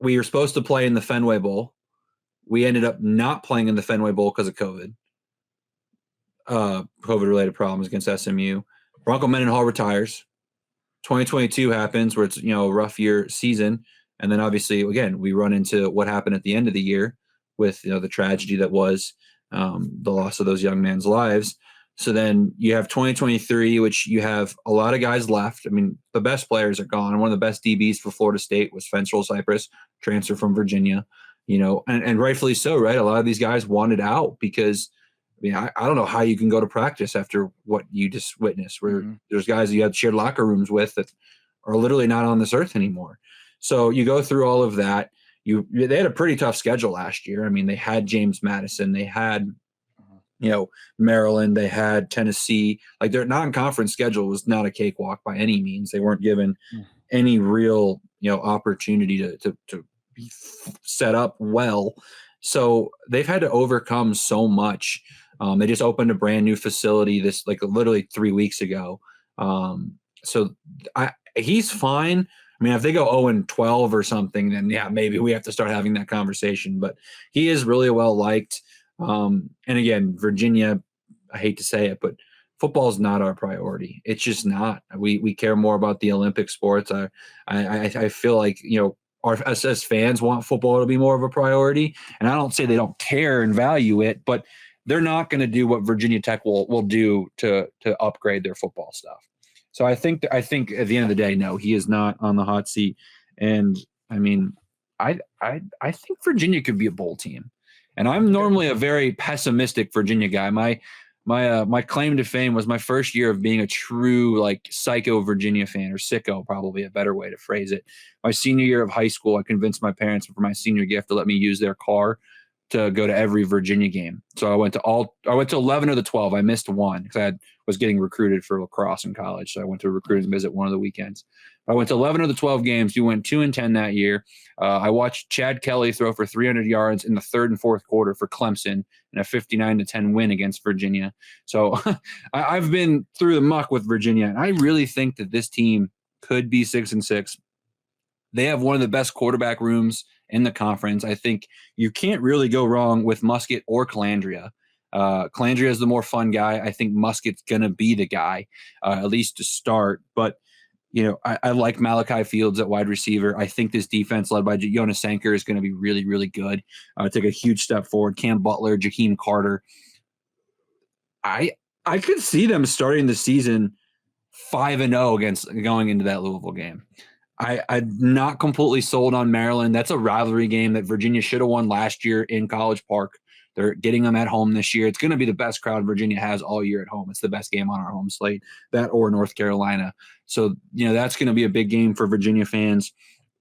Speaker 2: We were supposed to play in the Fenway Bowl. We ended up not playing in the Fenway Bowl because of COVID. COVID-related problems against SMU. Bronco Mendenhall retires. 2022 happens where it's, a rough year season. And then obviously, again, we run into what happened at the end of the year with, the tragedy that was the loss of those young men's lives. So then you have 2023, which you have a lot of guys left. I mean, the best players are gone. One of the best DBs for Florida State was Fentrell Cypress, transfer from Virginia, and rightfully so, right? A lot of these guys wanted out because, I don't know how you can go to practice after what you just witnessed, where there's guys you had shared locker rooms with that are literally not on this earth anymore. So you go through all of that. They had a pretty tough schedule last year. I mean, they had James Madison, they had Maryland, they had Tennessee. Like their non-conference schedule was not a cakewalk by any means. They weren't given any real, opportunity to be set up well. So they've had to overcome so much. They just opened a brand new facility literally 3 weeks ago. So he's fine. I mean, if they go 0-12 or something, then maybe we have to start having that conversation. But he is really well liked. And again, Virginia, I hate to say it, but football is not our priority. It's just not. We care more about the Olympic sports. I feel like, us as fans want football to be more of a priority. And I don't say they don't care and value it, but they're not going to do what Virginia Tech will do to upgrade their football stuff. So I think at the end of the day, no, he is not on the hot seat. And I mean, I think Virginia could be a bowl team. And I'm normally a very pessimistic Virginia guy. My claim to fame was my first year of being a true psycho Virginia fan, or sicko, probably a better way to phrase it. My senior year of high school, I convinced my parents for my senior gift to let me use their car to go to every Virginia game. So I went to 11 of the 12. I missed one because I was getting recruited for lacrosse in college. So I went to a recruiting visit one of the weekends. I went to 11 of the 12 games. You went 2-10 that year. I watched Chad Kelly throw for 300 yards in the third and fourth quarter for Clemson in a 59-10 win against Virginia. So I've been through the muck with Virginia, and I really think that this team could be 6-6. They have one of the best quarterback rooms in the conference. I think you can't really go wrong with Muskett or Calandria. Calandria is the more fun guy. I think Muskett's going to be the guy, at least to start. But, I like Malachi Fields at wide receiver. I think this defense led by Jonas Sanker is going to be really, really good. Take a huge step forward. Cam Butler, Jakeem Carter. I could see them starting the season 5-0 against going into that Louisville game. I'm not completely sold on Maryland. That's a rivalry game that Virginia should have won last year in College Park. They're getting them at home this year. It's going to be the best crowd Virginia has all year at home. It's the best game on our home slate, that or North Carolina. So, that's going to be a big game for Virginia fans.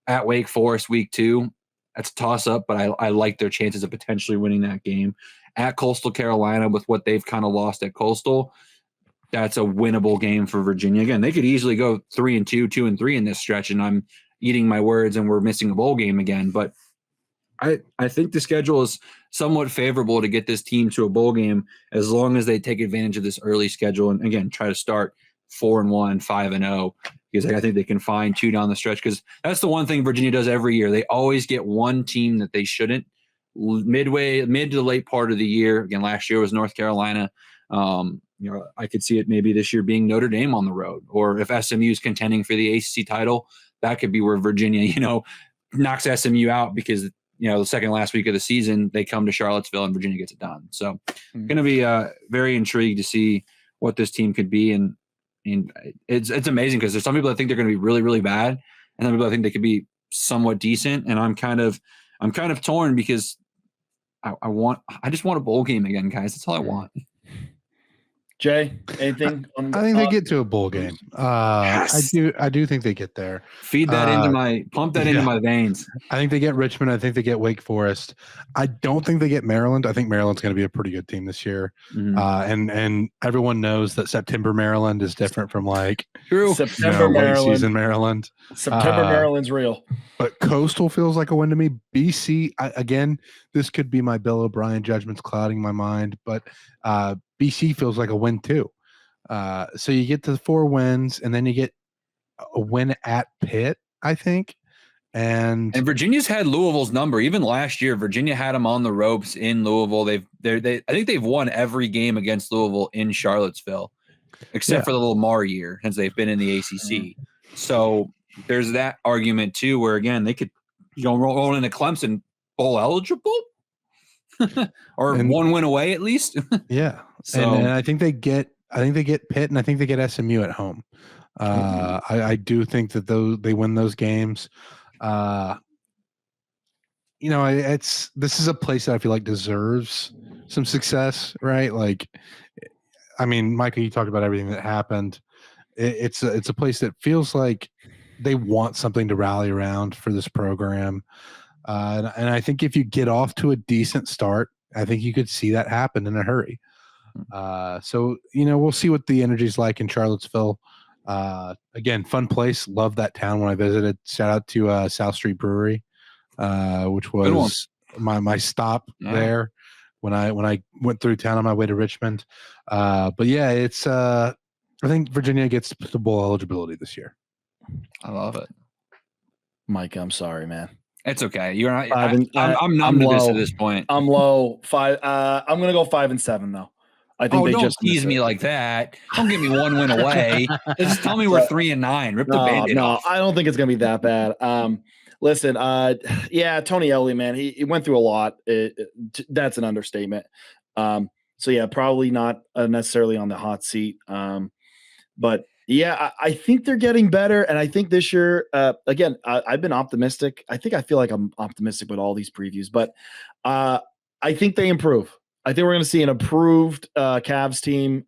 Speaker 2: At Wake Forest week 2, that's a toss-up, but I like their chances of potentially winning that game. At Coastal Carolina, with what they've kind of lost at Coastal, that's a winnable game for Virginia. Again, they could easily go 3-2, 2-3 in this stretch, and I'm eating my words and we're missing a bowl game again. But I think the schedule is somewhat favorable to get this team to a bowl game as long as they take advantage of this early schedule and, again, try to start 4-1, 5-0, because I think they can find 2 down the stretch, because that's the one thing Virginia does every year. They always get one team that they shouldn't mid to the late part of the year. Again, last year was North Carolina. I could see it maybe this year being Notre Dame on the road, or if SMU is contending for the ACC title, that could be where Virginia, knocks SMU out because, the second last week of the season, they come to Charlottesville and Virginia gets it done. So going to be very intrigued to see what this team could be. And it's amazing because there's some people that think they're going to be really, really bad, and some people that think they could be somewhat decent. And I'm kind of torn because I just want a bowl game again, guys. That's all I want.
Speaker 4: Jay, anything?
Speaker 3: I think they get to a bowl game.
Speaker 2: Yes.
Speaker 3: I do think they get there.
Speaker 2: Pump that into my veins.
Speaker 3: I think they get Richmond. I think they get Wake Forest. I don't think they get Maryland. I think Maryland's going to be a pretty good team this year.
Speaker 2: Mm-hmm.
Speaker 3: And everyone knows that September Maryland is different from
Speaker 4: September Maryland.
Speaker 3: Late season Maryland.
Speaker 4: September Maryland's real.
Speaker 3: But Coastal feels like a win to me. BC, again, this could be my Bill O'Brien judgments clouding my mind, but BC feels like a win too. So you get to the 4 wins, and then you get a win at Pitt, I think. And
Speaker 2: Virginia's had Louisville's number. Even last year, Virginia had them on the ropes in Louisville. I think they've won every game against Louisville in Charlottesville, except for the Lamar year, since they've been in the ACC. So there's that argument too, where again they could roll into Clemson bowl eligible, or one win away at least.
Speaker 3: Yeah.
Speaker 2: So
Speaker 3: and I think they get Pitt, and I think they get SMU at home. I do think that they win those games. This is a place that I feel like deserves some success, right? Micah, you talked about everything that happened. It's a place that feels like they want something to rally around for this program. And I think if you get off to a decent start, I think you could see that happen in a hurry. So we'll see what the energy's like in Charlottesville. Again, fun place. Love that town when I visited. Shout out to South Street Brewery, which was my stop there when I went through town on my way to Richmond. But yeah, it's I think Virginia gets to bowl eligibility this year.
Speaker 2: I love it.
Speaker 4: Mike, I'm sorry, man.
Speaker 2: It's okay. You're not. I'm numb to this at this point.
Speaker 4: I'm low. 5. I'm gonna go 5-7 though. I think they
Speaker 2: don't
Speaker 4: just
Speaker 2: tease me like that. Don't give me one win away. Just tell me we're 3-9. Rip the Band-Aid off.
Speaker 4: I don't think it's gonna be that bad. Listen, Tony Elliott, man, he went through a lot. That's an understatement. So yeah, probably not necessarily on the hot seat. But yeah, I think they're getting better, and I think this year, again, I've been optimistic. I feel like I'm optimistic with all these previews, but I think they improve. I think we're going to see an improved Cavs team,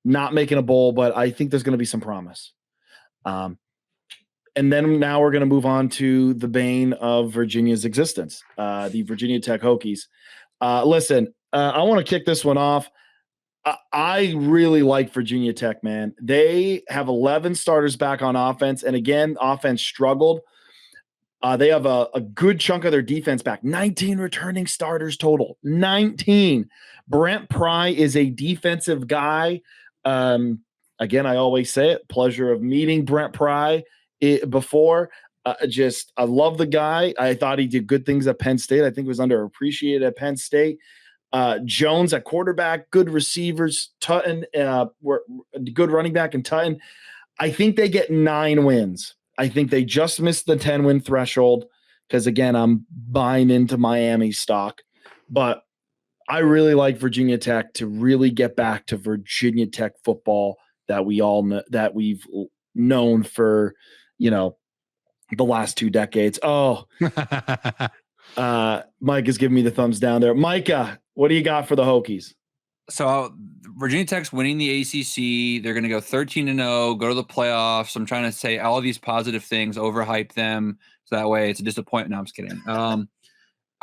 Speaker 4: not making a bowl, but I think there's going to be some promise. And then now we're going to move on to the bane of Virginia's existence, the Virginia Tech Hokies. Listen, I want to kick this one off. I really like Virginia Tech, man. They have 11 starters back on offense. And again, offense struggled. They have a good chunk of their defense back. 19 returning starters total. 19. Brent Pry is a defensive guy. Again, I always say it. Pleasure of meeting Brent Pry before. I love the guy. I thought he did good things at Penn State. I think he was underappreciated at Penn State. Jones at quarterback, good receivers. Tutton, good running back, and Tutton. I think they get 9 wins. I think they just missed the 10-win threshold because, again, I'm buying into Miami stock. But I really like Virginia Tech to really get back to Virginia Tech football that we all know, that we've known for, the last 2 decades. Oh, Mike is giving me the thumbs down there. Micah, what do you got for the Hokies?
Speaker 2: So Virginia Tech's winning the ACC. They're going to go 13-0, go to the playoffs. I'm trying to say all of these positive things, overhype them, so that way it's a disappointment. No, I'm just kidding.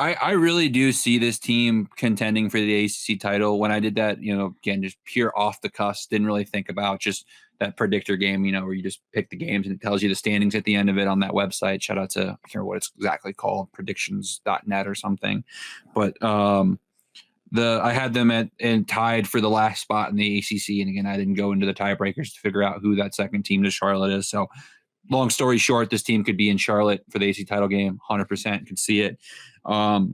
Speaker 2: I really do see this team contending for the ACC title. When I did that, again, just pure off the cuff, didn't really think about just that predictor game, where you just pick the games and it tells you the standings at the end of it on that website. Shout out to, I can't remember what it's exactly called, predictions.net or something. But I had them and tied for the last spot in the ACC. And again, I didn't go into the tiebreakers to figure out who that second team to Charlotte is. So long story short, this team could be in Charlotte for the ACC title game. 100% could see it. I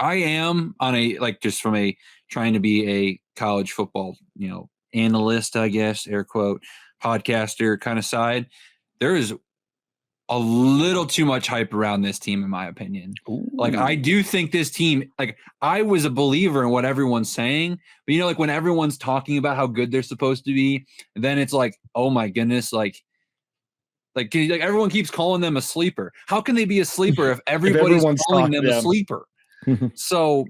Speaker 2: am on just from trying to be a college football, analyst, I guess, air quote, podcaster kind of side. There is a little too much hype around this team, in my opinion. Ooh. I do think this team, I was a believer in what everyone's saying, but when everyone's talking about how good they're supposed to be, then it's like, oh my goodness, everyone keeps calling them a sleeper. How can they be a sleeper if everybody's calling them a sleeper? So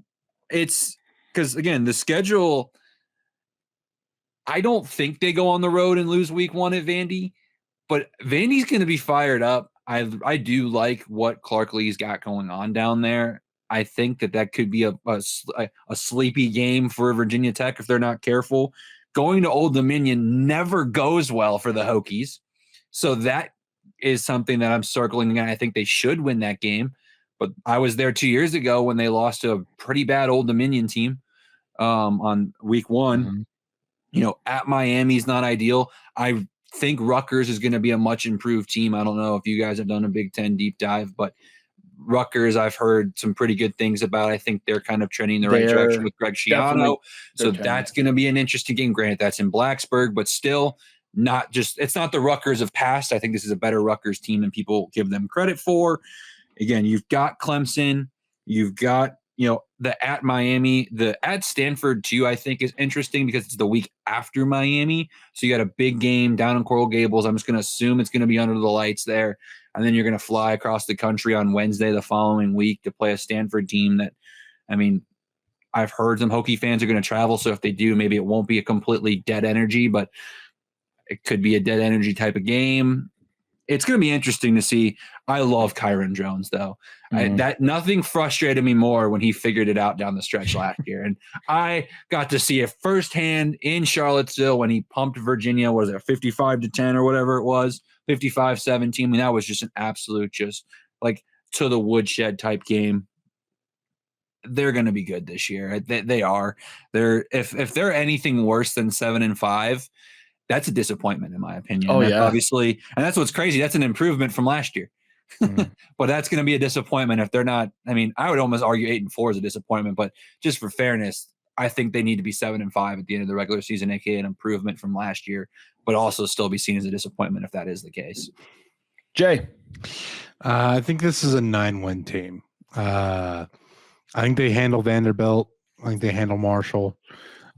Speaker 2: it's because, again, the schedule, I don't think they go on the road and lose week 1 at Vandy, but Vandy's going to be fired up. I do like what Clark Lee's got going on down there. I think that could be a sleepy game for Virginia Tech if they're not careful. Going to Old Dominion never goes well for the Hokies. So that is something that I'm circling, and I think they should win that game. But I was there 2 years ago when they lost to a pretty bad Old Dominion team on week 1. Mm-hmm. At Miami's not ideal. I think Rutgers is going to be a much improved team. I don't know if you guys have done a Big Ten deep dive, but Rutgers I've heard some pretty good things about. I think they're kind of trending in the right direction with Greg Schiano. So that's going to be an interesting game. Granted, that's in Blacksburg, but still it's not the Rutgers of past. I think this is a better Rutgers team than people give them credit for. Again, you've got Clemson, you've got, the at Miami, the at Stanford too, I think is interesting because it's the week after Miami. So you got a big game down in Coral Gables. I'm just going to assume it's going to be under the lights there. And then you're going to fly across the country on Wednesday the following week to play a Stanford team that, I've heard some Hokie fans are going to travel. So if they do, maybe it won't be a completely dead energy, but it could be a dead energy type of game. It's going to be interesting to see. I love Kyron Jones, though. Mm-hmm. Nothing frustrated me more when he figured it out down the stretch last year. And I got to see it firsthand in Charlottesville when he pumped Virginia, 55-10 or whatever it was, 55-17. That was just an absolute, to the woodshed type game. They're going to be good this year. They are. If they're anything worse than 7-5, that's a disappointment in my opinion.
Speaker 4: Oh, yeah.
Speaker 2: Obviously. And that's what's crazy. That's an improvement from last year. Mm-hmm. But that's going to be a disappointment if they're not. I would almost argue 8-4 is a disappointment, but just for fairness, I think they need to be 7-5 at the end of the regular season, aka an improvement from last year, but also still be seen as a disappointment if that is the case.
Speaker 4: Jay,
Speaker 3: I think this is a 9-win team. I think they handle Vanderbilt. I think they handle Marshall.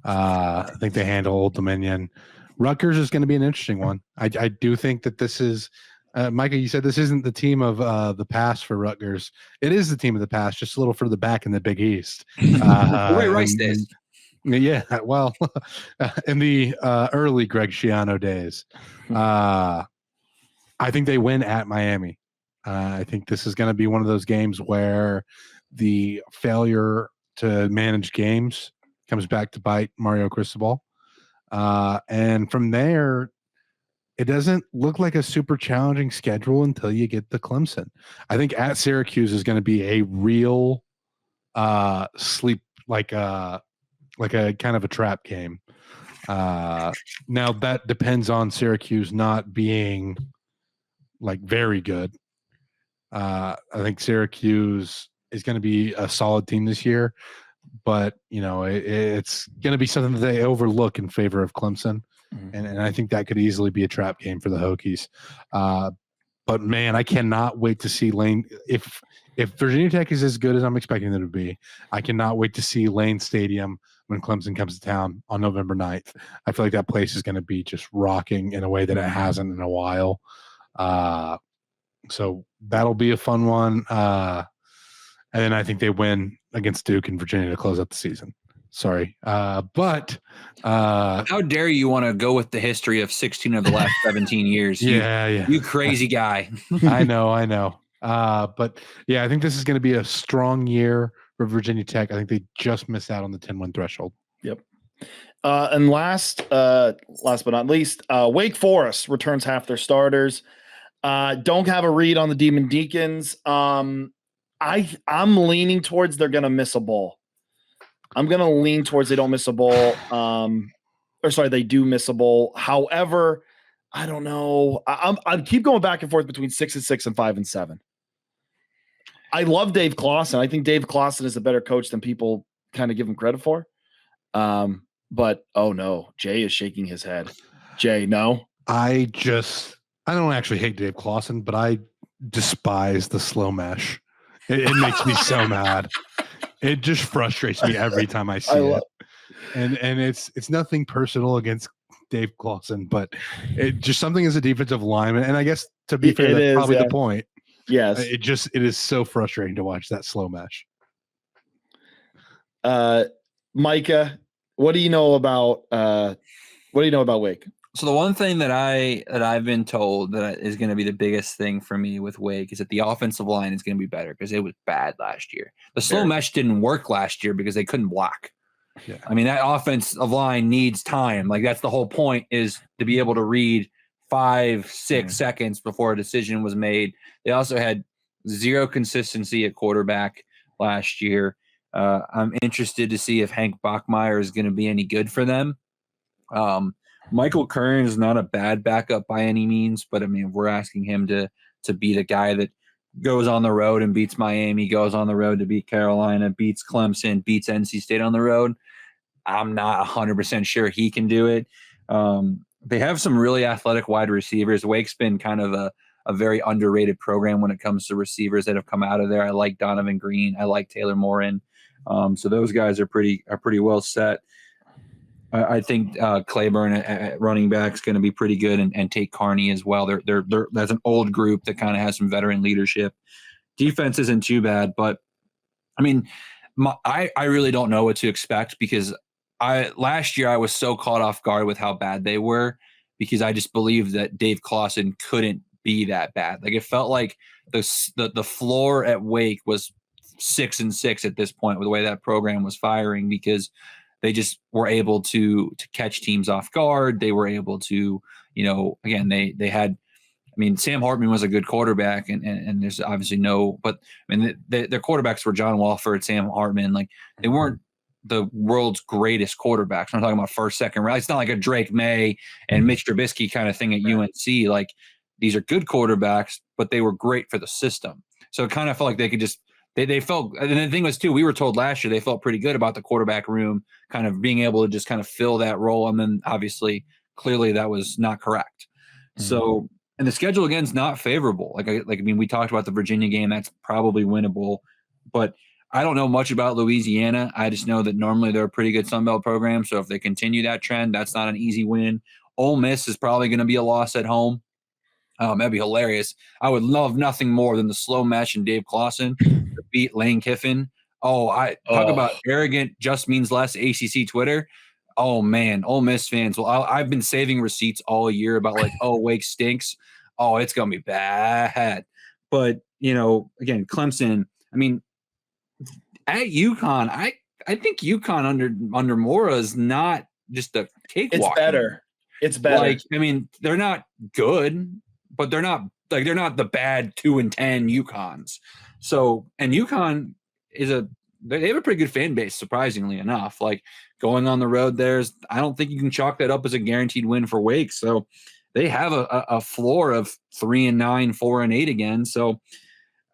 Speaker 3: I think they handle Old Dominion. Rutgers is going to be an interesting one. I do think that this is, Micah, you said this isn't the team of the past for Rutgers. It is the team of the past, just a little further back in the Big East.
Speaker 2: Ray Rice days.
Speaker 3: Yeah, well, in the early Greg Schiano days. I think they win at Miami. I think this is going to be one of those games where the failure to manage games comes back to bite Mario Cristobal. And from there, it doesn't look like a super challenging schedule until you get to Clemson. I think at Syracuse is going to be a real sleep, like a kind of a trap game. Now that depends on Syracuse not being very good. I think Syracuse is going to be a solid team this year. But, it's going to be something that they overlook in favor of Clemson. Mm-hmm. And I think that could easily be a trap game for the Hokies. But, man, I cannot wait to see Lane. If Virginia Tech is as good as I'm expecting them to be, I cannot wait to see Lane Stadium when Clemson comes to town on November 9th. I feel like that place is going to be just rocking in a way that it hasn't in a while. So that'll be a fun one. And then I think they win against Duke and Virginia to close out the season. Sorry. But
Speaker 2: how dare you want to go with the history of 16 of the last 17 years?
Speaker 3: Yeah.
Speaker 2: You crazy guy.
Speaker 3: I know. But yeah, I think this is going to be a strong year for Virginia Tech. I think they just missed out on the 10-win threshold.
Speaker 4: Yep. And last but not least, Wake Forest returns half their starters. Don't have a read on the Demon Deacons. I'm leaning towards they're going to miss a bowl. I'm going to lean towards they don't miss a bowl. They do miss a bowl. However, I don't know. I keep going back and forth between 6-6 and 5-7. I love Dave Clawson. I think Dave Clawson is a better coach than people kind of give him credit for. But oh no, Jay is shaking his head. Jay, no.
Speaker 3: I don't actually hate Dave Clawson, but I despise the slow mesh. It makes me so mad. It just frustrates me every time I see it. And it's nothing personal against Dave Clawson, but it just something as a defensive lineman. And I guess to be fair, that's probably the point.
Speaker 4: Yes.
Speaker 3: It is so frustrating to watch that slow mesh.
Speaker 4: Micah, what do you know about Wake?
Speaker 2: So the one thing that I've been told that is going to be the biggest thing for me with Wake is that the offensive line is going to be better because it was bad last year. The slow mesh didn't work last year because they couldn't block.
Speaker 3: Yeah.
Speaker 2: I mean, that offensive line needs time. Like that's the whole point, is to be able to read 5-6 seconds before a decision was made. They also had zero consistency at quarterback last year. I'm interested to see if Hank Bachmeier is going to be any good for them. Michael Kern is not a bad backup by any means, but I mean, we're asking him to be the guy that goes on the road and beats Miami, goes on the road to beat Carolina, beats Clemson, beats NC State on the road. I'm not 100% sure he can do it. They have some really athletic wide receivers. Wake's been kind of a very underrated program when it comes to receivers that have come out of there. I like Donovan Green. I like Taylor Morin. So those guys are pretty well set. I think Claiborne at running back is going to be pretty good, and Tate Carney as well. They're that's an old group that kind of has some veteran leadership. Defense isn't too bad, but I mean, I really don't know what to expect because last year I was so caught off guard with how bad they were because I just believed that Dave Clawson couldn't be that bad. Like it felt like the floor at Wake was 6-6 at this point with the way that program was firing because they just were able to catch teams off guard. They were able to, again, they had, I mean, Sam Hartman was a good quarterback and there's obviously but I mean, their quarterbacks were John Walford, Sam Hartman. Like they weren't the world's greatest quarterbacks. I'm talking about first, second round. It's not like a Drake May and Mitch Trubisky kind of thing at UNC. Like these are good quarterbacks, but they were great for the system. So it kind of felt like they could just, they felt, and the thing was too, we were told last year, they felt pretty good about the quarterback room kind of being able to just kind of fill that role. And then obviously, clearly that was not correct. Mm-hmm. So, and the schedule again is not favorable. I mean, we talked about the Virginia game. That's probably winnable, but I don't know much about Louisiana. I just know that normally they're a pretty good Sun Belt program. So if they continue that trend, that's not an easy win. Ole Miss is probably going to be a loss at home. That'd be hilarious. I would love nothing more than the slow mesh and Dave Clawson to beat Lane Kiffin. Talk about arrogant, just means less ACC Twitter. Oh man, Ole Miss fans. Well, I've been saving receipts all year about Wake stinks. Oh, it's going to be bad. But, again, Clemson, I mean, at UConn, I think UConn under Mora is not just a cakewalk.
Speaker 4: It's better.
Speaker 2: I mean, they're not good, but they're not the bad 2-10 UConns. So, and UConn they have a pretty good fan base, surprisingly enough. Like going on the road I don't think you can chalk that up as a guaranteed win for Wake. So they have a floor of 3-9, 4-8 again. So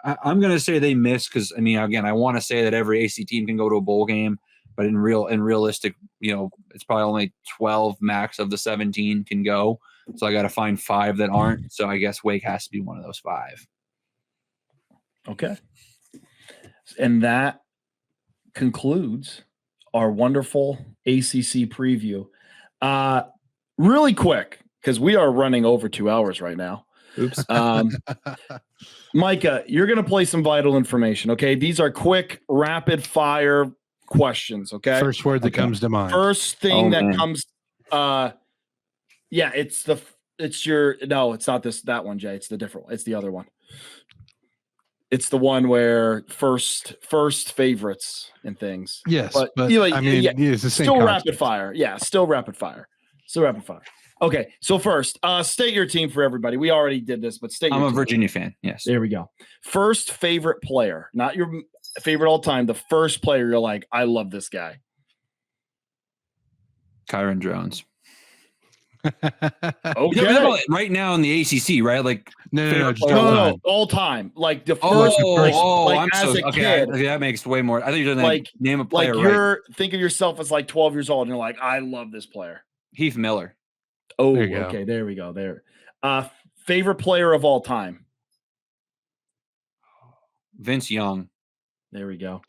Speaker 2: I'm going to say they miss because, I mean, again, I want to say that every AC team can go to a bowl game, but in realistic, it's probably only 12 max of the 17 can go. So I got to find 5 that aren't. So I guess Wake has to be one of those 5.
Speaker 4: Okay. And that concludes our wonderful ACC preview. Really quick, because we are running over 2 hours right now.
Speaker 2: Oops.
Speaker 4: Micah, you're going to play some vital information. Okay. These are quick, rapid fire questions. Okay.
Speaker 3: First word that comes to mind.
Speaker 4: First thing that
Speaker 2: man.
Speaker 4: comes. Yeah, it's not that one, Jay. It's the different one. It's the other one. It's the one where first favorites and things.
Speaker 3: Yes,
Speaker 4: but
Speaker 3: I mean, it's the same.
Speaker 4: Still
Speaker 3: concept.
Speaker 4: rapid fire. Yeah, still rapid fire. Okay, so first, state your team for everybody. We already did this, but state.
Speaker 2: I'm
Speaker 4: your
Speaker 2: a
Speaker 4: team.
Speaker 2: Virginia fan. Yes.
Speaker 4: There we go. First favorite player, not your favorite all time. The first player you're like, I love this guy.
Speaker 2: Kyron Jones.
Speaker 4: Okay.
Speaker 2: Right now in the ACC, right? Like
Speaker 3: No,
Speaker 4: all time. Like the first.
Speaker 2: Kid. Okay, that makes way more. I think you're gonna name a player.
Speaker 4: Like think of yourself as like 12 years old, and you're like, I love this player.
Speaker 2: Heath Miller.
Speaker 4: Oh, okay. There we go. There. Favorite player of all time.
Speaker 2: Vince Young.
Speaker 4: There we go.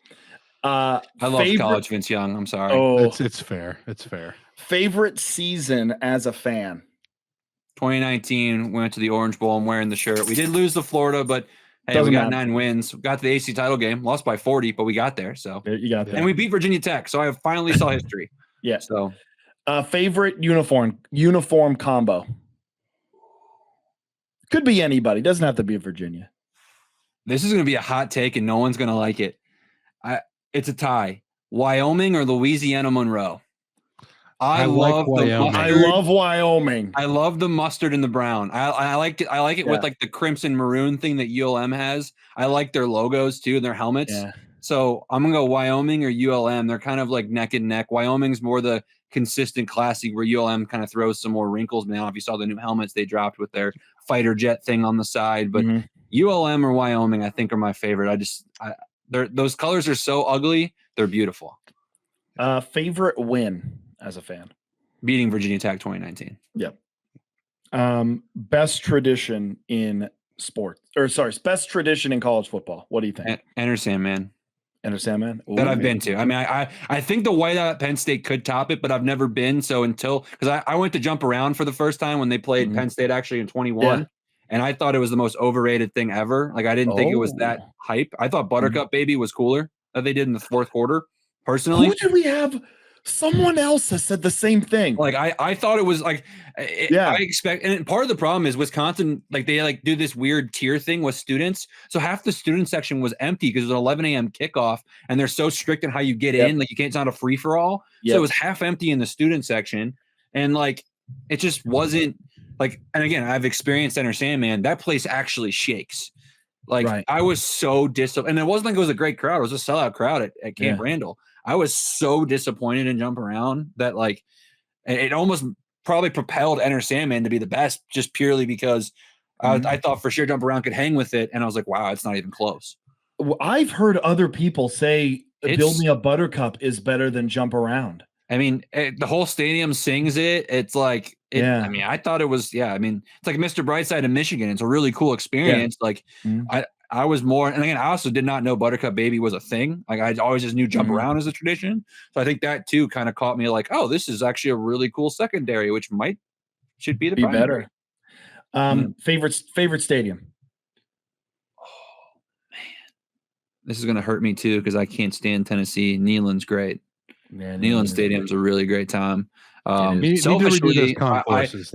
Speaker 2: I love college Vince Young. I'm sorry.
Speaker 3: Oh, it's fair. It's fair.
Speaker 4: Favorite season as a fan.
Speaker 2: 2019, went to the Orange Bowl. I'm wearing the shirt. We did lose to Florida, but hey, we got 9 wins. Got to the ACC title game. Lost by 40, but we got there. So
Speaker 4: you got there.
Speaker 2: And we beat Virginia Tech. So I finally saw history.
Speaker 4: Yeah.
Speaker 2: So
Speaker 4: favorite uniform combo. Could be anybody. Doesn't have to be Virginia.
Speaker 2: This is going to be a hot take, and no one's going to like it. It's a tie. Wyoming or Louisiana Monroe. I love Wyoming.
Speaker 4: I love Wyoming.
Speaker 2: I love the mustard and the brown. I like it. I like it with like the crimson maroon thing that ULM has. I like their logos too and their helmets.
Speaker 4: Yeah.
Speaker 2: So I'm gonna go Wyoming or ULM. They're kind of like neck and neck. Wyoming's more the consistent classic, where ULM kind of throws some more wrinkles. Now, if you saw the new helmets they dropped with their fighter jet thing on the side, but ULM or Wyoming, I think, are my favorite. Those colors are so ugly. They're beautiful.
Speaker 4: Favorite win as a fan?
Speaker 2: Beating Virginia Tech 2019.
Speaker 4: Yep. Best tradition in sports, best tradition in college football. What do you think?
Speaker 2: Enter Sandman.
Speaker 4: Enter Sandman?
Speaker 2: That I've been to. I mean, I think the whiteout at Penn State could top it, but I've never been. So because I went to jump around for the first time when they played Penn State actually in 21. Yeah. And I thought it was the most overrated thing ever. Like, I didn't think it was that hype. I thought Buttercup Baby was cooler that they did in the fourth quarter, personally.
Speaker 4: Who did we have? Someone else has said the same thing.
Speaker 2: Like, I thought it was like, I expect, and part of the problem is Wisconsin, like, they like do this weird tier thing with students. So half the student section was empty because it was an 11 a.m. kickoff, and they're so strict on how you get in. Like, you can't, it's not a free for all. So it was half empty in the student section. And like, it just wasn't like, and again, I've experienced Enter Sandman. That place actually shakes. Like, I was so disappointed. And it wasn't like it was a great crowd. It was a sellout crowd at Camp Randall. I was so disappointed in Jump Around that, like, it almost probably propelled Enter Sandman to be the best, just purely because I thought for sure Jump Around could hang with it. And I was like, wow, it's not even close.
Speaker 4: Well, I've heard other people say Build Me a Buttercup is better than Jump Around.
Speaker 2: I mean, the whole stadium sings it. It's like, I mean, I thought it was, I mean, it's like Mr. Brightside in Michigan. It's a really cool experience. Like, I was more, and again, I also did not know Buttercup Baby was a thing. Like, I always just knew Jump Around as a tradition. So I think that too kind of caught me like, oh, this is actually a really cool secondary, which should be the primary.
Speaker 4: Better. Favorite stadium.
Speaker 2: Oh man, this is gonna hurt me too because I can't stand Tennessee. Neyland's great. Neyland Stadium's a really great time. Selfishly,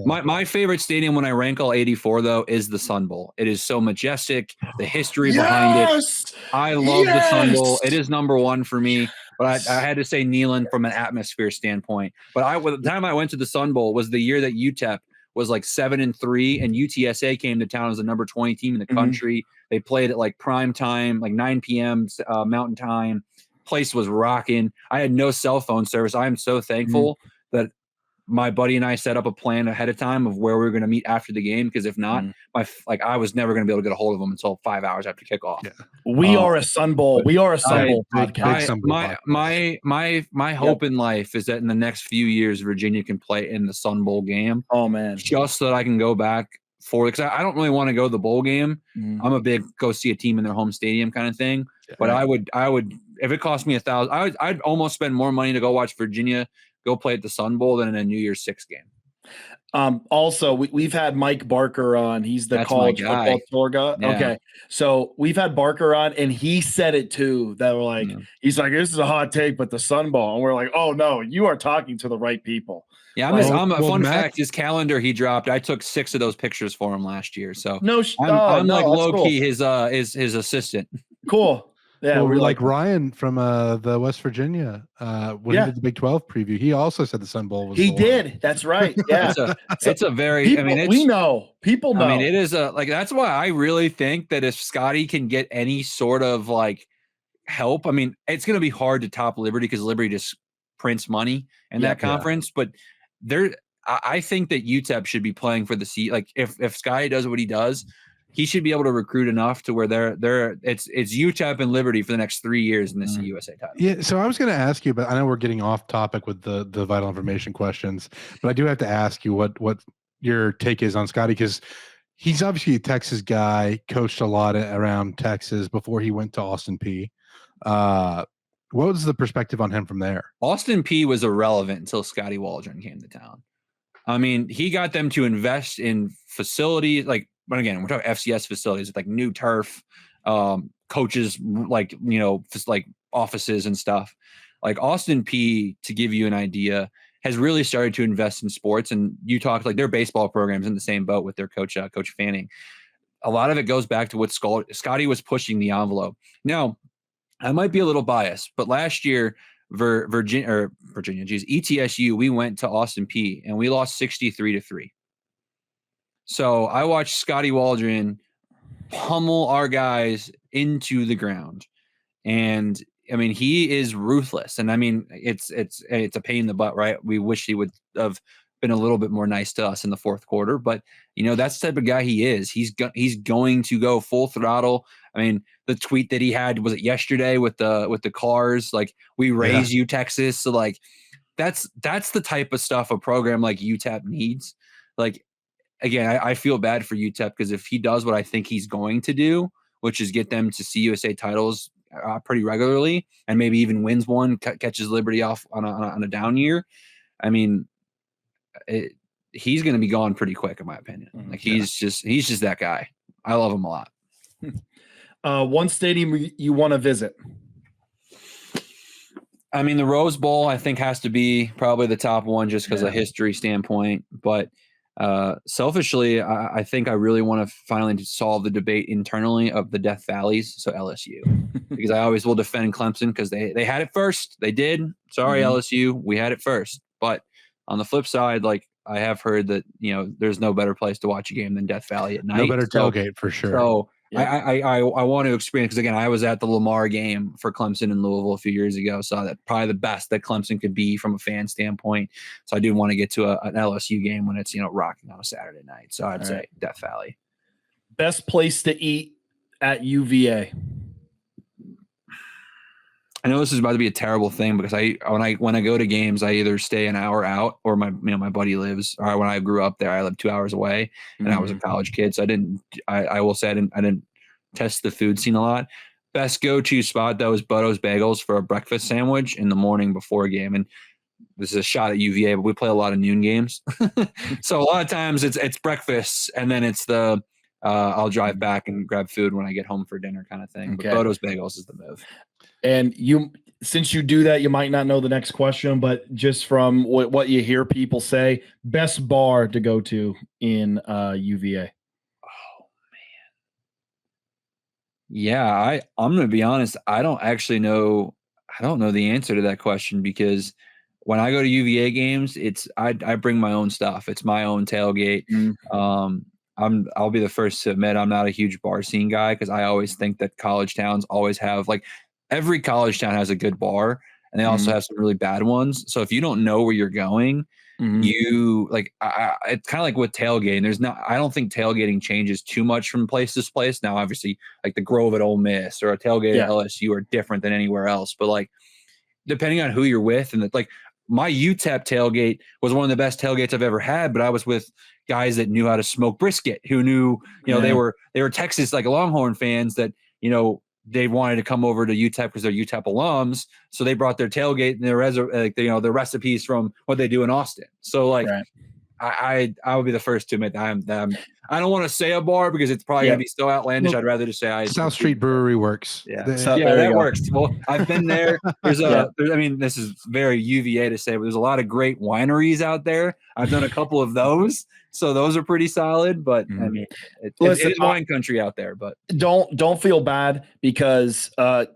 Speaker 2: my favorite stadium when I rank all 84 though is the Sun Bowl. It is so majestic. The history behind it. I love the Sun Bowl. It is number one for me. But I had to say Neyland from an atmosphere standpoint. But the time I went to the Sun Bowl was the year that UTEP was like 7-3, and UTSA came to town as the number 20 team in the country. They played at like prime time, like 9 p.m. Mountain time. Place was rocking. I had no cell phone service. I am so thankful that my buddy and I set up a plan ahead of time of where we were going to meet after the game. Because if not, I was never going to be able to get a hold of them until 5 hours after kickoff. Yeah.
Speaker 4: We are a Sun Bowl. We are a Sun Bowl podcast.
Speaker 2: My hope in life is that in the next few years, Virginia can play in the Sun Bowl game.
Speaker 4: Oh man,
Speaker 2: just so that I can go back for it. Because I don't really want to go to the bowl game. I'm a big go see a team in their home stadium kind of thing. But I would if it cost me $1,000, I'd almost spend more money to go watch Virginia go play at the Sun Bowl than in a New Year's Six game.
Speaker 4: Also, we've had Mike Barker on. He's the
Speaker 2: That's my
Speaker 4: college
Speaker 2: guy.
Speaker 4: football tour guy.
Speaker 2: Yeah.
Speaker 4: Okay. So we've had Barker on, and he said it too. That we're like,
Speaker 2: Yeah.
Speaker 4: he's like, this is a hot take, but the Sun Bowl. And we're like, oh, no, you are talking to the right people.
Speaker 2: Yeah,
Speaker 4: Like,
Speaker 2: I'm a
Speaker 3: well,
Speaker 2: fun
Speaker 3: Matt-
Speaker 2: fact. His calendar he dropped. I took 6 of those pictures for him last year. So
Speaker 4: no,
Speaker 2: I'm like
Speaker 4: that's
Speaker 2: low
Speaker 4: cool.
Speaker 2: key his assistant.
Speaker 4: Cool. Yeah,
Speaker 3: well,
Speaker 4: we're
Speaker 3: like Ryan from the West Virginia when
Speaker 4: Yeah.
Speaker 3: he did the Big 12 preview, he also said the Sun Bowl was
Speaker 4: he
Speaker 3: the one.
Speaker 4: did. That's right. Yeah.
Speaker 2: It's a very.
Speaker 4: People,
Speaker 2: I mean, it's,
Speaker 4: we know. People know.
Speaker 2: I mean, it is a like. That's why I really think that if Scotty can get any sort of like help, I mean, it's going to be hard to top Liberty because Liberty just prints money in that conference. But I think that UTEP should be playing for the seat. Like if Scotty does what he does, he should be able to recruit enough to where it's UTEP and Liberty for the next 3 years in this USA title.
Speaker 3: Yeah, so I was going to ask you, but I know we're getting off topic with the vital information questions, but I do have to ask you what your take is on Scotty, because he's obviously a Texas guy, coached a lot around Texas before he went to Austin P. What was the perspective on him from there?
Speaker 2: Austin P was irrelevant until Scotty Waldron came to town. I mean, he got them to invest in facilities like. But again, we're talking FCS facilities with like new turf, coaches, like, just like offices and stuff. Like Austin P, to give you an idea, has really started to invest in sports. And you talked like their baseball programs in the same boat with their coach, Coach Fanning. A lot of it goes back to what Scotty was pushing the envelope. Now, I might be a little biased, but last year, Virginia, ETSU, we went to Austin P and we lost 63-3. So I watched Scotty Waldron pummel our guys into the ground. And I mean, he is ruthless. And I mean, it's a pain in the butt, right? We wish he would have been a little bit more nice to us in the fourth quarter, but that's the type of guy he is. He's going to go full throttle. I mean, the tweet that he had, was it yesterday with the cars? Like, we raise you, Texas. So like, that's the type of stuff a program like UTEP needs. Like, again, I feel bad for UTEP because if he does what I think he's going to do, which is get them to CUSA titles pretty regularly and maybe even wins one, catches Liberty off on a down year, I mean, he's going to be gone pretty quick, in my opinion. Like he's just that guy. I love him a lot.
Speaker 4: One stadium you want to visit?
Speaker 2: I mean, the Rose Bowl, I think, has to be probably the top one just because of history standpoint. But selfishly, I think I really want to finally solve the debate internally of the Death Valleys, so LSU, because I always will defend Clemson because they had it first. They did. Sorry, LSU, we had it first. But on the flip side, like I have heard that there's no better place to watch a game than Death Valley at night.
Speaker 3: No better tailgate for sure.
Speaker 2: So I want to experience, because again, I was at the Lamar game for Clemson in Louisville a few years ago, so that probably the best that Clemson could be from a fan standpoint. So I do want to get to an LSU game when it's rocking on a Saturday night. So I'd say Death Valley.
Speaker 4: Best place to eat at UVA.
Speaker 2: I know this is about to be a terrible thing because when I go to games, I either stay an hour out or my buddy lives. Or when I grew up there, I lived 2 hours away, and I was a college kid, so I will say I didn't test the food scene a lot. Best go-to spot though is Bodo's Bagels for a breakfast sandwich in the morning before a game, and this is a shot at UVA, but we play a lot of noon games, so a lot of times it's breakfast and then it's the I'll drive back and grab food when I get home for dinner kind of thing. Okay. But Bodo's Bagels is the move. And
Speaker 4: since you do that, you might not know the next question, but just from what you hear people say, best bar to go to in UVA.
Speaker 2: Oh man. Yeah, I'm going to be honest. I don't know the answer to that question, because when I go to UVA games, I bring my own stuff. It's my own tailgate. I'll be the first to admit I'm not a huge bar scene guy, because I always think that college towns always have, like, every college town has a good bar, and they also have some really bad ones. So if you don't know where you're going, you like, it's kind of like with tailgating. I don't think tailgating changes too much from place to place. Now, obviously, like the Grove at Ole Miss or a tailgate at LSU are different than anywhere else. But like, depending on who you're with, and like my UTEP tailgate was one of the best tailgates I've ever had, but I was with guys that knew how to smoke brisket, who knew, they were Texas, like, Longhorn fans that, they wanted to come over to UTEP because they're UTEP alums. So they brought their tailgate and their recipes from what they do in Austin. So like, I would be the first to admit that I don't want to say a bar because it's probably going to be so outlandish. I'd rather just say I.
Speaker 3: South Street Brewery works.
Speaker 2: Yeah,
Speaker 4: So-
Speaker 2: yeah,
Speaker 4: there you
Speaker 2: that
Speaker 4: go.
Speaker 2: works. Well, I've been there. There's
Speaker 4: Yeah.
Speaker 2: I mean, this is very UVA to say, but there's a lot of great wineries out there. I've done a couple of those, so those are pretty solid. But I mean, it is wine country out there. But
Speaker 4: Don't feel bad because I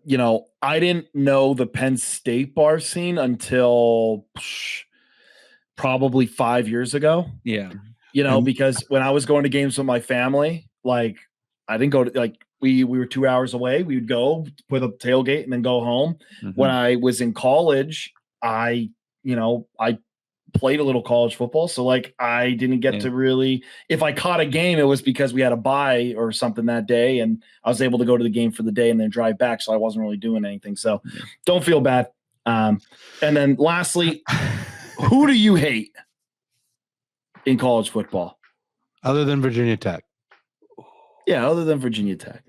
Speaker 4: didn't know the Penn State bar scene until probably 5 years ago.
Speaker 2: yeah,
Speaker 4: Because when I was going to games with my family, like I didn't go to we were 2 hours away. We would go put up tailgate and then go home.
Speaker 2: Mm-hmm.
Speaker 4: When I was in college, I played a little college football. So I didn't get to really, if I caught a game, it was because we had a bye or something that day. And I was able to go to the game for the day and then drive back. So I wasn't really doing anything. So don't feel bad. And then lastly, who do you hate in college football?
Speaker 3: Other than Virginia Tech.
Speaker 4: Yeah, other than Virginia Tech.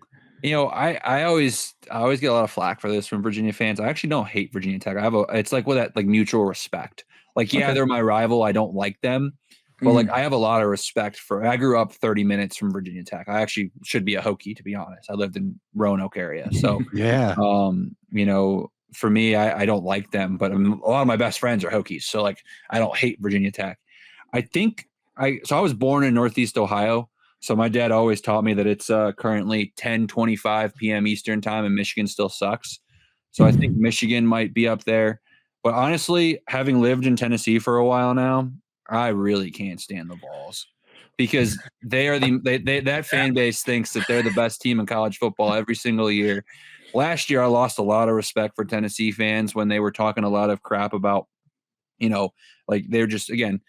Speaker 2: I always get a lot of flack for this from Virginia fans. I actually don't hate Virginia Tech. It's like with that mutual respect. They're my rival. I don't like them, but I have a lot of respect for. I grew up 30 minutes from Virginia Tech. I actually should be a Hokie, to be honest. I lived in Roanoke area, so
Speaker 3: yeah.
Speaker 2: For me, I don't like them, but a lot of my best friends are Hokies, so I don't hate Virginia Tech. I was born in Northeast Ohio. So my dad always taught me that it's currently 10:25 p.m. Eastern time and Michigan still sucks. So I think Michigan might be up there. But honestly, having lived in Tennessee for a while now, I really can't stand the Vols because they are that fan base thinks that they're the best team in college football every single year. Last year, I lost a lot of respect for Tennessee fans when they were talking a lot of crap about, they're just, again,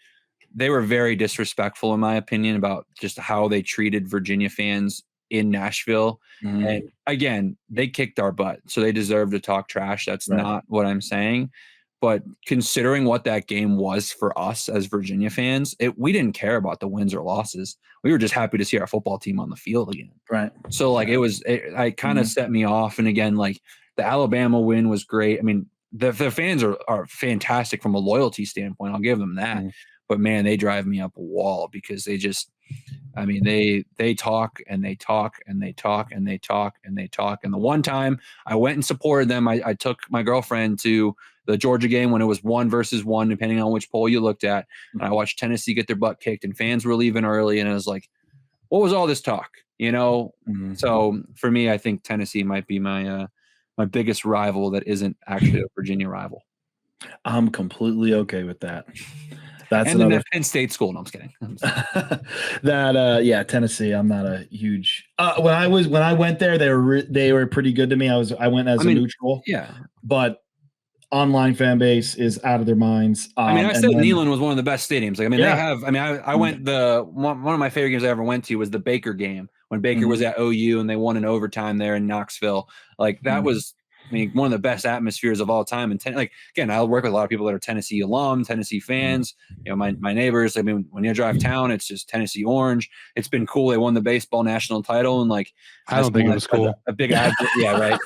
Speaker 2: they were very disrespectful, in my opinion, about just how they treated Virginia fans in Nashville. Mm-hmm. And again, they kicked our butt, so they deserve to talk trash. That's not what I'm saying. But considering what that game was for us as Virginia fans, we didn't care about the wins or losses. We were just happy to see our football team on the field again.
Speaker 4: Right.
Speaker 2: So it kind of set me off. And again, the Alabama win was great. I mean, the fans are fantastic from a loyalty standpoint. I'll give them that. Mm-hmm. But man, they drive me up a wall because they just, they talk and they talk and they talk and they talk and they talk. And the one time I went and supported them, I took my girlfriend to the Georgia game when it was 1-1, depending on which poll you looked at. And I watched Tennessee get their butt kicked and fans were leaving early. And I was like, what was all this talk? Mm-hmm. So for me, I think Tennessee might be my biggest rival that isn't actually a Virginia rival.
Speaker 4: I'm completely okay with that. That's
Speaker 2: and another Penn State school. No, I'm just kidding.
Speaker 4: Tennessee. I'm not a huge. When I went there, they were pretty good to me. I went as a neutral.
Speaker 2: Yeah,
Speaker 4: but online fan base is out of their minds.
Speaker 2: I said Neyland was one of the best stadiums. They have. I went one of my favorite games I ever went to was the Baker game when Baker was at OU and they won in overtime there in Knoxville. That was. One of the best atmospheres of all time. And again, I work with a lot of people that are Tennessee alum, Tennessee fans, my neighbors. When you drive town, it's just Tennessee orange. It's been cool. They won the baseball national title. And
Speaker 3: I don't think it was cool.
Speaker 2: A big ad. Yeah. Right.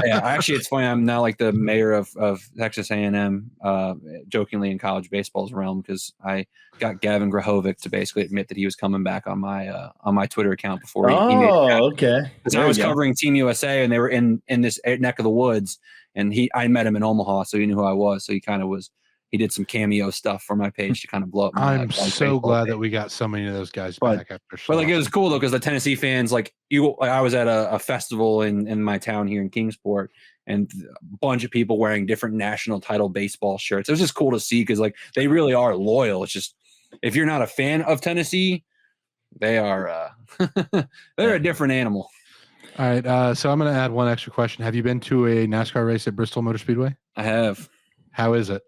Speaker 2: Actually, it's funny. I'm now the mayor of Texas A&M, jokingly in college baseball's realm, because I got Gavin Grahovic to basically admit that he was coming back on my Twitter account before he made it.
Speaker 4: Okay.
Speaker 2: Because I was covering Team USA and they were in this neck of the woods, and I met him in Omaha, so he knew who I was. So he did some cameo stuff for my page to kind of blow up.
Speaker 3: I'm so glad that we got so many of those guys back after.
Speaker 2: But it was cool though, because the Tennessee fans, I was at a festival in my town here in Kingsport, and a bunch of people wearing different national title baseball shirts. It was just cool to see because they really are loyal. It's just if you're not a fan of Tennessee, they are they're a different animal.
Speaker 3: All right, so I'm going to add one extra question. Have you been to a NASCAR race at Bristol Motor Speedway?
Speaker 2: I have.
Speaker 3: How is it?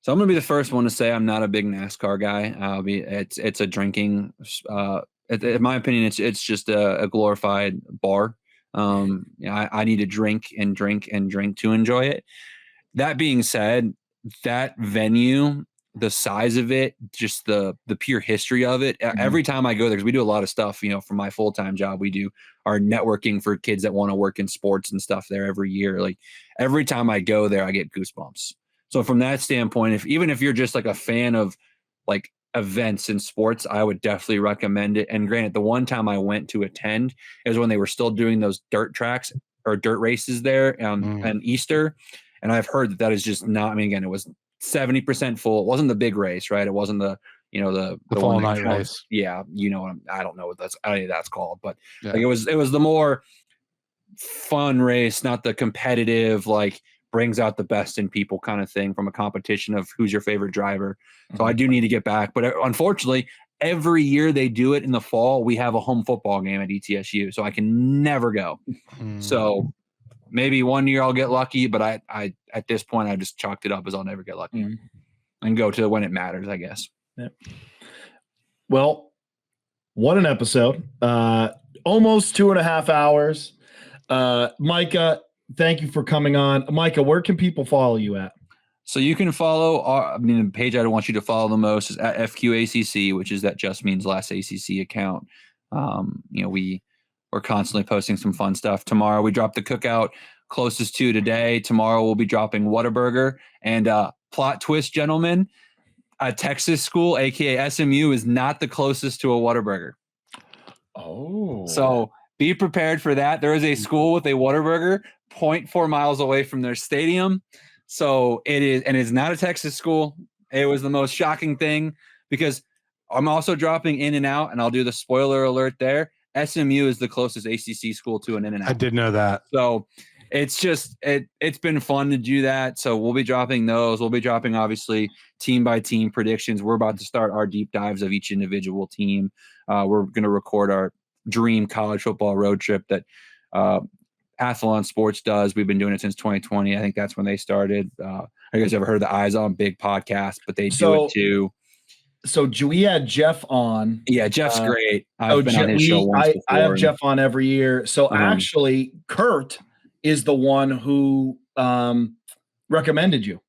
Speaker 2: So I'm going to be the first one to say I'm not a big NASCAR guy. It's a drinking. In my opinion, it's just a glorified bar. I need to drink and drink and drink to enjoy it. That being said, that venue, the size of it, just the pure history of it. Mm-hmm. Every time I go there, because we do a lot of stuff, for my full-time job, we do our networking for kids that want to work in sports and stuff there every year. Every time I go there, I get goosebumps. So from that standpoint, even if you're just like a fan of like events in sports, I would definitely recommend it. And granted, the one time I went to attend is when they were still doing those dirt tracks or dirt races there on Easter. And I've heard that is just not, I mean, again, it was 70% full. It wasn't the big race, right? It wasn't the
Speaker 3: fall
Speaker 2: one
Speaker 3: night race.
Speaker 2: Yeah. I don't know what that's called, but
Speaker 3: Yeah.
Speaker 2: like it was the more fun race, not the competitive, like brings out the best in people kind of thing from a competition of who's your favorite driver. So I do need to get back, but unfortunately every year they do it in the fall. We have a home football game at ETSU, so I can never go. So maybe one year I'll get lucky, but I at this point I just chalked it up as I'll never get lucky and go to when it matters, I guess.
Speaker 4: Yeah. Well, what an episode. Almost 2.5 hours. Micah, thank you for coming on. Micah, where can people follow you at?
Speaker 2: So you can follow the page I want you to follow the most is at FQACC, which is that Just Means Less ACC account. We're constantly posting some fun stuff. Tomorrow we drop the cookout closest to today. Tomorrow we'll be dropping Whataburger. And plot twist, gentlemen, a Texas school, aka SMU, is not the closest to a Whataburger.
Speaker 4: Oh.
Speaker 2: So be prepared for that. There is a school with a Whataburger 0.4 miles away from their stadium. So it is, and it's not a Texas school. It was the most shocking thing because I'm also dropping In-N-Out, and I'll do the spoiler alert there. SMU is the closest ACC school to an In-N-Out.
Speaker 3: I did know that.
Speaker 2: So it's just, it's been fun to do that. So we'll be dropping those. We'll be dropping, obviously, team by team predictions. We're about to start our deep dives of each individual team. We're going to record our dream college football road trip that Athlon Sports does. We've been doing it since 2020. I think that's when they started. I guess ever heard the Eyes On Big podcast, but they do it too.
Speaker 4: So we had Jeff on.
Speaker 2: Yeah, Jeff's great. I've been on his show once before.
Speaker 4: I have Jeff on every year. So actually, Kurt is the one who recommended you.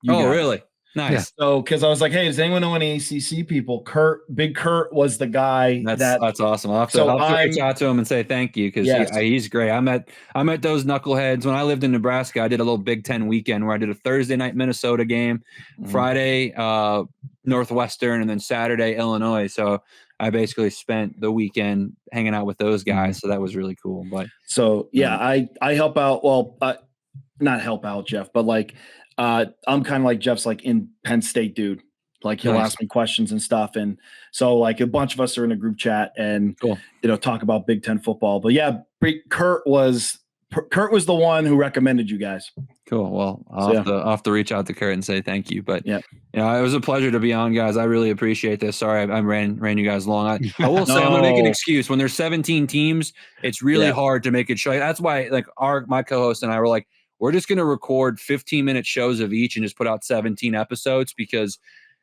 Speaker 2: Really? Nice.
Speaker 3: Yeah.
Speaker 4: So, because I was like, hey, does anyone know any ACC people? Big Kurt was the guy.
Speaker 2: That's awesome. I'll have to reach out to him and say thank you because he's great. I met those knuckleheads when I lived in Nebraska. I did a little Big Ten weekend where I did a Thursday night Minnesota game, Friday Northwestern, and then Saturday Illinois. So I basically spent the weekend hanging out with those guys. So that was really cool. But
Speaker 4: I help out. Well, not help out Jeff, but like. I'm kind of like Jeff's like in Penn State dude. Like he'll ask me questions and stuff. And so like a bunch of us are in a group chat and, talk about Big Ten football. But yeah, Kurt was the one who recommended you guys.
Speaker 2: Cool. Well, I'll have to reach out to Kurt and say thank you. But it was a pleasure to be on, guys. I really appreciate this. Sorry, I ran you guys long. I will say I'm going to make an excuse. When there's 17 teams, it's really hard to make it show. That's why like my co-host and I were like, we're just going to record 15-minute shows of each and just put out 17 episodes because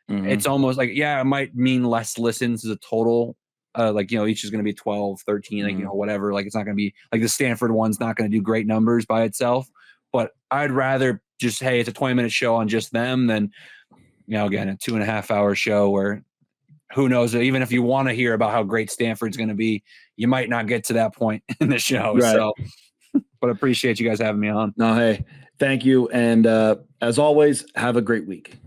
Speaker 2: it's almost like, it might mean less listens as a total. Each is going to be 12, 13, whatever. Like, it's not going to be like the Stanford one's not going to do great numbers by itself. But I'd rather just, hey, it's a 20-minute show on just them than, again, a 2.5-hour show where who knows, even if you want to hear about how great Stanford's going to be, you might not get to that point in the show.
Speaker 4: Right.
Speaker 2: So. But appreciate you guys having me on.
Speaker 4: No, hey, thank you. And as always, have a great week.